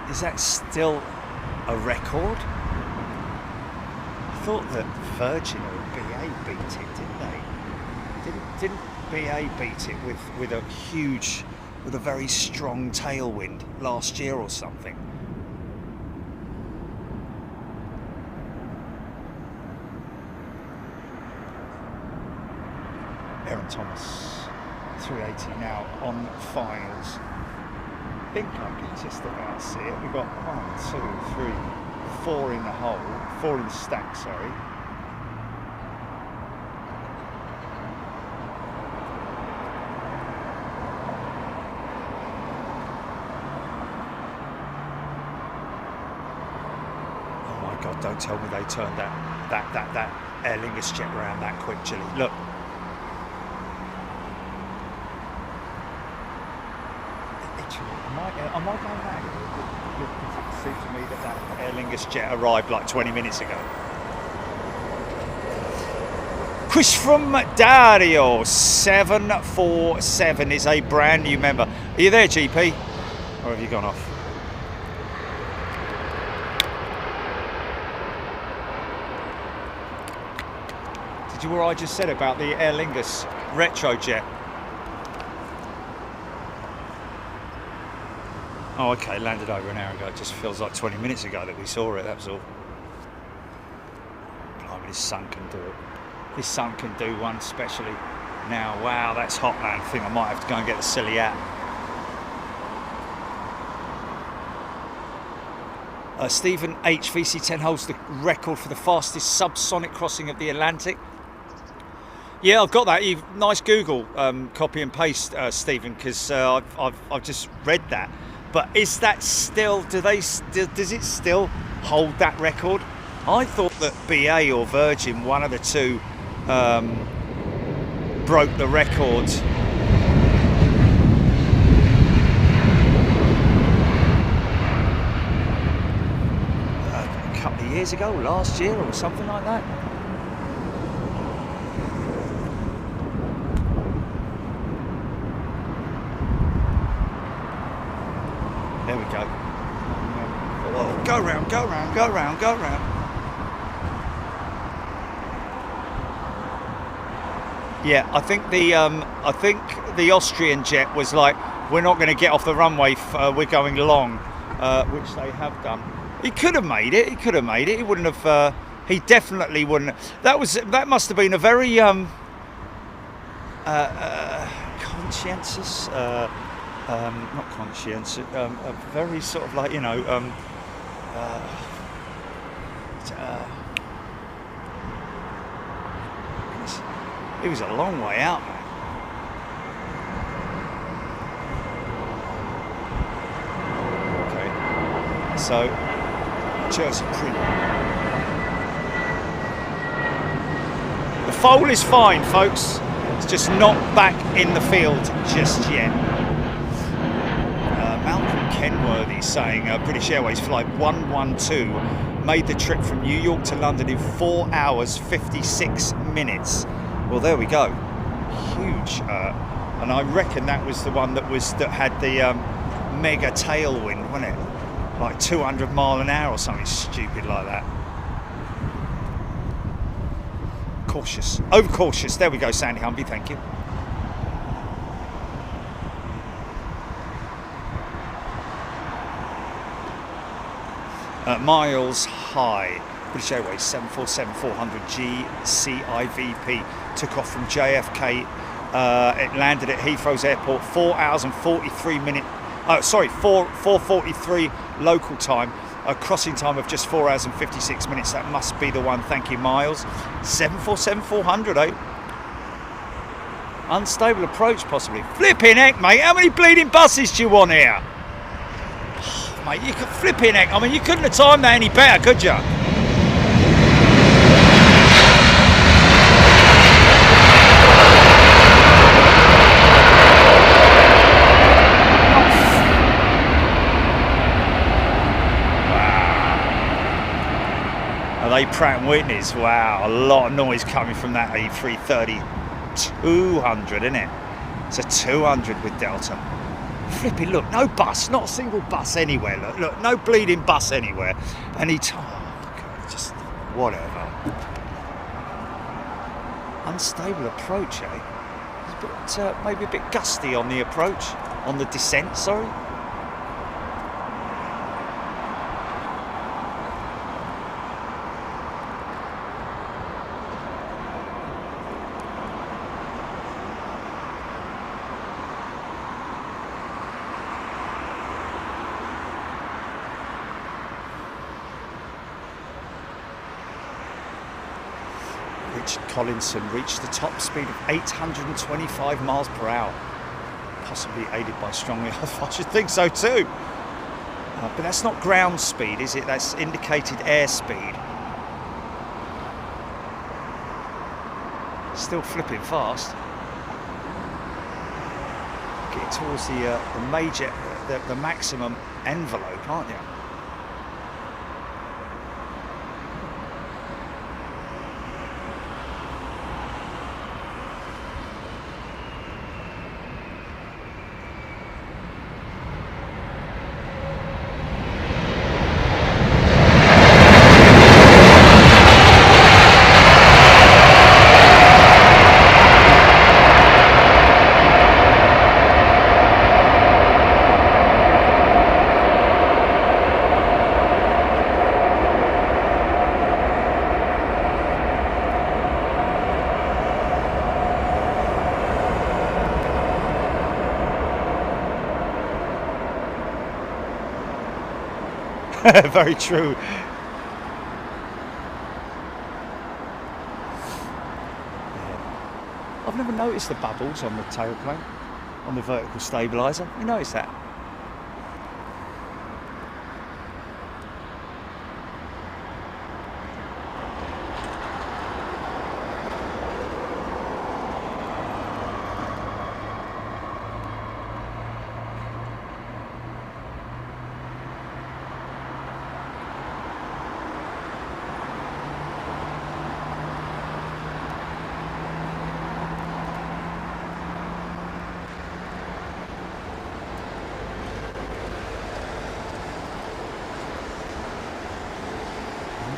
Is that still a record? I thought that Virgin or BA beat it, didn't they? Didn't BA beat it with a very strong tailwind last year or something? Aaron Thomas, 380 now on finals. I think I can just about see it. We've got 1, 2, 3, 4 in the hole, 4 in the stack, sorry. God, don't tell me they turned that Aer Lingus jet around that quick, Chile. Look. Am I going back? It seems to me that Aer Lingus jet arrived like 20 minutes ago. Quiz from Dario, 747 is a brand new member. Are you there, GP? Or have you gone off? Did you hear what I just said about the Aer Lingus retrojet? Oh, okay, landed over an hour ago. It just feels like 20 minutes ago that we saw it, that was all. Blimey, this sun can do it. This sun can do one, especially now. Wow, that's hot, man. I think I might have to go and get the silly hat. Stephen H. VC10 holds the record for the fastest subsonic crossing of the Atlantic. Yeah, I've got that. Nice Google copy and paste, Stephen, because I've just read that. But is that still? Does it still hold that record? I thought that BA or Virgin, one of the two, broke the record. A couple of years ago, last year, or something like that. There we go. Oh, go round, go round, go round, go round. Yeah, I think the Austrian jet was like, we're not going to get off the runway. We're going long, which they have done. He could have made it. He could have made it. He wouldn't have. He definitely wouldn't. That must have been a very conscientious. Not conscientious, a very sort of like, you know, it was a long way out, man. Okay, so Chelsea Print. The foal is fine, folks. It's just not back in the field just yet. Kenworthy saying British Airways flight 112 made the trip from New York to London in 4 hours 56 minutes. Well, there we go. Huge, and I reckon that was the one that had the mega tailwind, wasn't it? Like 200 mile an hour or something stupid like that. Cautious, overcautious. There we go, Sandy Humby. Thank you. Miles high, British Airways 747-400 GCIVP took off from JFK. It landed at Heathrow's airport 4 hours and 43 minutes. 4:43 local time. A crossing time of just 4 hours and 56 minutes. That must be the one. Thank you, Miles. 747-400, eh? Unstable approach, possibly. Flipping heck, mate. How many bleeding buses do you want here? Mate, you could flipping heck. I mean, you couldn't have timed that any better, could you? Wow. Are they Pratt & Whitneys? Wow, a lot of noise coming from that A330 200, isn't it? It's a 200 with Delta. Flipping, look, no bus, not a single bus anywhere. Look, no bleeding bus anywhere. And oh God, just whatever. Unstable approach, eh? It's a bit, maybe a bit gusty on the approach, on the descent, sorry. Richard Collinson reached the top speed of 825 miles per hour, possibly aided by strongly. I should think so too. But that's not ground speed, is it? That's indicated air speed. Still flipping fast. Getting towards the maximum envelope, aren't you? Very true. Yeah. I've never noticed the bubbles on the tailplane, on the vertical stabiliser. You notice that?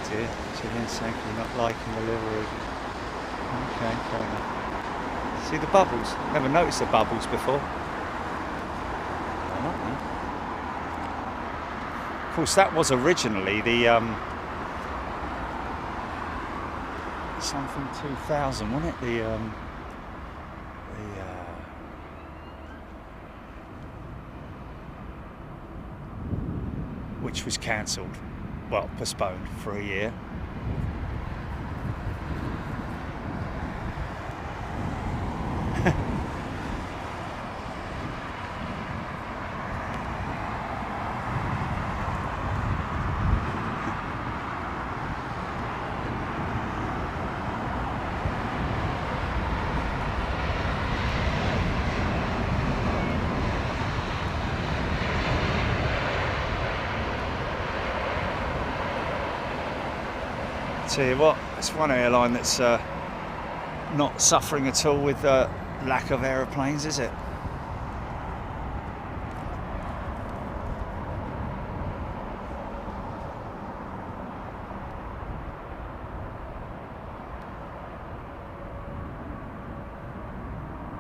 Chilean Sankey not liking the livery. Okay, fair enough. See the bubbles? Never noticed the bubbles before. Of course, that was originally the something 2000, wasn't it? Which was cancelled. Well, postponed for a year. Tell you what, it's one airline that's not suffering at all with lack of aeroplanes, is it?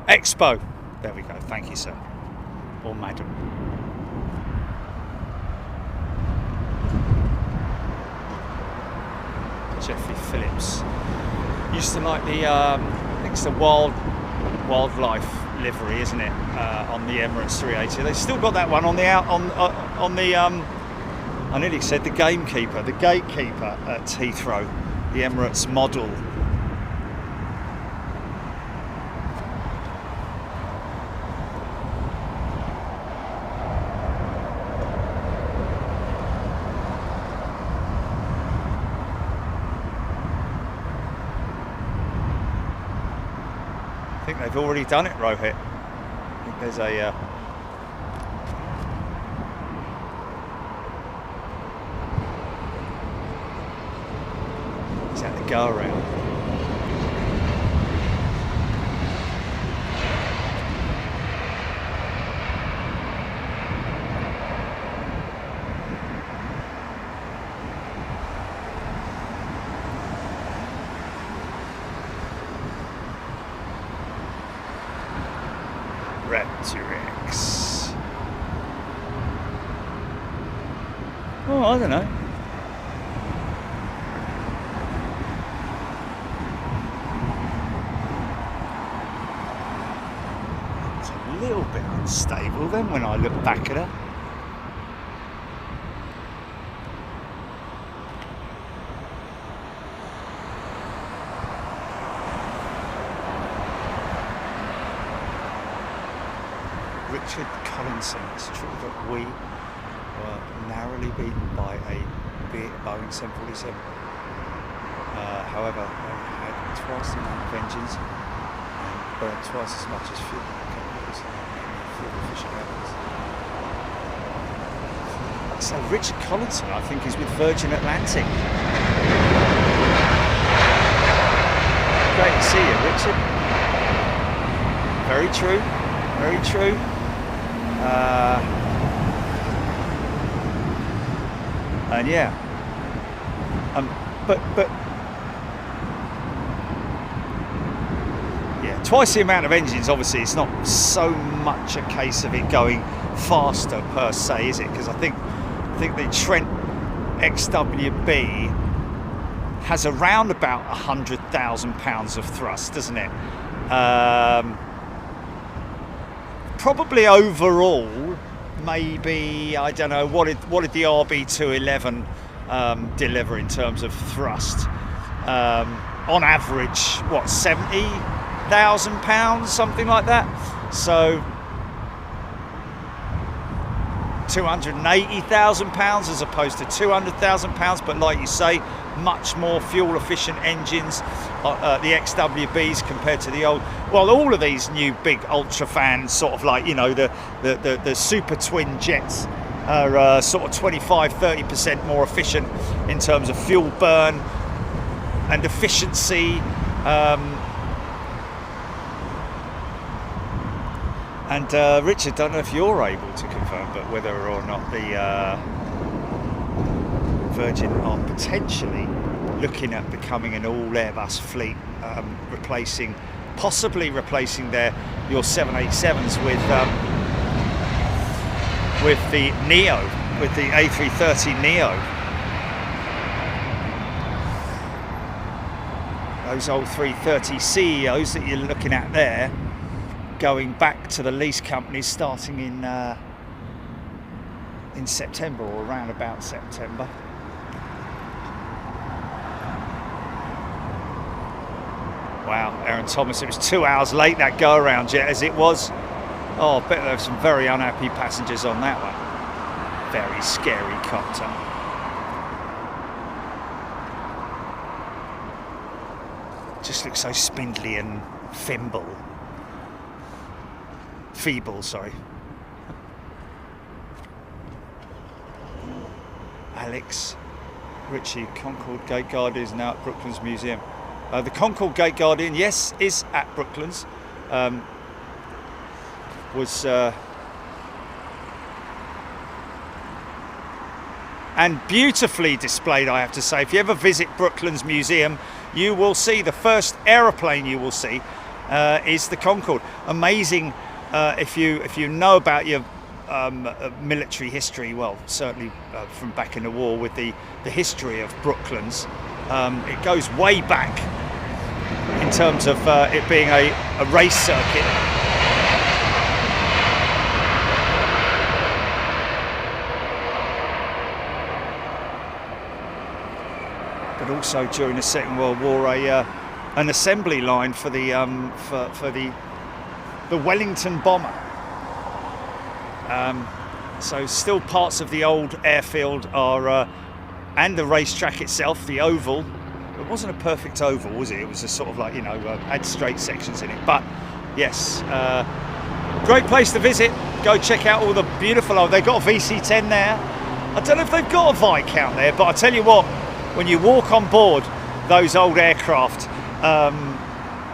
Expo. There we go. Thank you, sir. Or madam. Jeffrey Phillips used to like the I think it's the wildlife livery, isn't it, on the Emirates 380. They've still got that one on the I nearly said the gatekeeper at Heathrow, the Emirates model. I think they've already done it, Rohit. I think there's a is that the go around? Raptor-X. Oh, I don't know. It's a little bit unstable then when I look back at her. Richard Collinson. It's true that we were narrowly beaten by a Boeing 747. However, they had twice the amount of engines and burned twice as much as fuel. Fuel efficient airlines. So Richard Collinson, I think, is with Virgin Atlantic. Great to see you, Richard. Very true, very true. And yeah, but yeah, twice the amount of engines. Obviously, it's not so much a case of it going faster per se, is it? Because I think the Trent XWB has around about 100,000 pounds of thrust, doesn't it? Probably overall, maybe, I don't know, what did the RB211 deliver in terms of thrust? On average, what, 70,000 pounds, something like that? So 280,000 pounds as opposed to 200,000 pounds, but like you say, much more fuel efficient engines, the XWBs compared to the old. Well, all of these new big ultra fans, sort of like, you know, the super twin jets are sort of 25-30% more efficient in terms of fuel burn and efficiency. And Richard, don't know if you're able to confirm, but whether or not the Virgin are potentially looking at becoming an all Airbus fleet, possibly replacing your 787s with the Neo, with the A330neo. Those old 330 CEOs that you're looking at there, going back to the lease companies starting in September, or around about September. Wow, Aaron Thomas, it was 2 hours late, that go-around jet, as it was. Oh, I bet there were some very unhappy passengers on that one. Very scary copter. Just looks so spindly and feeble, sorry. Alex Ritchie, Concorde Gate Guardian is now at Brooklands Museum. The Concorde Gate Guardian, yes, is at Brooklands. Was and beautifully displayed, I have to say. If you ever visit Brooklands Museum, you will see the first aeroplane you will see is the Concorde. Amazing. If you know about your military history, well, certainly from back in the war, with the history of Brooklands, it goes way back in terms of it being a race circuit. But also during the Second World War, an assembly line for the Wellington bomber. So still parts of the old airfield are, and the racetrack itself, the oval. It wasn't a perfect oval, was it? It was a sort of like, you know, had straight sections in it. But yes, great place to visit. Go check out all the beautiful they've got a VC-10 there. I don't know if they've got a Viscount there, but I tell you what, when you walk on board those old aircraft,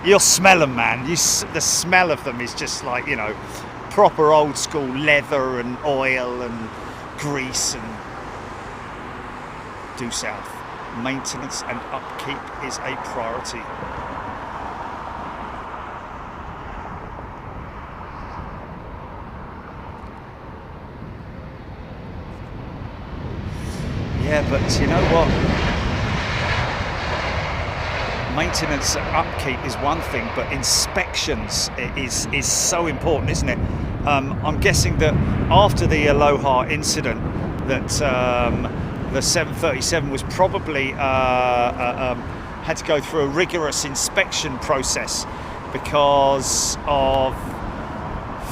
you'll smell them, man. The smell of them is just like, you know, proper old school leather and oil and grease and due south. Maintenance and upkeep is a priority. Yeah, but you know what? Maintenance and upkeep is one thing, but inspections is so important, isn't it? I'm guessing that after the Aloha incident, that the 737 was probably had to go through a rigorous inspection process because of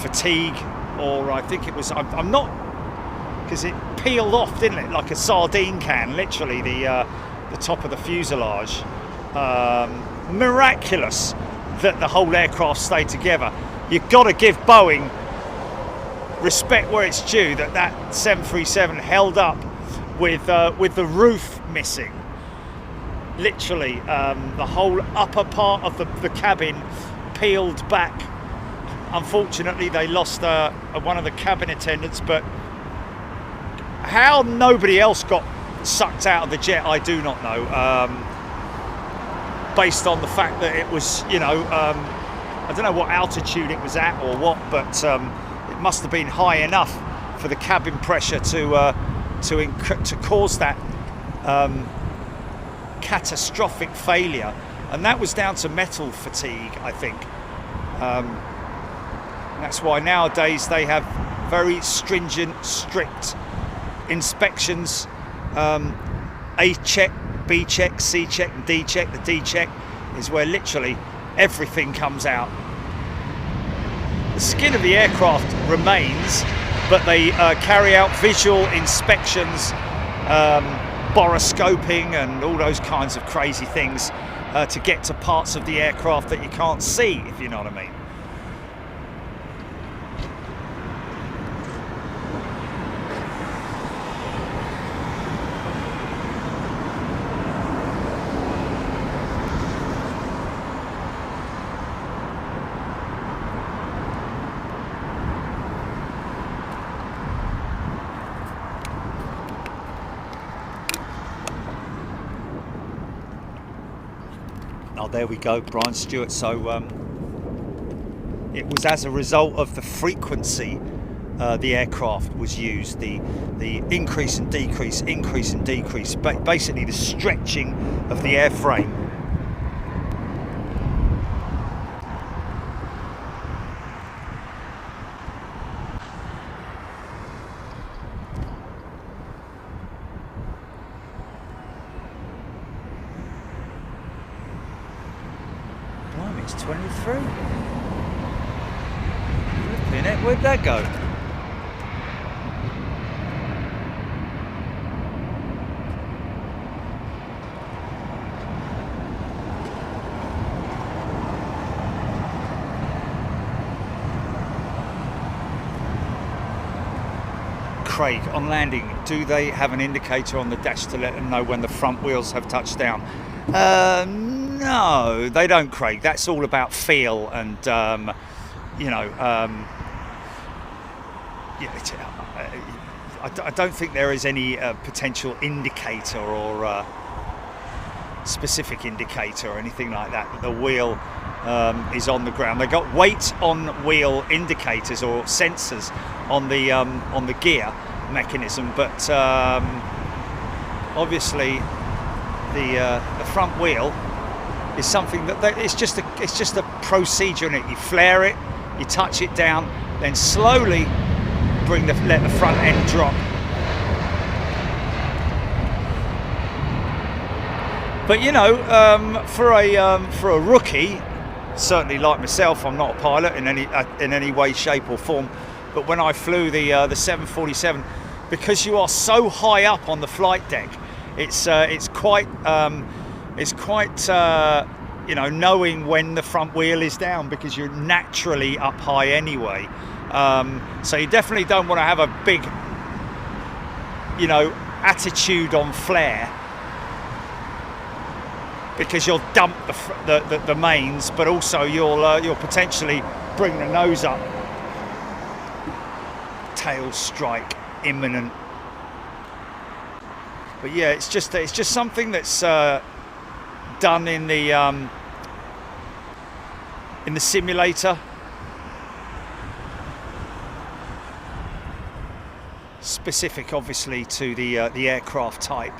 fatigue or I think it was. I'm not, because it peeled off, didn't it, like a sardine can, literally the top of the fuselage. Miraculous that the whole aircraft stayed together. You've got to give Boeing respect where it's due, that 737 held up with the roof missing. Literally, the whole upper part of the cabin peeled back. Unfortunately, they lost one of the cabin attendants, but how nobody else got sucked out of the jet, I do not know. Based on the fact that it was, I don't know what altitude it was at or what, but it must have been high enough for the cabin pressure to cause that catastrophic failure, and that was down to metal fatigue, I think. That's why nowadays they have very stringent, strict inspections. A check, B check, C check, and D check. The D check is where literally everything comes out. The skin of the aircraft remains, but they carry out visual inspections, boroscoping and all those kinds of crazy things to get to parts of the aircraft that you can't see, if you know what I mean. Oh, there we go, Brian Stewart. So it was as a result of the frequency the aircraft was used, the increase and decrease, basically the stretching of the airframe. It's 23. Flipping it, where'd that go? Craig, on landing, do they have an indicator on the dash to let them know when the front wheels have touched down? No, they don't, Craig. That's all about feel and, I don't think there is any potential indicator or specific indicator or anything like that. The wheel is on the ground. They got weight on wheel indicators or sensors on the gear mechanism, but obviously the front wheel is something that it's just a procedure in it. You flare it, you touch it down, then slowly let the front end drop. But for a rookie, certainly like myself, I'm not a pilot in any way, shape or form. But when I flew the 747, because you are so high up on the flight deck, it's quite knowing when the front wheel is down, because you're naturally up high anyway. So you definitely don't want to have a big, attitude on flare, because you'll dump the mains, but also you'll potentially bring the nose up. Tail strike imminent. But yeah, it's just something that's done in the simulator. Specific, obviously, to the aircraft type.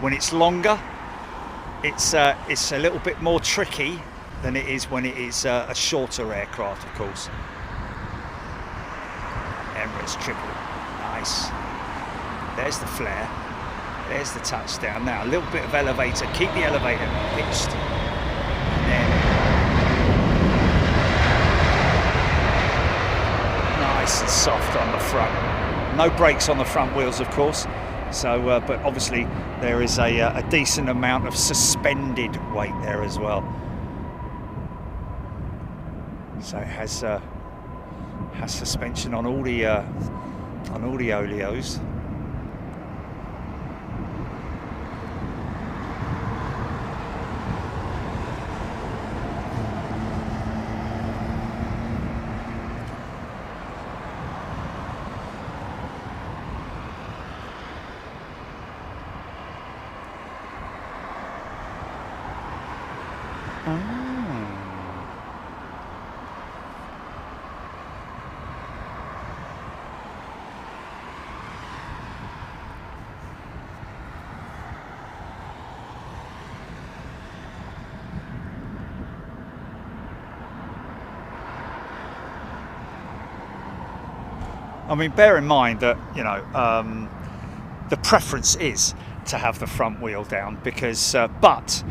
When it's longer, it's a little bit more tricky than it is when it is a shorter aircraft, of course. Emirates triple, nice. There's the flare. There's the touchdown. Now a little bit of elevator. Keep the elevator pitched. And then nice and soft on the front. No brakes on the front wheels, of course. So, but obviously there is a decent amount of suspended weight there as well. So it has suspension on all the oleos. I mean, bear in mind that, you know, the preference is to have the front wheel down because, but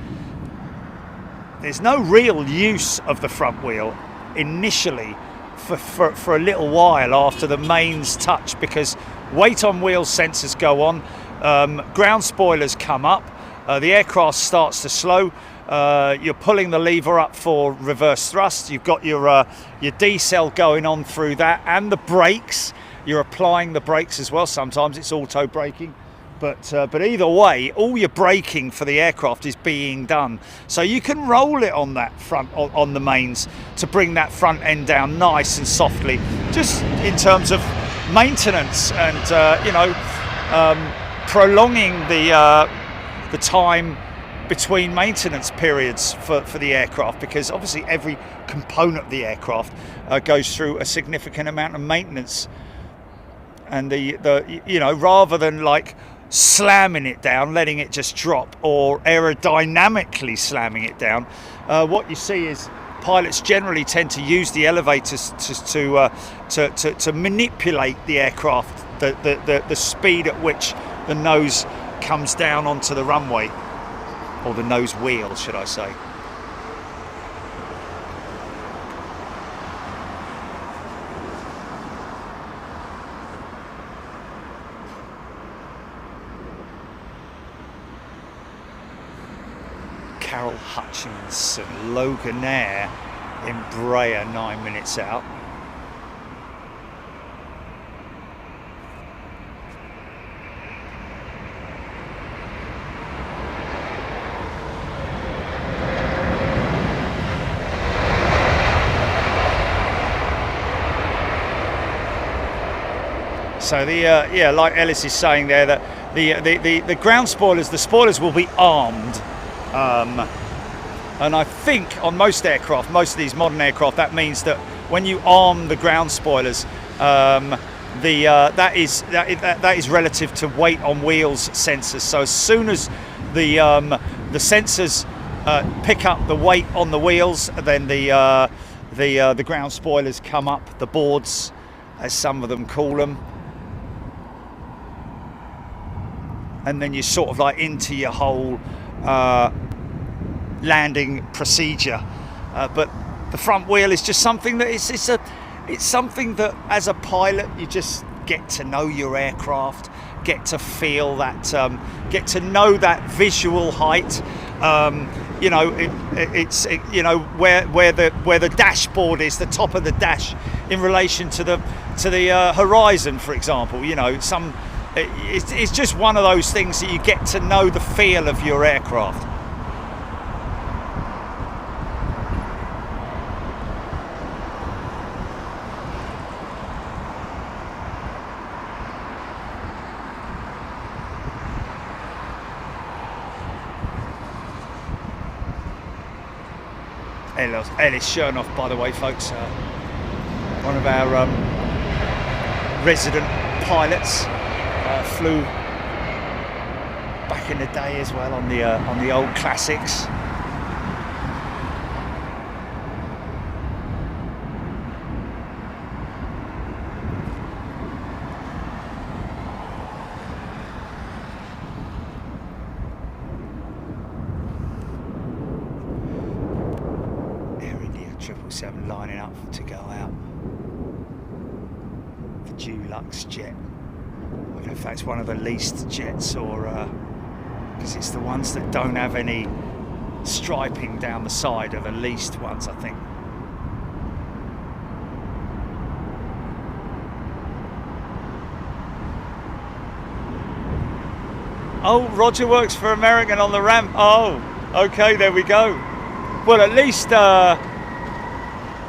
there's no real use of the front wheel initially for a little while after the mains touch, because weight on wheels sensors go on, ground spoilers come up, the aircraft starts to slow. You're pulling the lever up for reverse thrust. You've got your decel going on through that, and the brakes. You're applying the brakes as well. Sometimes it's auto braking, but either way, all your braking for the aircraft is being done. So you can roll it on that front on the mains to bring that front end down nice and softly, just in terms of maintenance and prolonging the time between maintenance periods for the aircraft, because obviously every component of the aircraft goes through a significant amount of maintenance, and rather than like slamming it down, letting it just drop, or aerodynamically slamming it down, what you see is pilots generally tend to use the elevators to manipulate the aircraft, the speed at which the nose comes down onto the runway, or the nose wheel, should I say. Carol Hutchinson, Loganair, Embraer 9 minutes out. So like Ellis is saying there, that the ground spoilers, the spoilers will be armed, and I think on most aircraft, most of these modern aircraft, that means that when you arm the ground spoilers, that is relative to weight on wheels sensors. So as soon as the sensors pick up the weight on the wheels, then the ground spoilers come up, the boards, as some of them call them. And then you're sort of like into your whole landing procedure. But the front wheel is just something that it's something that as a pilot you just get to know your aircraft, get to feel that, get to know that visual height. Where the dashboard is, the top of the dash in relation to the horizon, for example. You know, it's just one of those things that you get to know the feel of your aircraft. Ellis Chernoff, by the way, folks, one of our resident pilots, flew back in the day as well on the old classics. Air India 777 lining up to go out. Dulux jet. I don't know if that's one of the leased jets or because it's the ones that don't have any striping down the side are the leased ones, I think. Oh, Roger works for American on the ramp. Oh, okay, there we go. Well, at least, are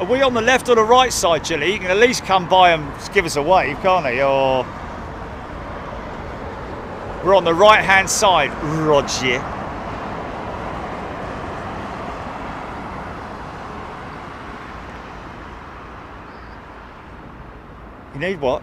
we on the left or the right side, Jilly? You can at least come by and give us a wave, can't he? Or we're on the right-hand side, Roger. You need what?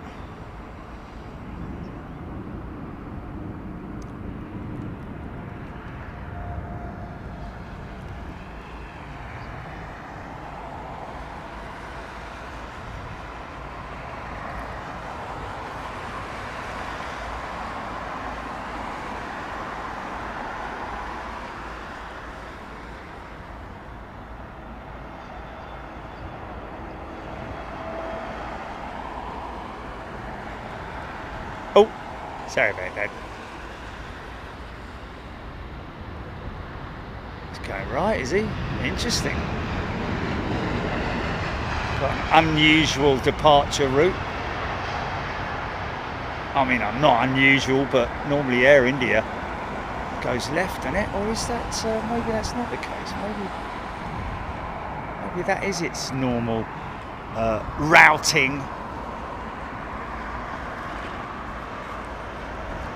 Oh, sorry about that. He's going right, is he? Interesting. Got an unusual departure route. I mean, I'm not unusual, but normally Air India goes left, doesn't it? Or is that, maybe that's not the case. Maybe that is its normal routing.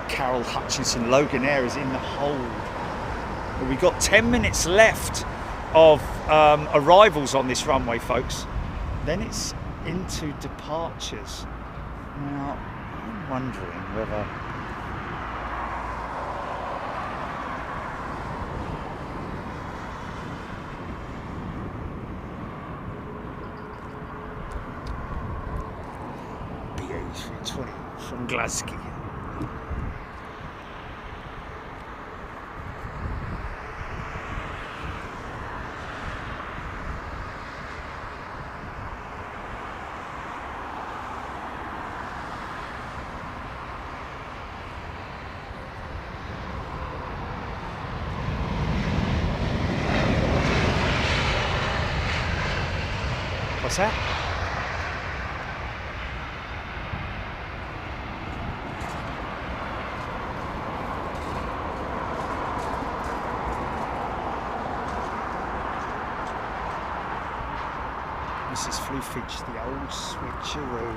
Carol Hutchinson, Logan Air is in the hold. But we've got 10 minutes left of arrivals on this runway, folks. Then it's into departures. Now, I'm wondering whether... BA320 from Glasgow. What's that? Mrs. Flufitch, the old switcheroo.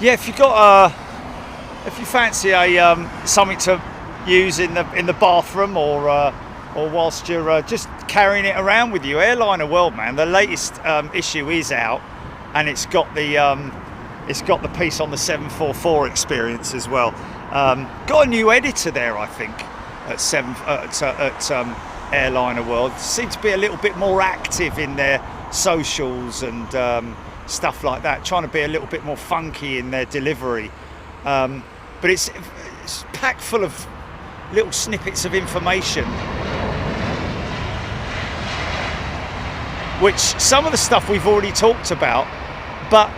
Yeah, if you got if you fancy a something to use in the bathroom or whilst you're just carrying it around with you, Airliner World, man, the latest issue is out, and it's got the piece on the 744 experience as well. Got a new editor there, I think, at Airliner World. Seem to be a little bit more active in their socials and stuff like that, trying to be a little bit more funky in their delivery, but it's packed full of little snippets of information, which some of the stuff we've already talked about, but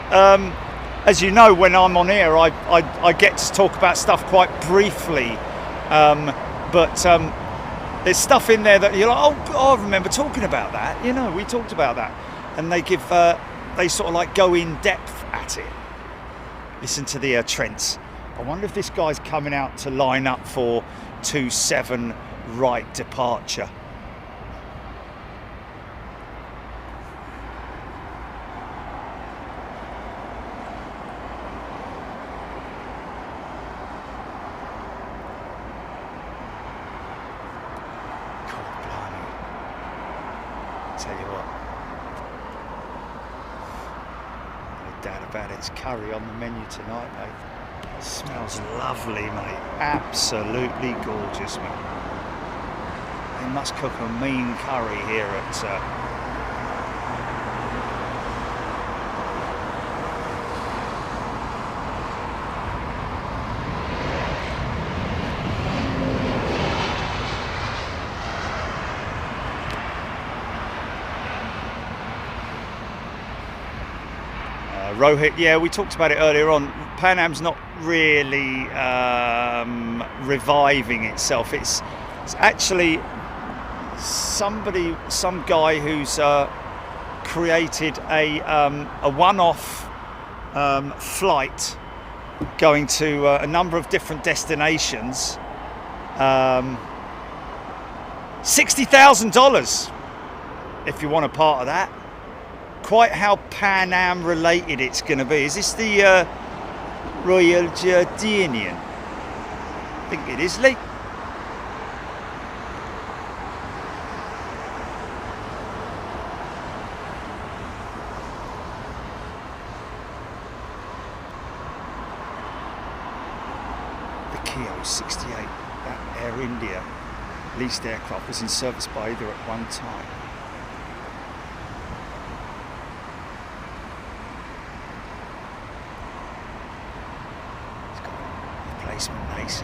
as you know, when I'm on air I get to talk about stuff quite briefly, but there's stuff in there that you're like, oh, I remember talking about that, you know, we talked about that, and they give they sort of like go in depth at it. Listen to the Trents. I wonder if this guy's coming out to line up for 27 right departure. God blimey. Tell you what. Doubt about it. It's curry on the menu tonight, mate. It smells lovely, mate. Absolutely gorgeous, mate. They must cook a mean curry here at Rohit, yeah, we talked about it earlier on. Pan Am's not really reviving itself. It's actually some guy who's created a one-off flight going to a number of different destinations. $60,000 if you want a part of that. Quite how Pan Am related it's going to be. Is this the Royal Jordanian? I think it is, Lee. The Keo 68, that Air India leased aircraft, was in service by either at one time. It's got a replacement base.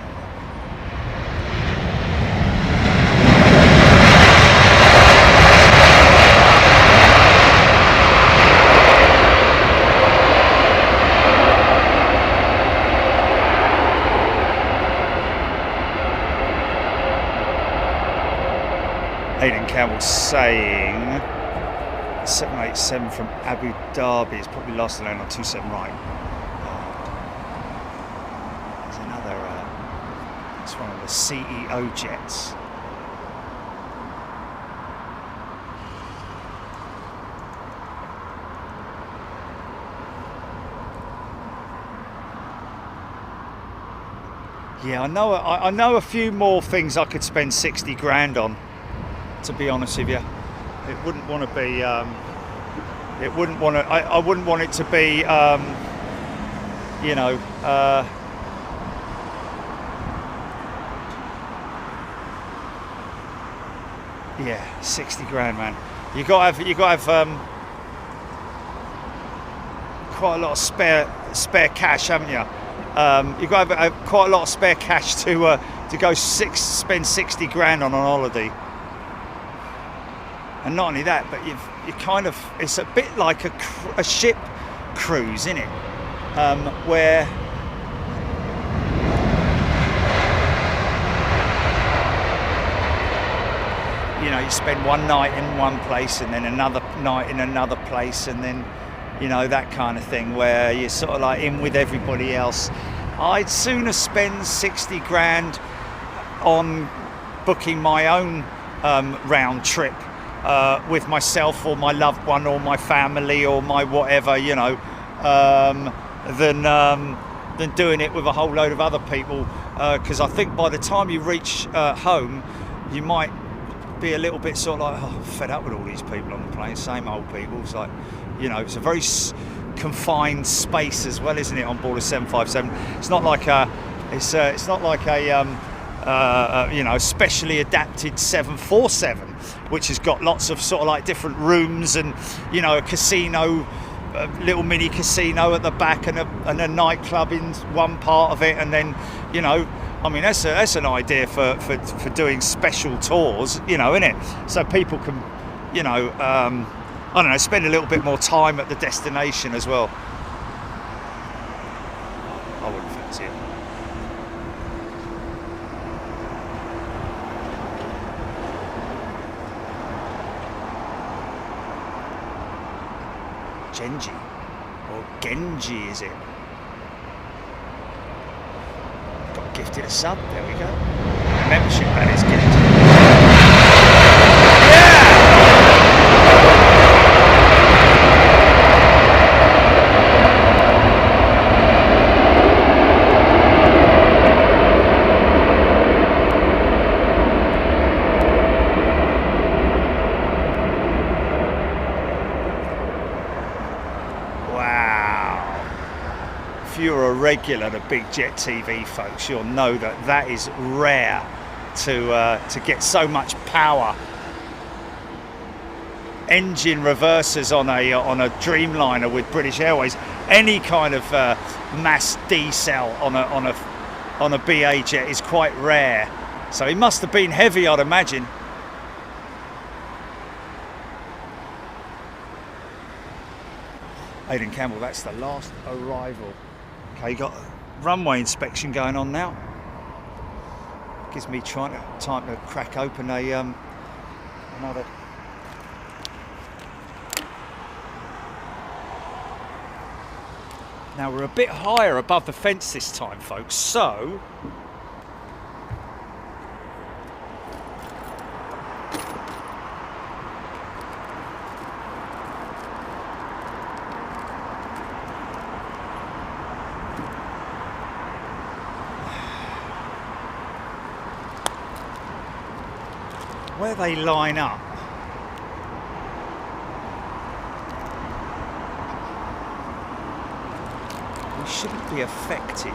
Aidan Campbell saying 787 from Abu Dhabi is probably last to land on 27 right. There's another, it's one of the CEO jets. Yeah, I know a few more things I could spend 60 grand on. To be honest with you, it wouldn't want to be. I wouldn't want it to be. Yeah, 60 grand, man. You got to have quite a lot of spare cash, haven't you? You got to have quite a lot of spare cash to go spend 60 grand on holiday. And not only that, but you kind of, it's a bit like a ship cruise, isn't it? Where you spend one night in one place and then another night in another place, and then that kind of thing where you're sort of like in with everybody else. I'd sooner spend 60 grand on booking my own round trip with myself or my loved one or my family or my whatever, than doing it with a whole load of other people. Because I think by the time you reach home, you might be a little bit sort of like, fed up with all these people on the plane, same old people. It's like, it's a very confined space as well, isn't it, on board a 757? It's not like a specially adapted 747, which has got lots of sort of like different rooms and a casino, a little mini casino at the back, and a nightclub in one part of it, and then that's an idea for doing special tours, isn't it? So people can spend a little bit more time at the destination as well. I wouldn't fancy it. Genji or Genji, is it? Got gifted a sub, there we go. Membership badge gifted. You're a regular to Big Jet TV, folks, you'll know that is rare to get so much power. Engine reversers on a Dreamliner with British Airways, any kind of mass decel on a BA jet is quite rare. So he must have been heavy, I'd imagine. Aidan Campbell, that's the last arrival. Okay, got runway inspection going on now. Gives me time to crack open another. Now we're a bit higher above the fence this time, folks, so where they line up, we shouldn't be affected.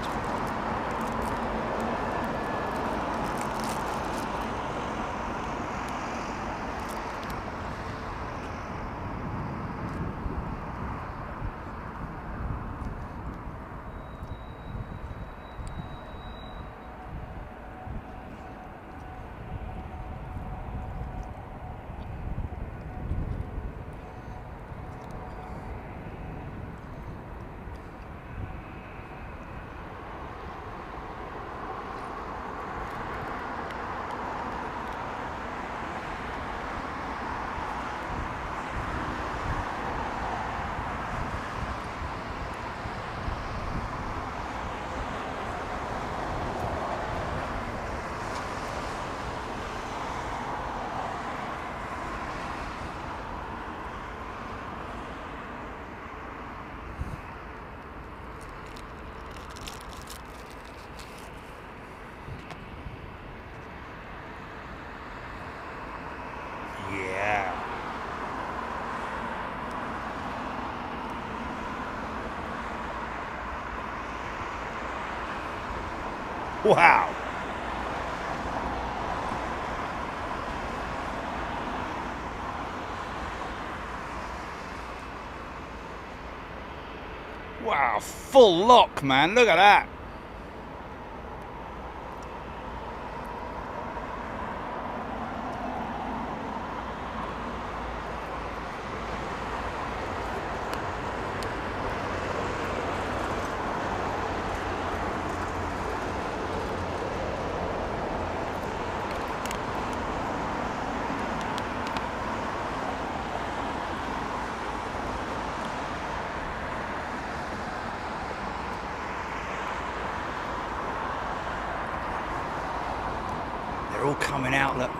Wow. Wow, full lock, man. Look at that. They're all coming out, look.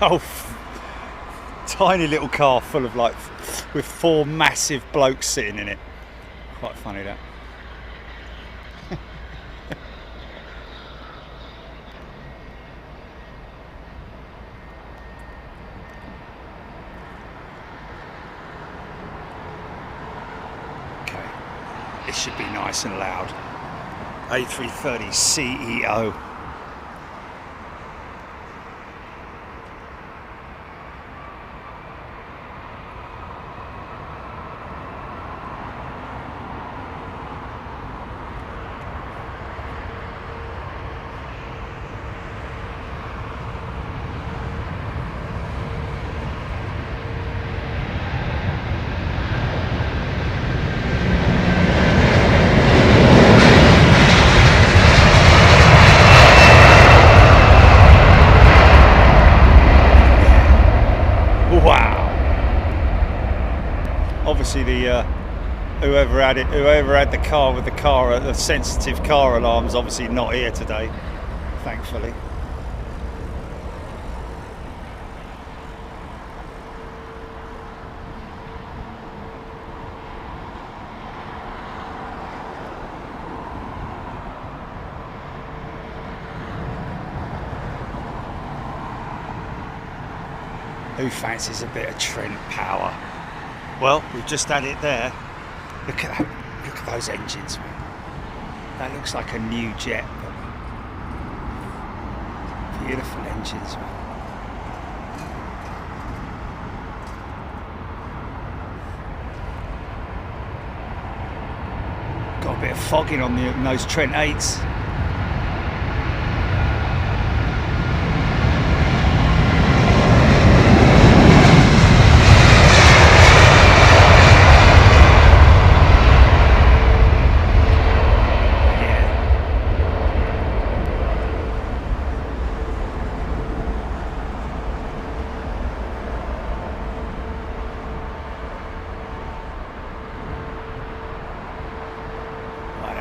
Oh, tiny little car full of with 4 massive blokes sitting in it. Quite funny that. Okay, this should be nice and loud. A330 CEO. whoever had the car with the sensitive car alarms, obviously not here today, thankfully. Who fancies a bit of Trent power? Well, we've just had it there. Look at that. Look at those engines, man. That looks like a new jet. Beautiful engines, man. Got a bit of fogging on those Trent 8s.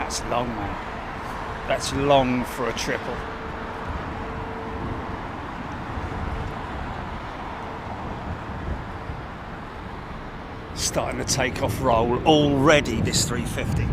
That's long, man. That's long for a triple. Starting to take off roll already, this 350.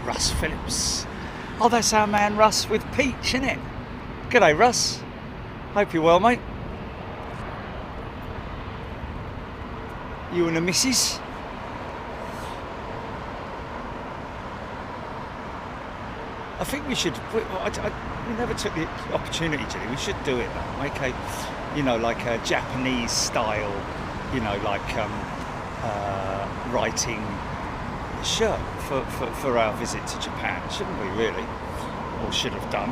Russ Phillips. Oh, that's our man Russ with Peach, isn't it? G'day, Russ. Hope you're well, mate. You and the missus? I think we should. We never took the opportunity, Julie. We should do it though. Make a, like a Japanese style, like writing shirt for our visit to Japan, shouldn't we? Really, or should have done.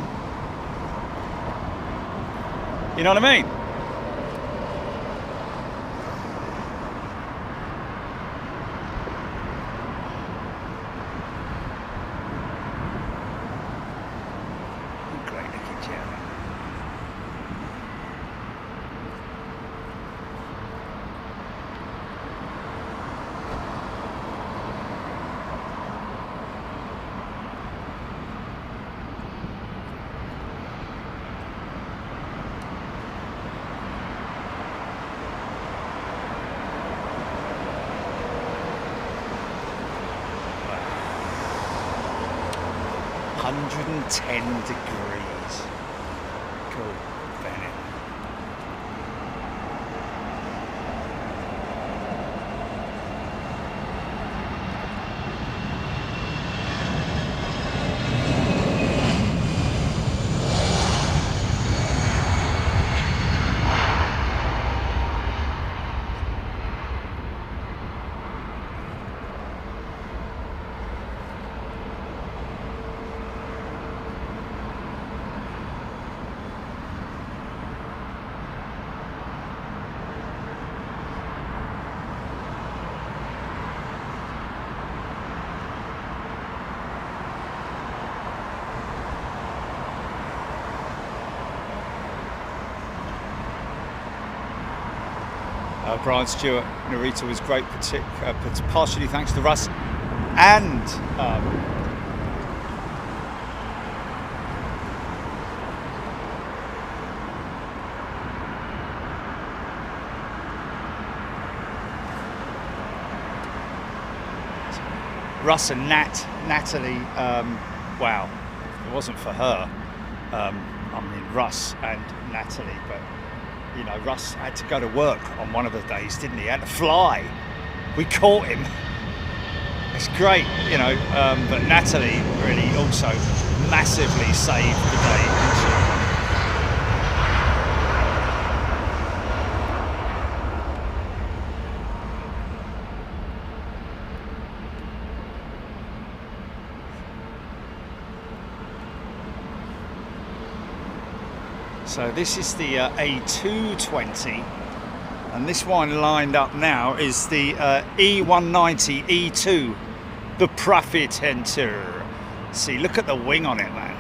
You know what I mean? .10 degrees. Cool, Bennett. Brian Stewart, Narita was great, partially thanks to Russ and Russ and Natalie, wow, it wasn't for her. I mean, Russ and Natalie, but you know, Russ had to go to work on one of the days, didn't he? He had to fly. We caught him. It's great, you know, but Natalie really also massively saved the day. So this is the A220, and this one lined up now is the E190 E2, the Profitenter. See, look at the wing on it, man.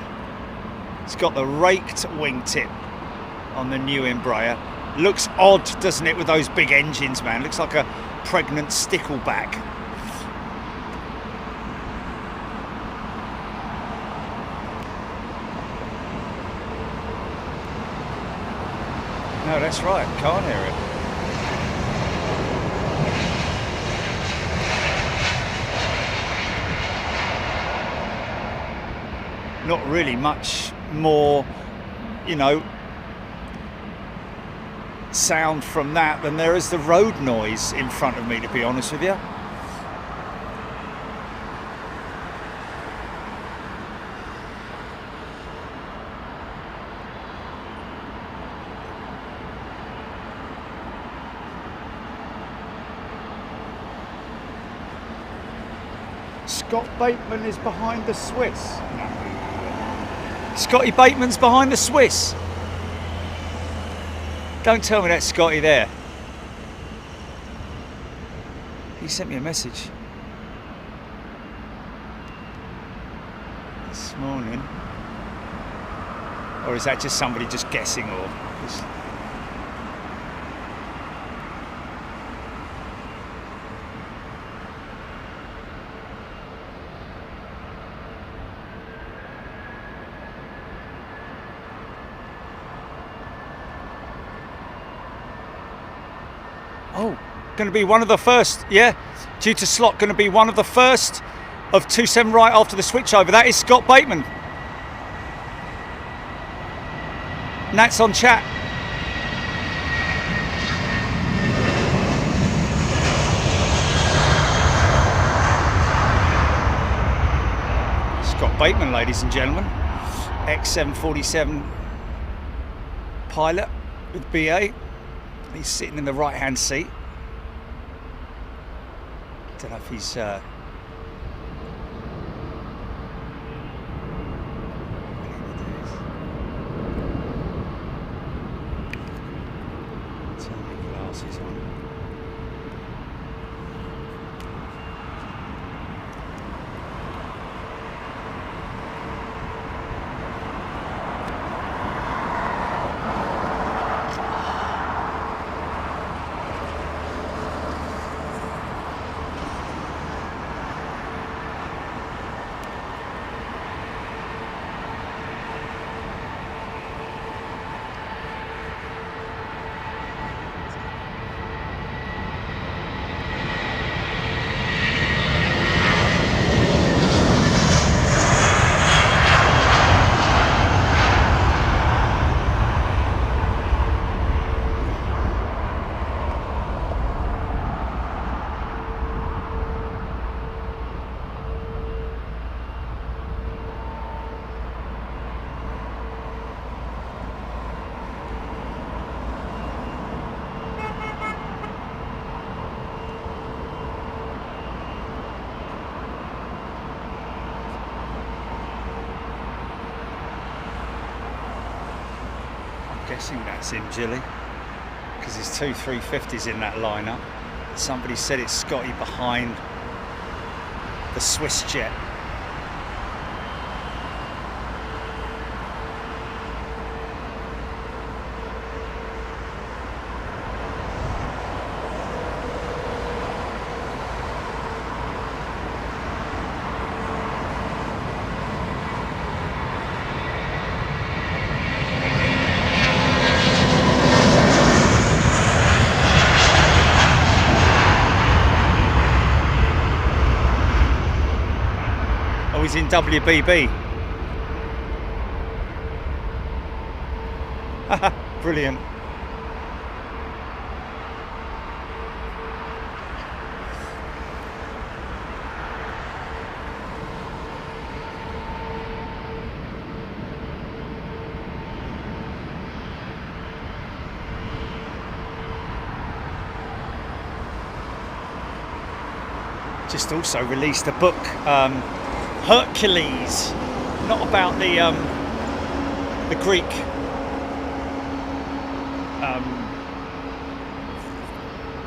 It's got the raked wingtip on the new Embraer. Looks odd, doesn't it, with those big engines, man? Looks like a pregnant stickleback. No, that's right, can't hear it. Not really much more, you know, sound from that than there is the road noise in front of me, to be honest with you. Scott Bateman is behind the Swiss. No. Scotty Bateman's behind the Swiss. Don't tell me that's Scotty there. He sent me a message this morning. Or is that just somebody just guessing, or just... Oh, going to be one of the first, yeah, due to slot, going to be one of the first of 27 right after the switchover. That is Scott Bateman. Nat's on chat. Scott Bateman, ladies and gentlemen, X747 pilot with BA. He's sitting in the right-hand seat. Don't know if he's turning glasses on. Guessing that's him, Jilly, because there's two 350s in that lineup. Somebody said it's Scotty behind the Swiss jet. in WBB. Brilliant. Just also released a book, Hercules, not about the Greek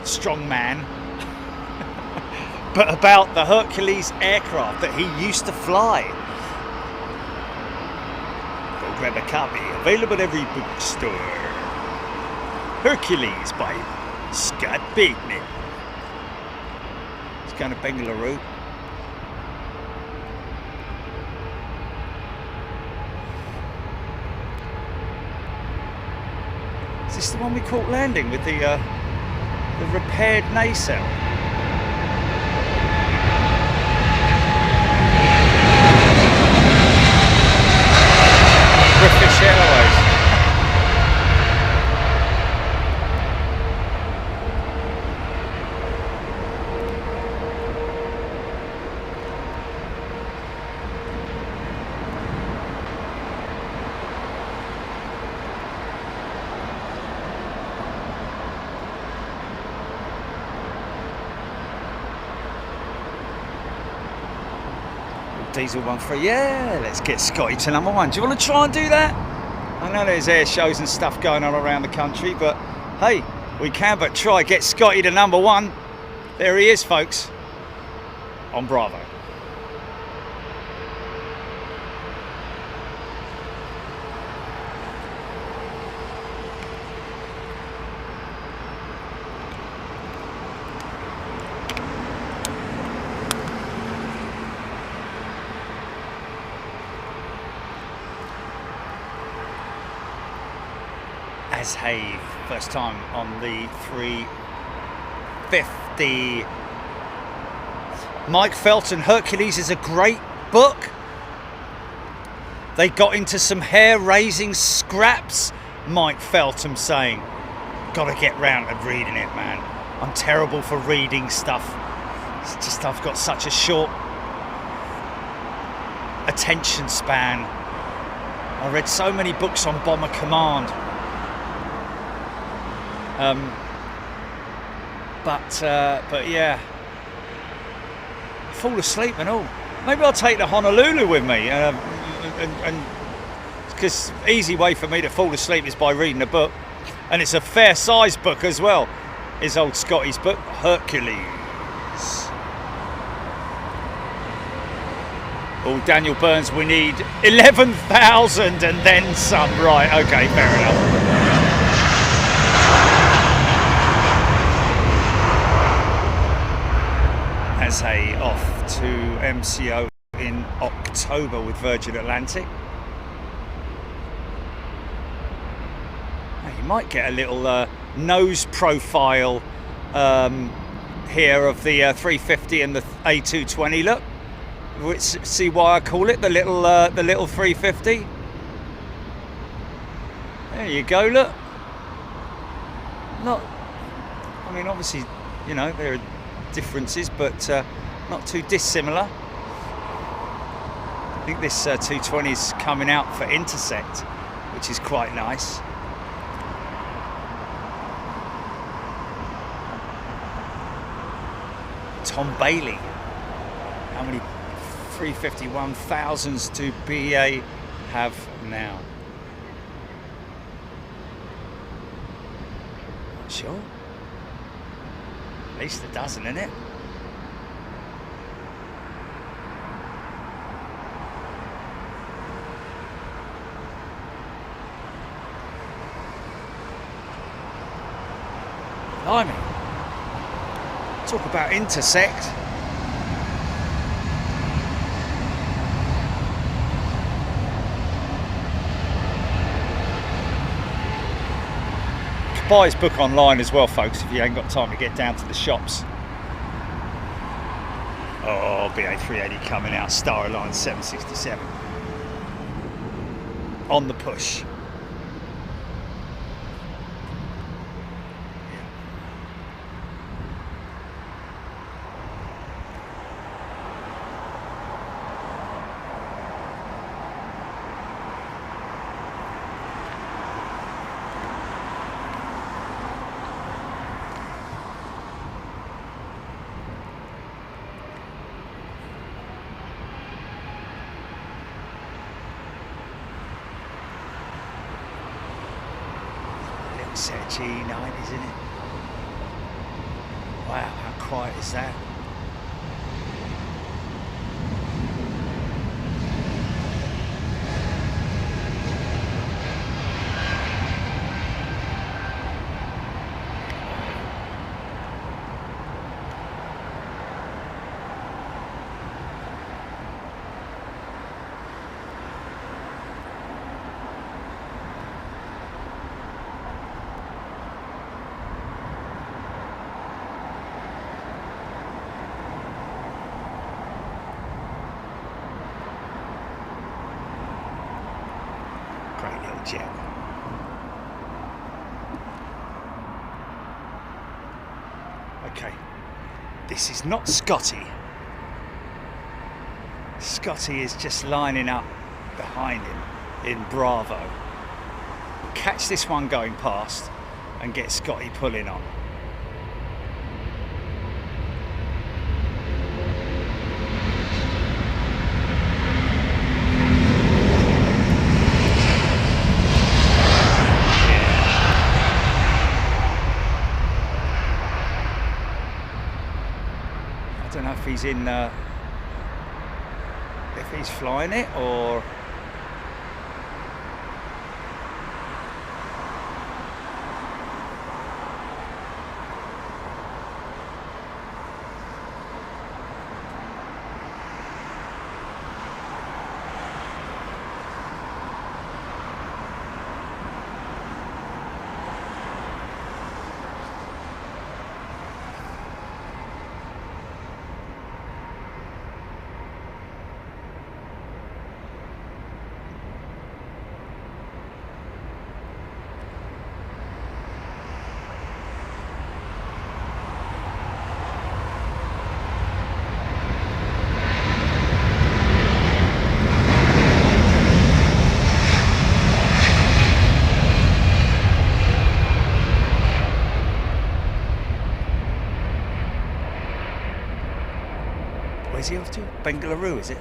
strong man, but about the Hercules aircraft that he used to fly. Go grab a copy, available at every bookstore. Hercules by Scott Bateman. It's going to Bengaluru. Is this the one we caught landing with the repaired nacelle? British Airways. Diesel 1-3, yeah, let's get Scotty to number one. Do you want to try and do that? I know there's air shows and stuff going on around the country, but hey, we can but try. Get Scotty to number one. There he is, folks, on Bravo. As Hay, first time on the 350. Mike Felton, Hercules is a great book. They got into some hair-raising scraps, Mike Felton saying. Gotta get round to reading it, man. I'm terrible for reading stuff. It's just I've got such a short attention span. I read so many books on Bomber Command. But yeah, I fall asleep and all. Maybe I'll take the Honolulu with me, and because easy way for me to fall asleep is by reading a book, and it's a fair size book as well. Is old Scotty's book, Hercules. Oh, Daniel Burns, we need 11,000 and then some. Right, okay, fair enough. As Hay off to MCO in October with Virgin Atlantic. Now you might get a little nose profile here of the 350 and the A220. Look, see why I call it the little 350. There you go. Look, not. I mean, obviously, you know there are differences, but not too dissimilar. I think this 220 is coming out for Intersect, which is quite nice. Tom Bailey, how many 351,000s do BA have now? Not sure. At least a dozen, isn't it? Blimey. Talk about Intersect. Buy his book online as well, folks, if you ain't got time to get down to the shops. Oh, BA380 coming out, Star Airline 767. On the push. Set of G90s in it. Wow, how quiet is that? Jet. Okay, this is not Scotty. Scotty is just lining up behind him in Bravo. Catch this one going past and get Scotty pulling on. I don't know if he's in, if he's flying it or. Where's he off to? Bengaluru, is it?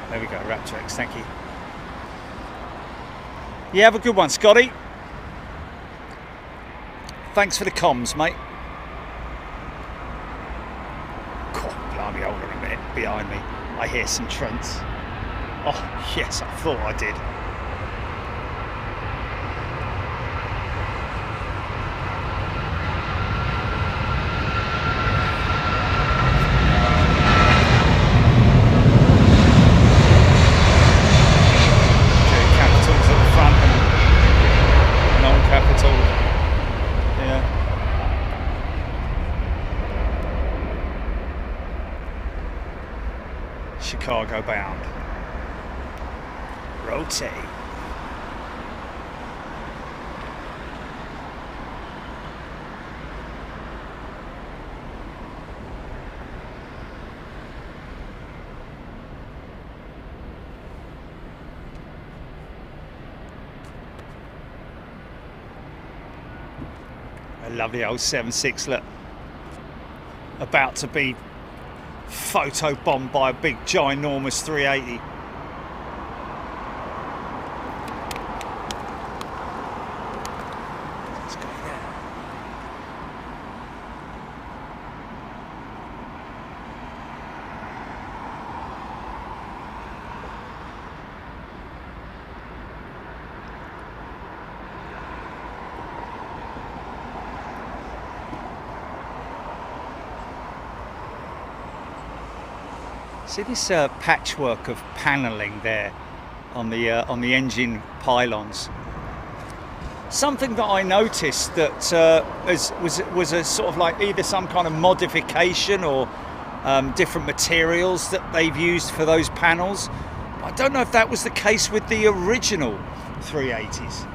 There we go, Raptrex, thank you. Yeah, have a good one, Scotty. Thanks for the comms, mate. God, blimey, hold on a minute. Behind me, I hear some Trents. Oh, yes, I thought I did. Capitals at the front and non-capital. Chicago bound. Rotate. A lovely old 7.6, look, about to be photo bombed by a big ginormous 380. Let's go there. See this patchwork of panelling there on the engine pylons. Something that I noticed that was a sort of like either some kind of modification or different materials that they've used for those panels. I don't know if that was the case with the original 380s.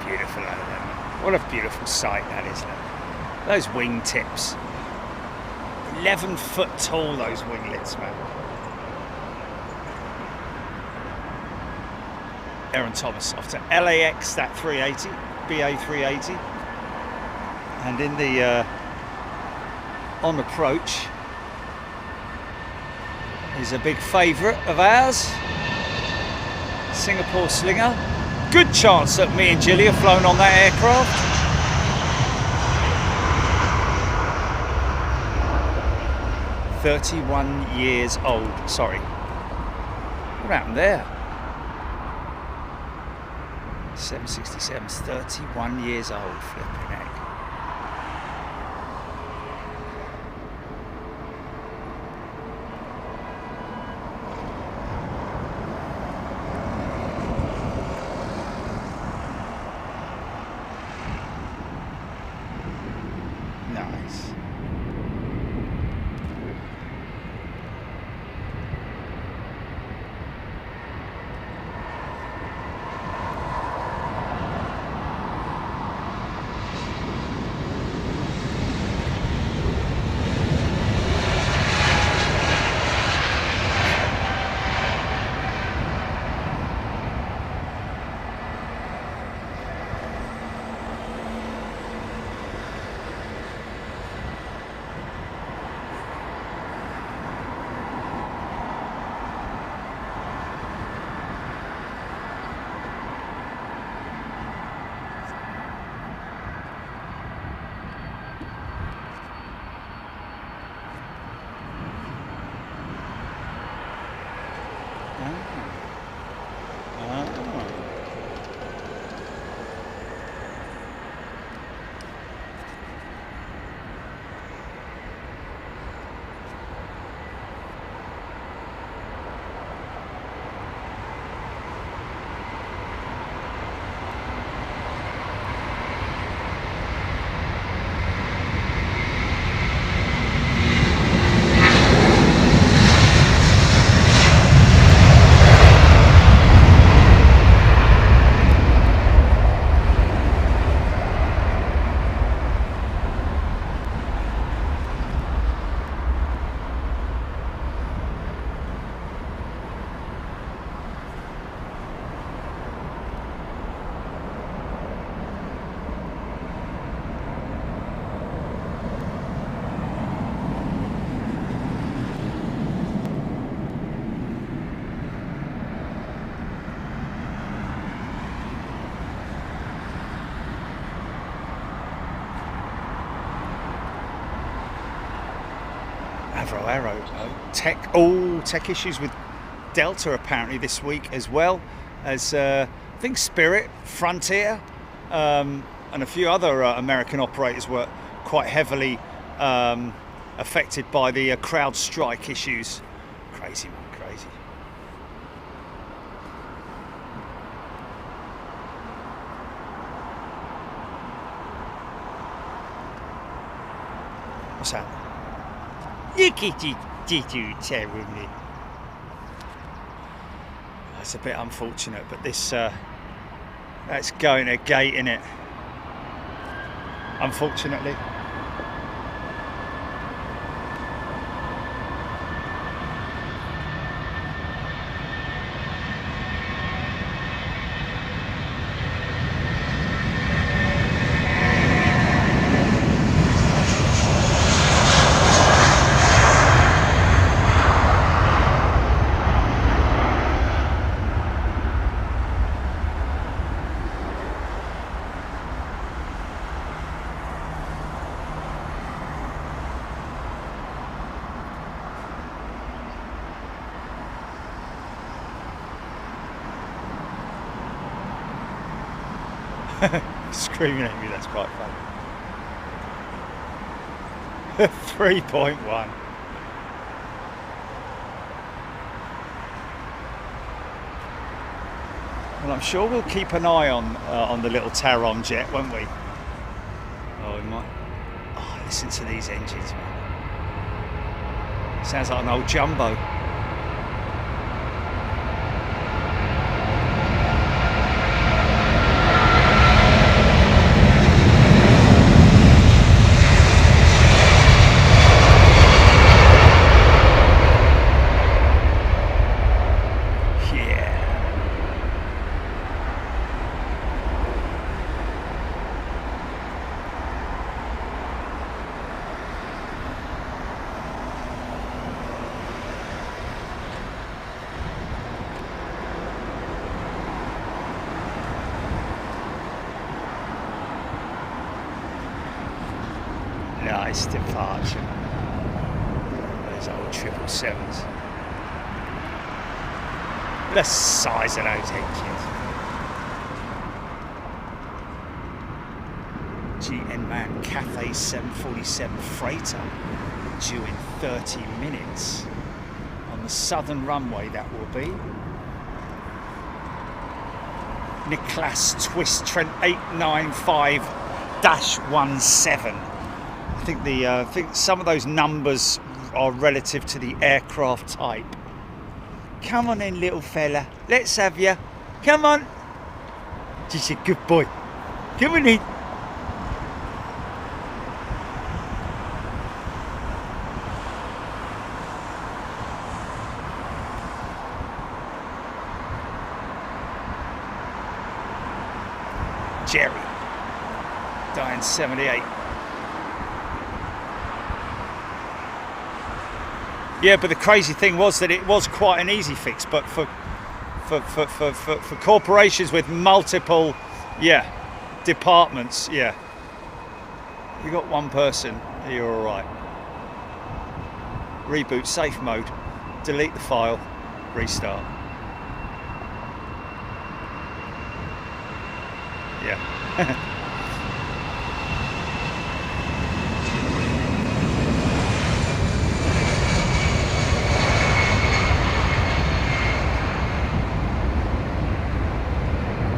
Beautiful out of them. What a beautiful sight that is. Look. Those wing tips. 11 foot tall, those winglets, man. Aaron Thomas off to LAX, that 380, BA380. And in the on approach is a big favourite of ours, Singapore Slinger. Good chance that me and Gilly have flown on that aircraft. "31 years old." Sorry. What happened there? 767's 31 years old. Flipping heck. Nice. Aero. Tech issues with Delta apparently this week, as well as I think Spirit, Frontier, and a few other American operators were quite heavily affected by the Crowdstrike issues. Crazy, man, crazy. What's that? Look at you, terribly. That's a bit unfortunate, but this that's going a gate, innit? Unfortunately. Screaming at me, that's quite funny. 3.1. Well, I'm sure we'll keep an eye on the little Taron jet, won't we? Oh, we might. Oh, listen to these engines, man. Sounds like an old jumbo. Nice departure. Those old 777s. Look at the size of those engines. GN Man Cathay 747 freighter due in 30 minutes on the southern runway, that will be. Niklas Twist Trent 895-17. I think some of those numbers are relative to the aircraft type. Come on in, little fella. Let's have you. Come on. Just a good boy. Come on in. Jerry. Dying 78. Yeah, but the crazy thing was that it was quite an easy fix, but for corporations with multiple, departments, you got one person, you're all right. Reboot safe mode, delete the file, restart. Yeah.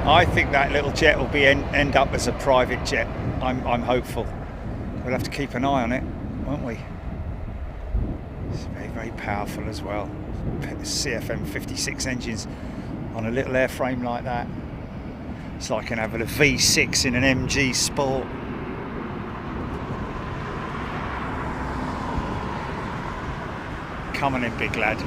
I think that little jet will be end up as a private jet. I'm hopeful. We'll have to keep an eye on it, won't we? It's very, very powerful as well. CFM 56 engines on a little airframe like that. It's like having a V6 in an MG Sport. Come on in, big lad.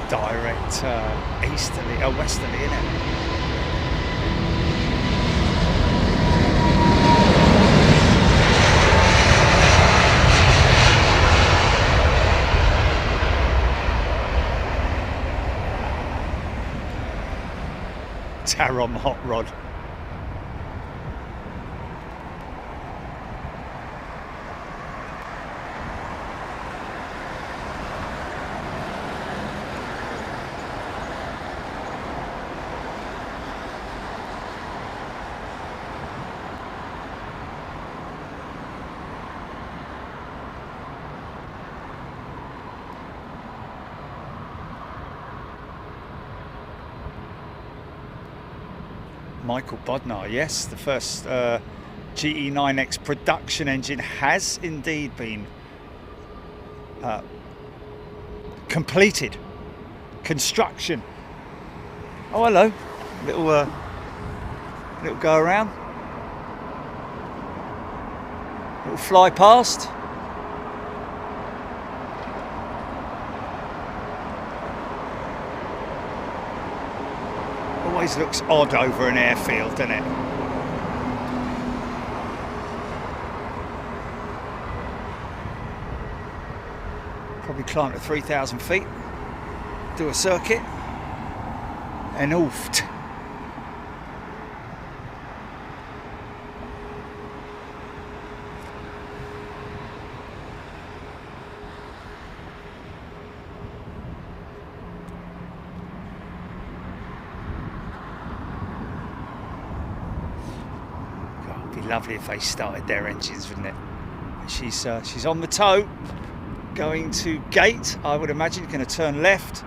Direct easterly, westerly, isn't it? Tarom hot rod. Michael Bodnar, yes, the first GE9X production engine has indeed been completed. Construction. Oh, hello. Little go around. Little fly past. Always looks odd over an airfield, doesn't it? Probably climb to 3,000 feet, do a circuit, and oofed. It'd be lovely if they started their engines, wouldn't it? She's on the toe, going to gate. I would imagine going to turn left,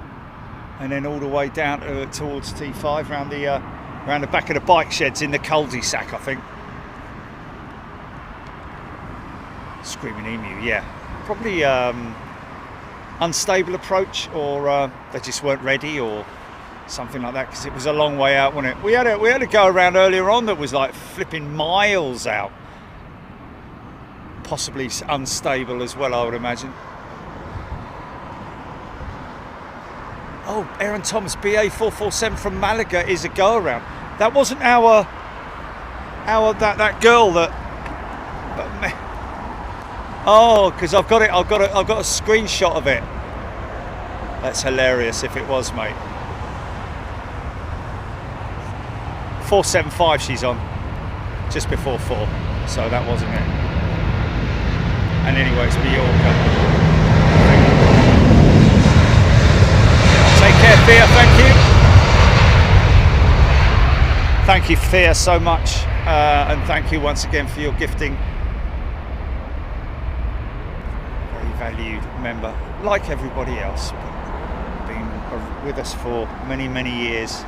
and then all the way down towards T5 around the back of the bike sheds in the cul-de-sac, I think. Screaming Emu, yeah, probably unstable approach, or they just weren't ready, or something like that, because it was a long way out, wasn't it? We had a go around earlier on that was like flipping miles out, possibly unstable as well, I would imagine. Oh, Aaron Thomas, BA447 from Malaga is a go around. That wasn't that girl that. Oh, because I've got a screenshot of it. That's hilarious if it was, mate. 475 she's on, just before 4, so that wasn't it. And anyway, it's Mallorca. Take care, Thea, thank you. Thank you, Thea, so much. And thank you once again for your gifting. Very valued member, like everybody else. Been with us for many, many years.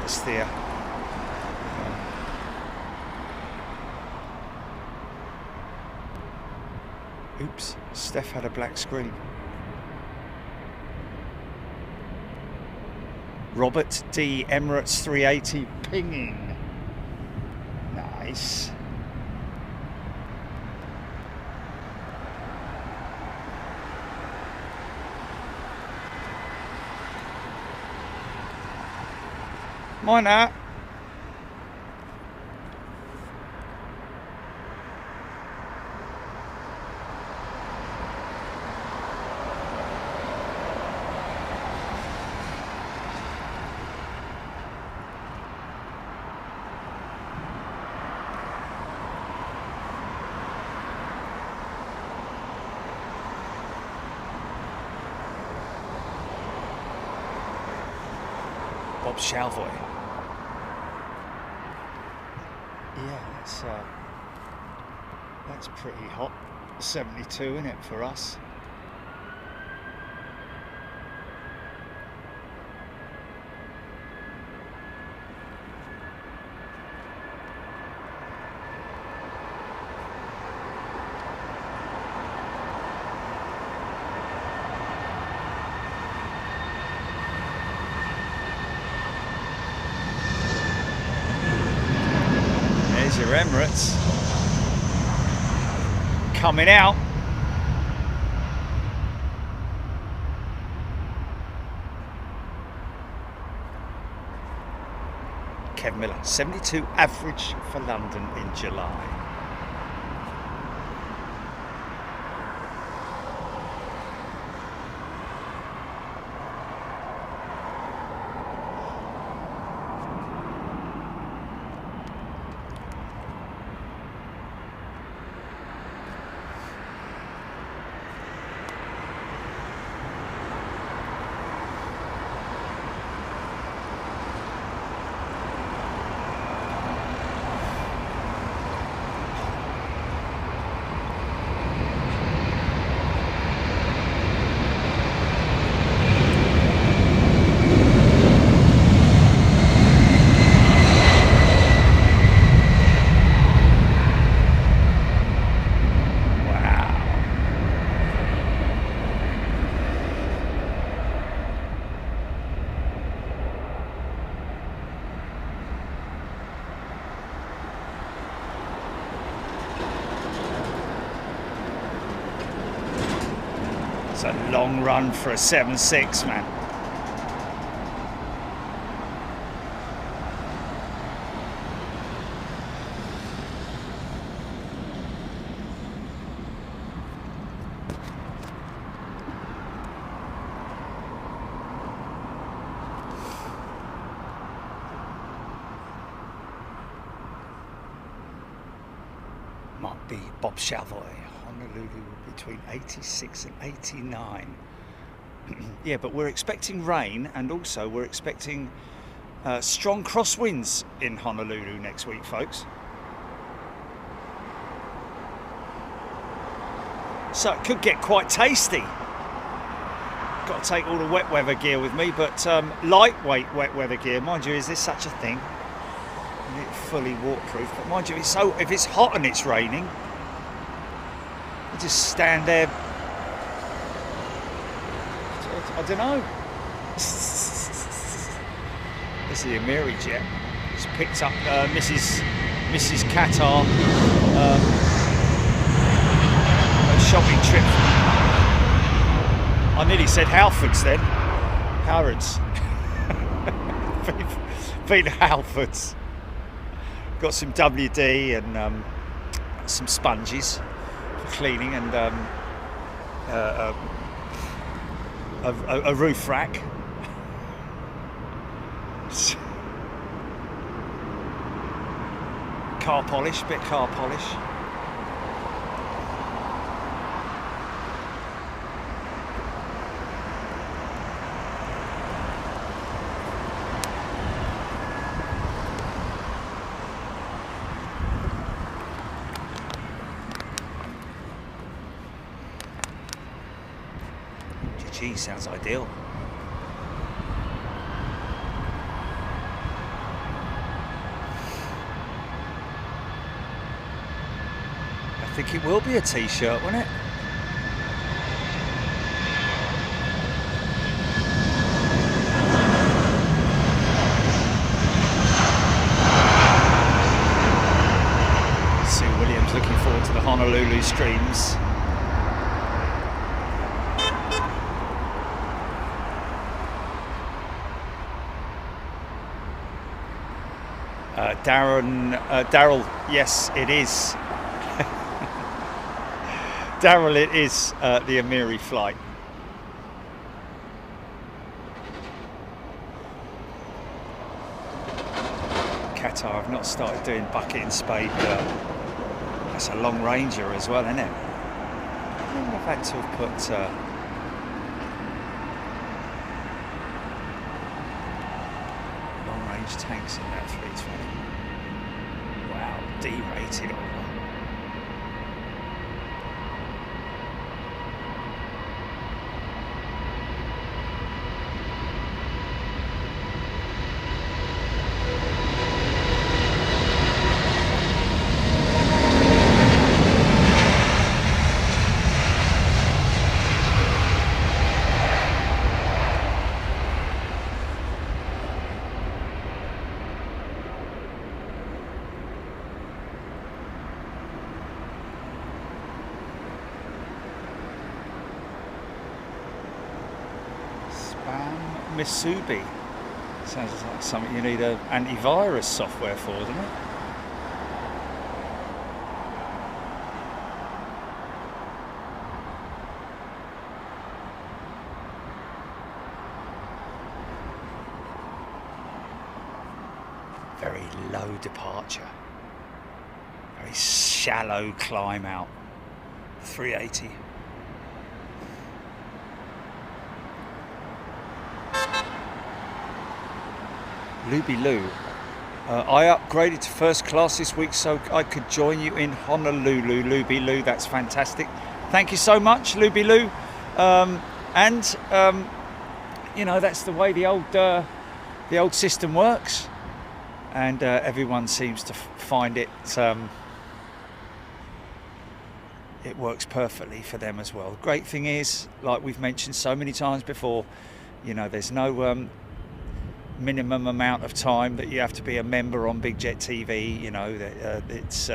It's Thea. Oops, Steph had a black screen. Robert D. Emirates 380 pinging. Nice. Mine that. Bob Shalvoy. Yeah, that's pretty hot. 72, isn't it, for us? Your Emirates coming out. Kev Miller, 72 average for London in July. It's a long run for a 7.6, man. Might be Bob Savoy. Honolulu between 86 and 89. Yeah, but we're expecting rain, and also we're expecting strong crosswinds in Honolulu next week, folks. So it could get quite tasty. Got to take all the wet weather gear with me, but lightweight wet weather gear. Mind you, is there such a thing? Fully waterproof, but mind you, if it's hot and it's raining, you just stand there. I don't know. This is the Amiri jet. It's picked up Mrs. Qatar a shopping trip. I nearly said Halfords then. Harrods. Been Halfords. Got some WD and some sponges for cleaning, and a roof rack. Car polish, bit car polish. Gee, sounds ideal. I think it will be a t-shirt, won't it? Sue Williams looking forward to the Honolulu streams. Daryl, yes, it is. Daryl, it is the Amiri flight. Qatar, I've not started doing bucket and spade. That's a long ranger as well, isn't it? I think I've had to have put long range tanks in that 320. Wow, D-rated or what? Misubi. Sounds like something you need an antivirus software for, doesn't it? Very low departure. Very shallow climb out. 380. Luby Lou, I upgraded to first class this week so I could join you in Honolulu. Luby Lou, that's fantastic. Thank you so much, Luby Lou. You know, that's the way the old system works, and everyone seems to find it. It works perfectly for them as well. The great thing is, like we've mentioned so many times before, you know, there's no minimum amount of time that you have to be a member on Big Jet TV. You know, it's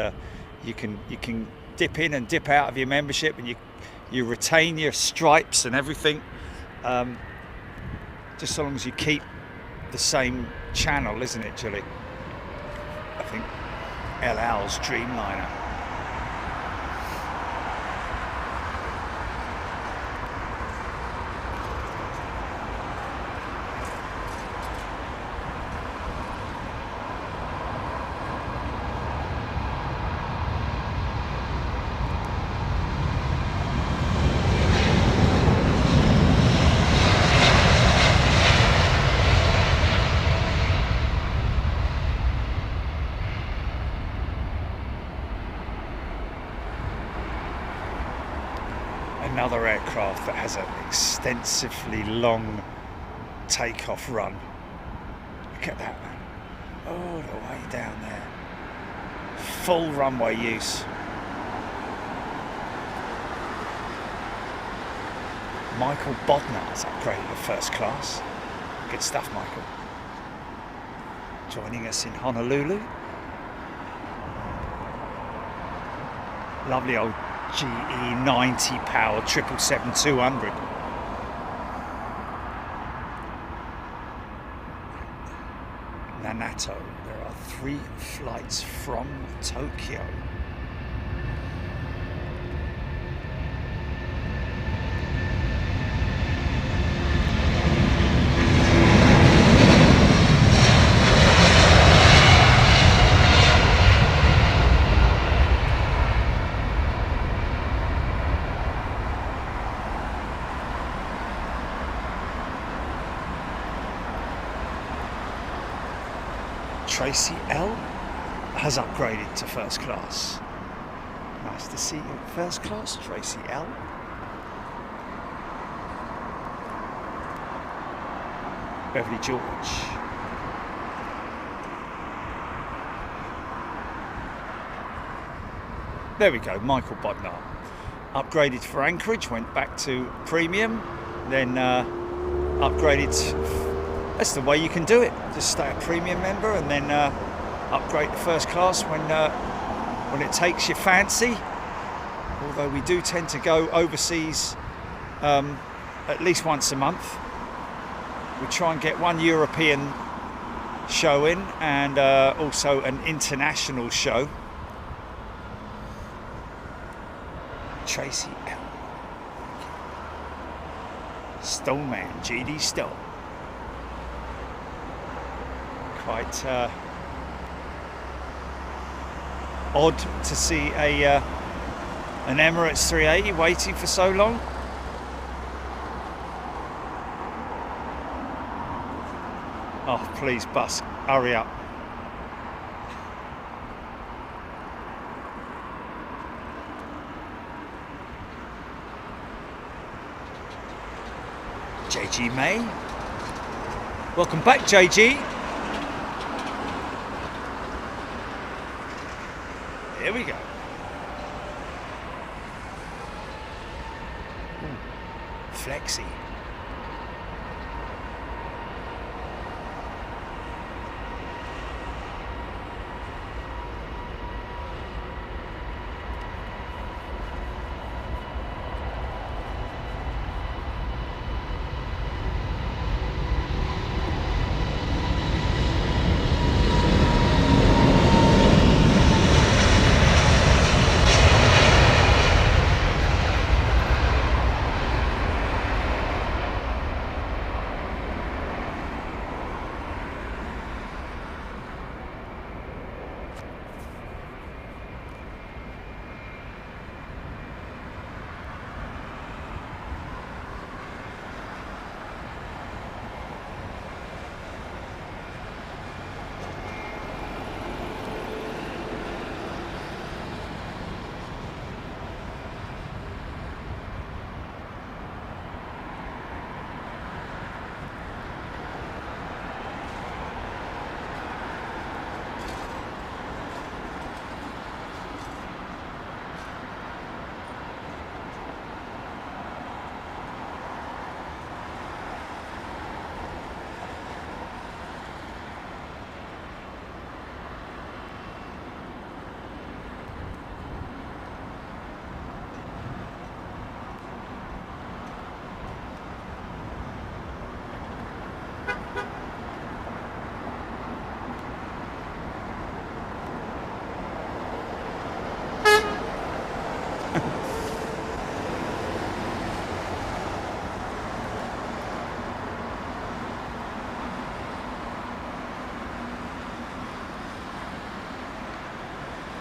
you can dip in and dip out of your membership, and you retain your stripes and everything, just so long as you keep the same channel, isn't it, Julie? I think El Al's Dreamliner. Another aircraft that has an extensively long takeoff run. Look at that, man. All the way down there. Full runway use. Michael Bodnar has upgraded to first class. Good stuff, Michael. Joining us in Honolulu. Lovely old GE 90 power 777-200. Nanato. There are 3 flights from Tokyo. Tracy L has upgraded to first class. Nice to see you at first class, Tracy L. Beverly George. There we go, Michael Bodnar. Upgraded for Anchorage, went back to premium, then upgraded. That's the way you can do it. Just stay a premium member and then upgrade to first class when it takes your fancy. Although we do tend to go overseas at least once a month. We try and get one European show in and also an international show. Tracy L. Stoneman, GD Stone. Quite odd to see an Emirates 380 waiting for so long. Oh, please, bus, hurry up. JG May. Welcome back, JG. Here we go. Ooh, flexi.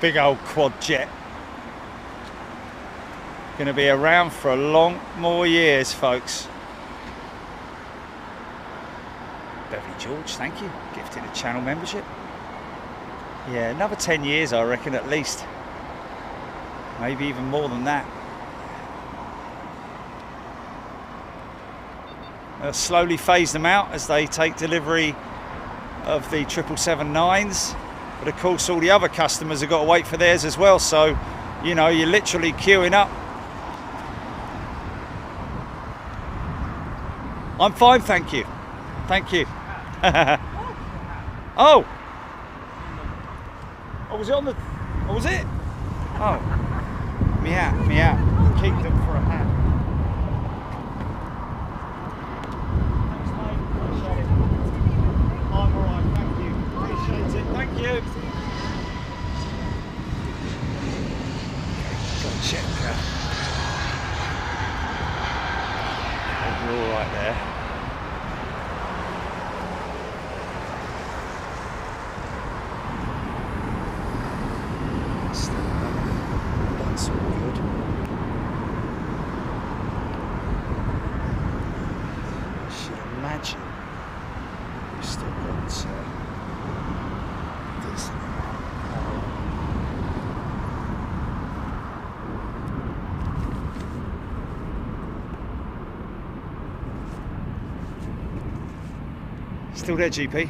Big old quad jet. Going to be around for a long more years, folks. Beverly George, thank you. Gifted a channel membership. Yeah, another 10 years, I reckon, at least. Maybe even more than that. slowly phase them out as they take delivery of the 777-9s. But of course all the other customers have got to wait for theirs as well, so you know, you're literally queuing up. I'm fine, thank you. Thank you. Oh! Oh, was it on the... Oh, was it? Oh. Meow, meow. Keep them for a hat. Thanks, mate. Appreciate it. I'm alright, thank you. Appreciate it. Thank you. Go and check that. You're alright there. That's all good. I should imagine we've still got decent amount. Still there, GP?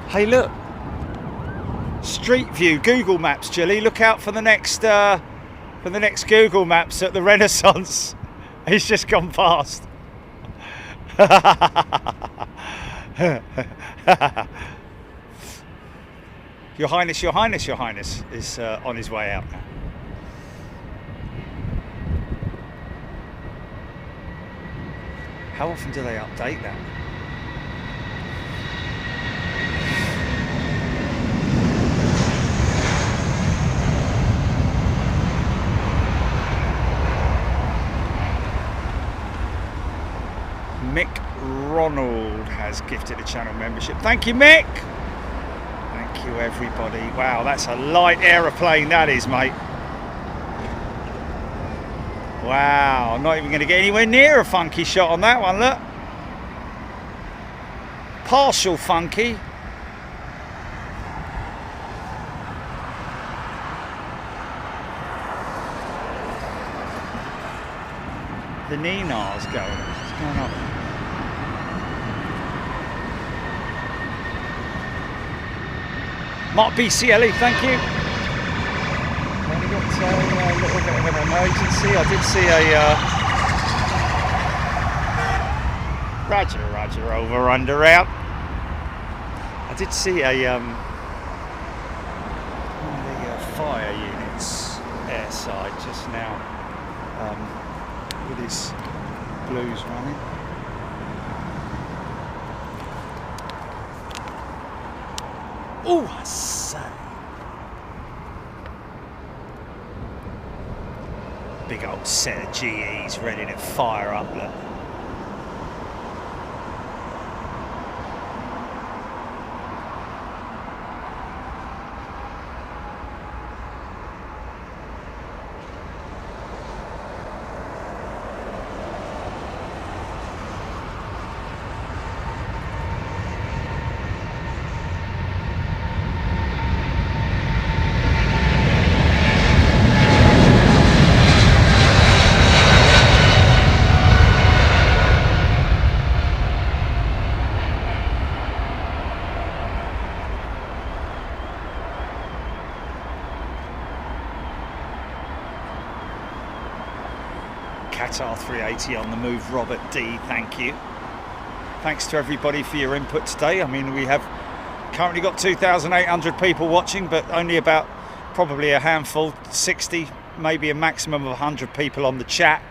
Hey, look, Street View, Google Maps, Jilly. Look out for the next Google Maps at the Renaissance. He's just gone past. Your Highness, Your Highness, Your Highness is on his way out now. How often do they update that? Mick Ronald has gifted a channel membership. Thank you, Mick. Thank you, everybody. Wow, that's a light aeroplane, that is, mate. Wow, I'm not even going to get anywhere near a funky shot on that one, look. Partial funky. The Nina's going. What's going on? Mark BCLE, thank you. Only got a little bit of an emergency. I did see a Roger, over, under, out. I did see one of the fire units airside just now with his blues running. Oh, I say. Big old set of GEs ready to fire up, look. Qatar 380 on the move, Robert D, thank you. Thanks to everybody for your input today. I mean, we have currently got 2,800 people watching, but only about probably a handful, 60, maybe a maximum of 100 people on the chat.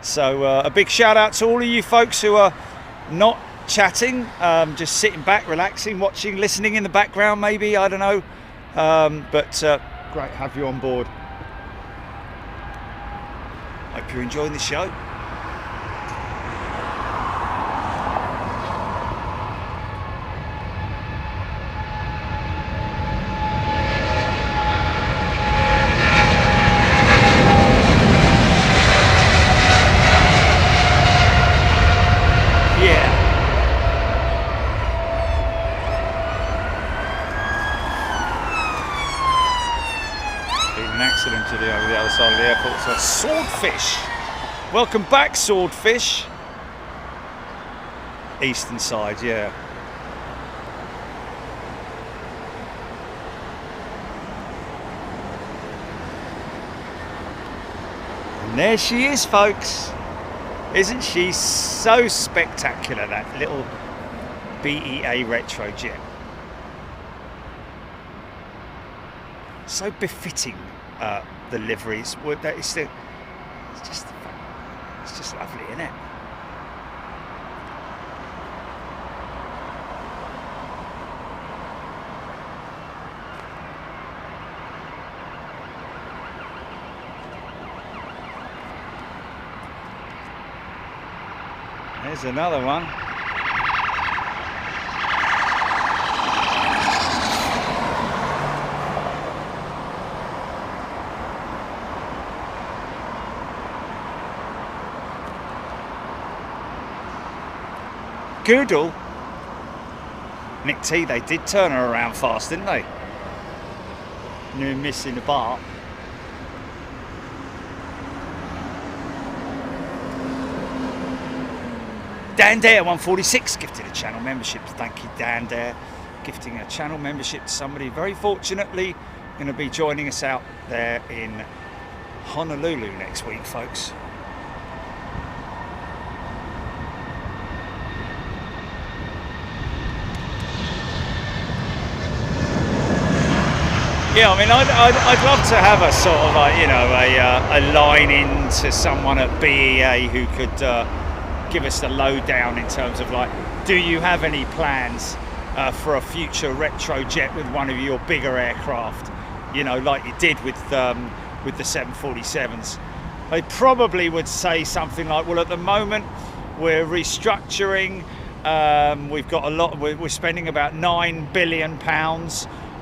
So a big shout out to all of you folks who are not chatting, just sitting back, relaxing, watching, listening in the background maybe, I don't know. But great to have you on board. Hope you're enjoying the show.
Over the other side of the airport. So Swordfish, welcome back, Swordfish. Eastern side, yeah.
And there she is, folks. Isn't she so spectacular, that little BEA retro jet? So befitting the liveries. It's just lovely, isn't it?
There's another one.
Goodall, Nick T, they did turn her around fast, didn't they? Near missing the bar. Dan Dare 146 gifted a channel membership. Thank you, Dan Dare, gifting a channel membership to somebody very fortunately going to be joining us out there in Honolulu next week, folks. Yeah, I mean, I'd love to have a sort of a line in to someone at BEA who could give us the lowdown in terms of, like, do you have any plans for a future retro jet with one of your bigger aircraft? You know, like you did with the 747s. They probably would say something like, well, at the moment we're restructuring. We've got a lot. We're spending about £9 billion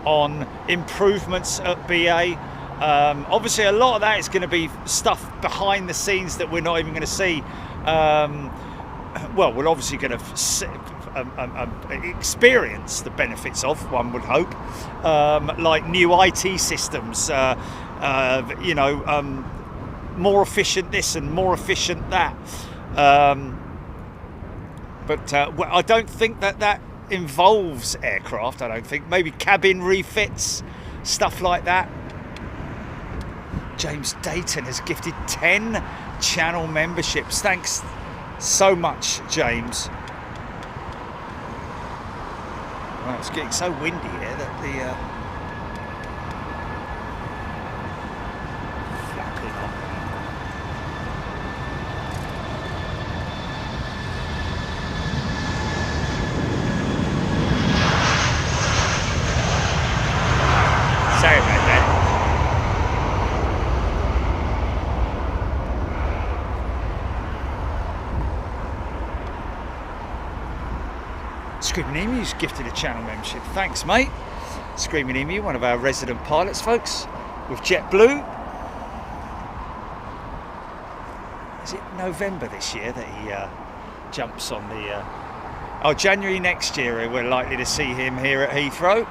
on improvements at BA. Obviously a lot of that is going to be stuff behind the scenes that we're not even going to see. Well, we're obviously going to experience the benefits of, one would hope, like new IT systems, more efficient this and more efficient that. But I don't think that involves aircraft. I don't think. Maybe cabin refits, stuff like that. James Dayton has gifted 10 channel memberships. Thanks so much, James. Well, it's getting so windy here that the flapping on. Sorry about that. Screaming Emu's gifted a channel membership. Thanks, mate. Screaming Emu, one of our resident pilots, folks, with JetBlue. Is it November this year that he jumps on the... Oh, January next year we're likely to see him here at Heathrow.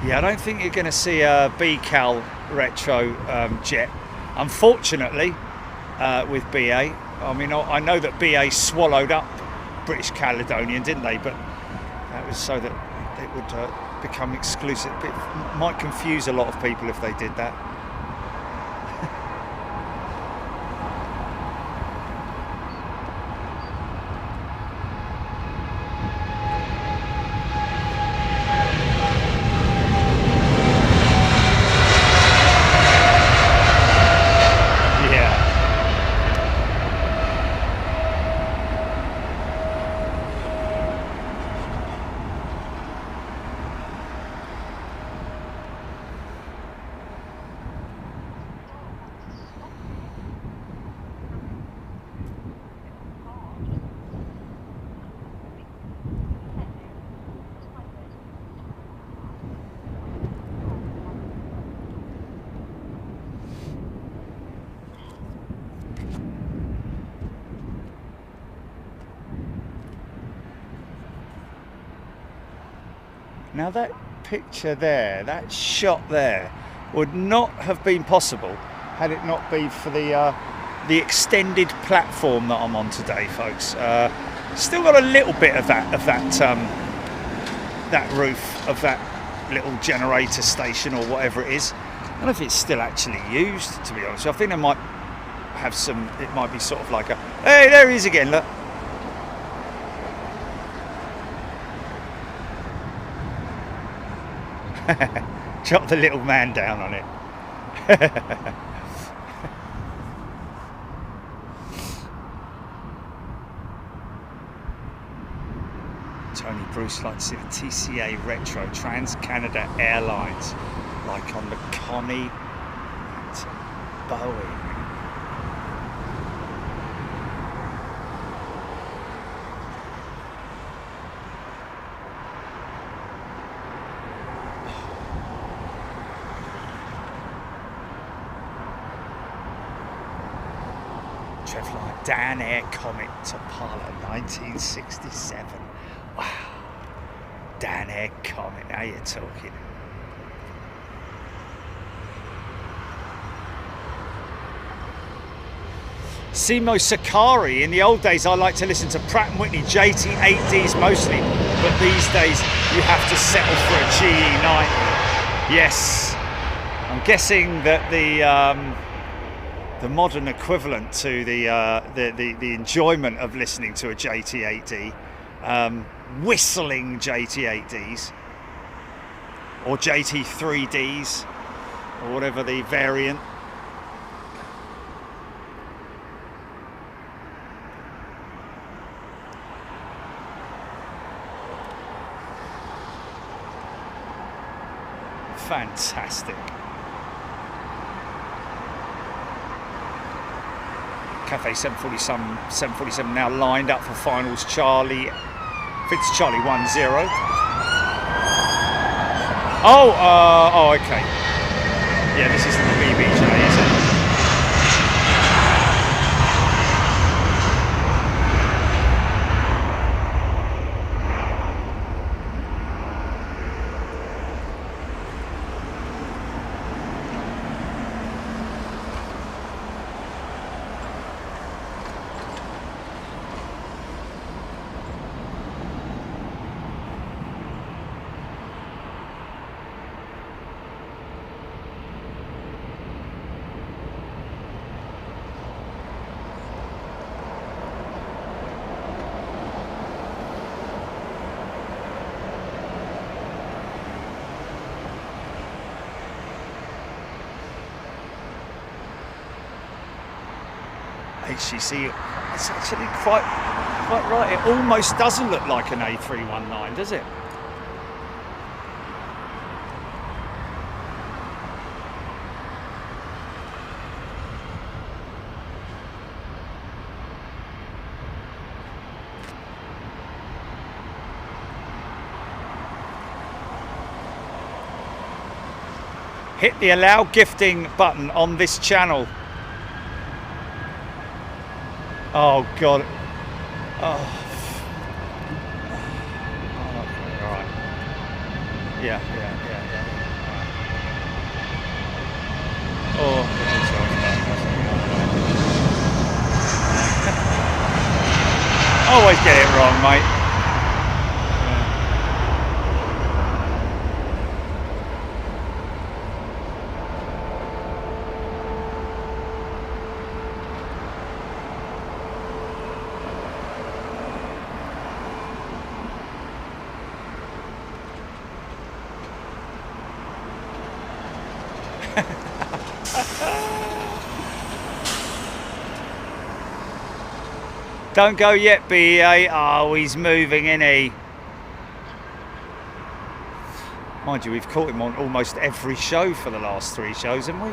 Yeah, I don't think you're going to see a BCAL retro jet, unfortunately, with BA. I mean, I know that BA swallowed up British Caledonian, didn't they? But that was so that it would become exclusive. It might confuse a lot of people if they did that.
Now that picture there, that shot there, would not have been possible had it not been for the extended platform that I'm on today, folks. Still got a little bit of that roof of that little generator station or whatever it is. I don't know if it's still actually used, to be honest. I think they might have some. It might be sort of like a. Hey, there he is again. Look. Drop the little man down on it. Tony Bruce likes to see the TCA Retro Trans-Canada Airlines, like on the Connie at Boeing. Trevline Dan Air Comet to Parlour 1967. Wow. Dan Air Comet, now you're talking. Simo Sakari, in the old days I like to listen to Pratt & Whitney JT8Ds mostly, but these days you have to settle for a GE90. Yes, I'm guessing that the modern equivalent to the enjoyment of listening to a JT8D, whistling JT8Ds or JT3Ds or whatever the variant. Fantastic. Cafe 747 now lined up for finals. Charlie, Fitz Charlie 10. Oh, okay. Yeah, this is the BBJ, isn't it? HCC, it's actually quite right. It almost doesn't look like an A319, does it? Hit the allow gifting button on this channel. Oh God. Oh. Okay, all right. Yeah. Oh. Always get it wrong, mate. Don't go yet, BEA. Oh, he's moving, isn't he? Mind you, we've caught him on almost every show for the last 3 shows, haven't we?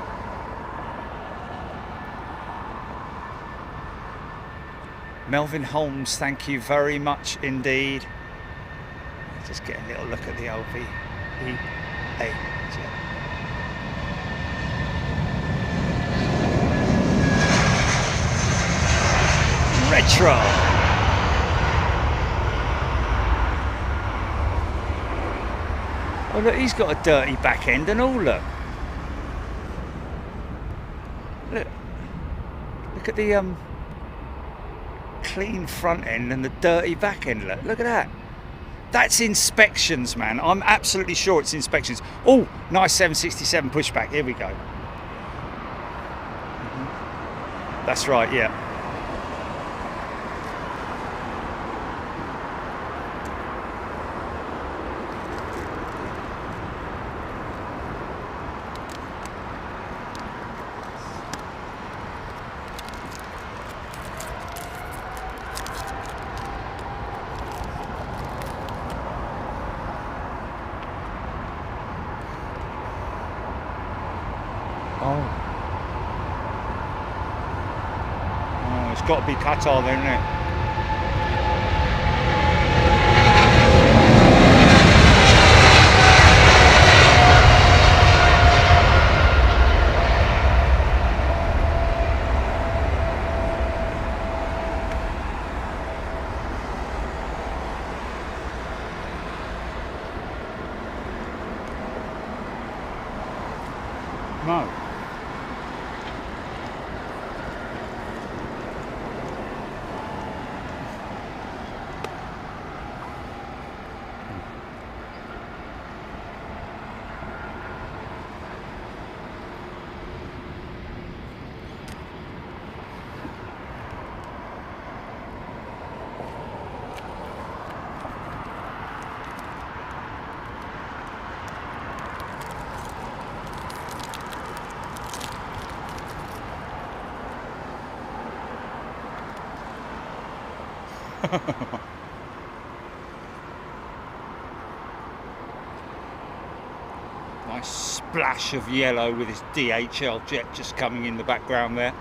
Melvin Holmes, thank you very much indeed. Just get a little look at the LV. Retro. Oh look, he's got a dirty back end and all, look. Look at the clean front end and the dirty back end, look at that. That's inspections, man. I'm absolutely sure it's inspections. Oh, nice 767 pushback, here we go. That's right, yeah. Got to be Qatar then, isn't it? No. Nice splash of yellow with this DHL jet just coming in the background there.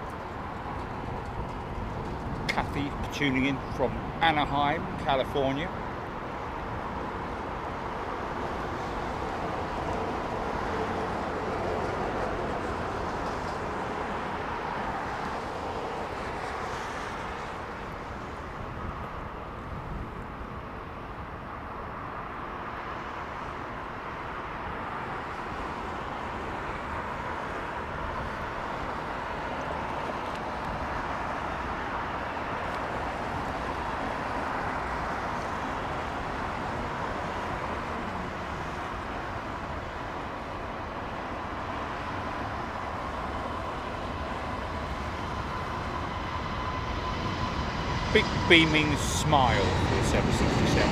Kathy tuning in from Anaheim, California. Big beaming smile for the 767.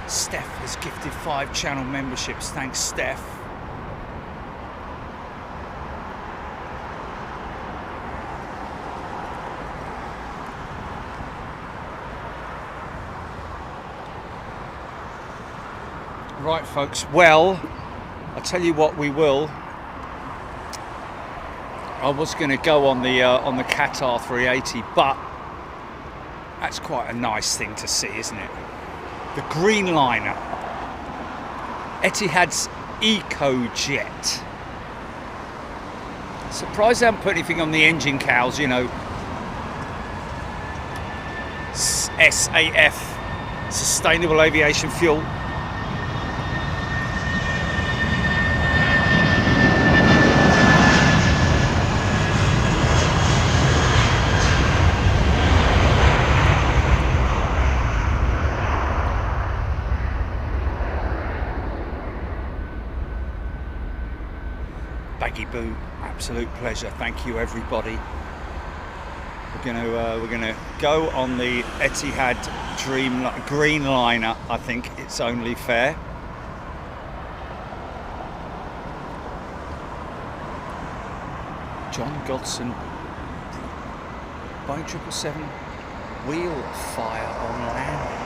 Steph has gifted 5 channel memberships. Thanks, Steph. Right, folks. Well, I'll tell you what, we will. I was going to go on the Qatar 380, but that's quite a nice thing to see, isn't it? The green liner, Etihad's EcoJet. Surprised they haven't put anything on the engine cowls, you know. SAF, Sustainable Aviation Fuel. Boo, absolute pleasure. Thank you, everybody. We're gonna go on the Etihad green liner. I think it's only fair. John Godson, Boeing 777, wheel fire on land.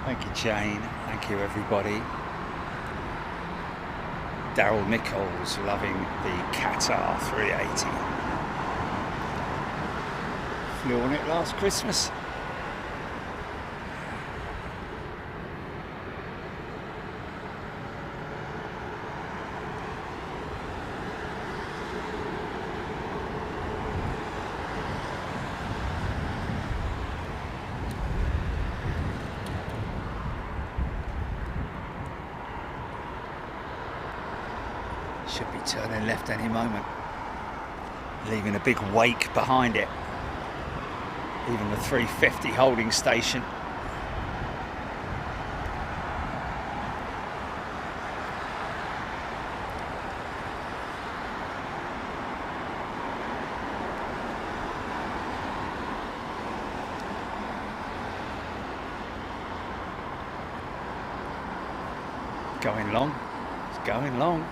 Thank you, Jane. Thank you, everybody. Daryl Nichols loving the Qatar 380. Flew on it last Christmas. Should be turning left any moment, leaving a big wake behind it. Even the 350 holding station. Going long, it's going long.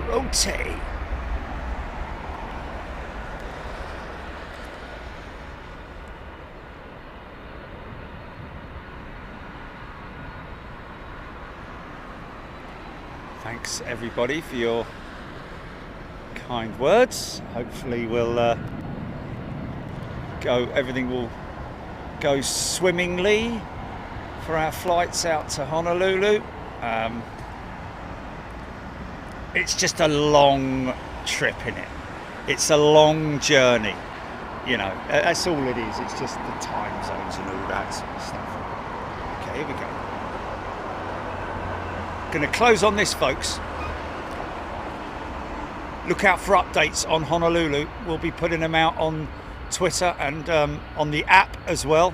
Rotate. Thanks everybody for your kind words. Hopefully everything will go swimmingly for our flights out to Honolulu. It's just a long trip, innit? It's a long journey, you know. That's all it is. It's just the time zones and all that sort of stuff. Okay, here we go. Going to close on this, folks. Look out for updates on Honolulu. We'll be putting them out on Twitter and on the app as well.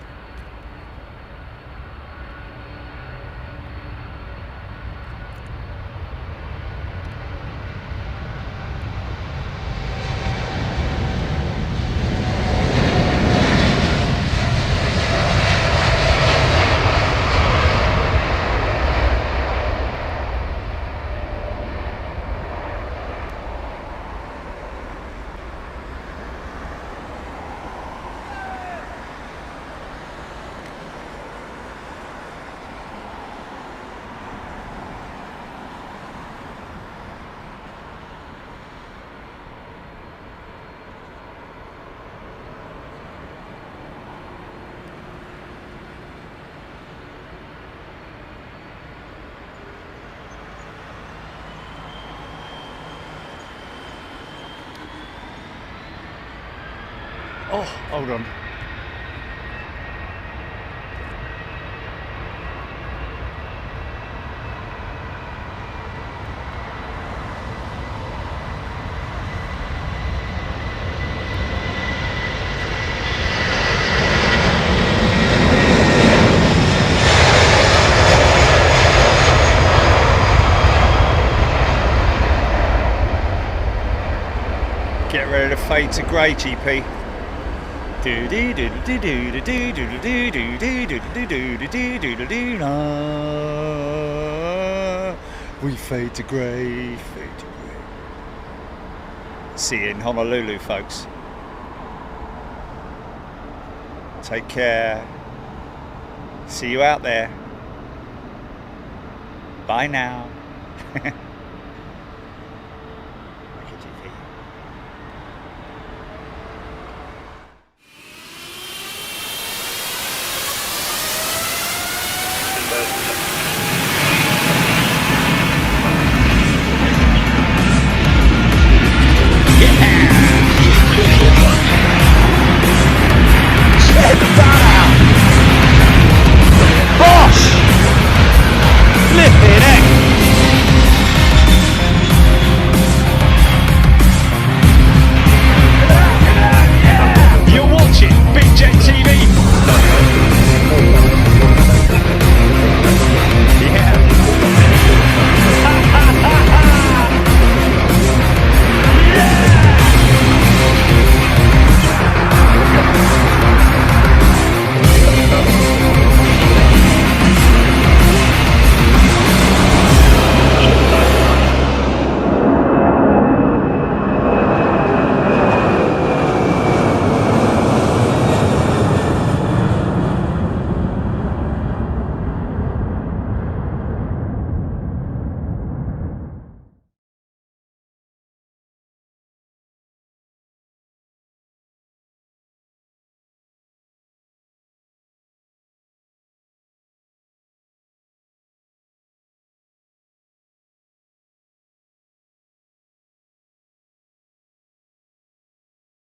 Oh, hold on. Get ready to fade to grey, GP. We fade to grey, fade to grey. See you in Honolulu, folks. Take care. See you out there. Bye now.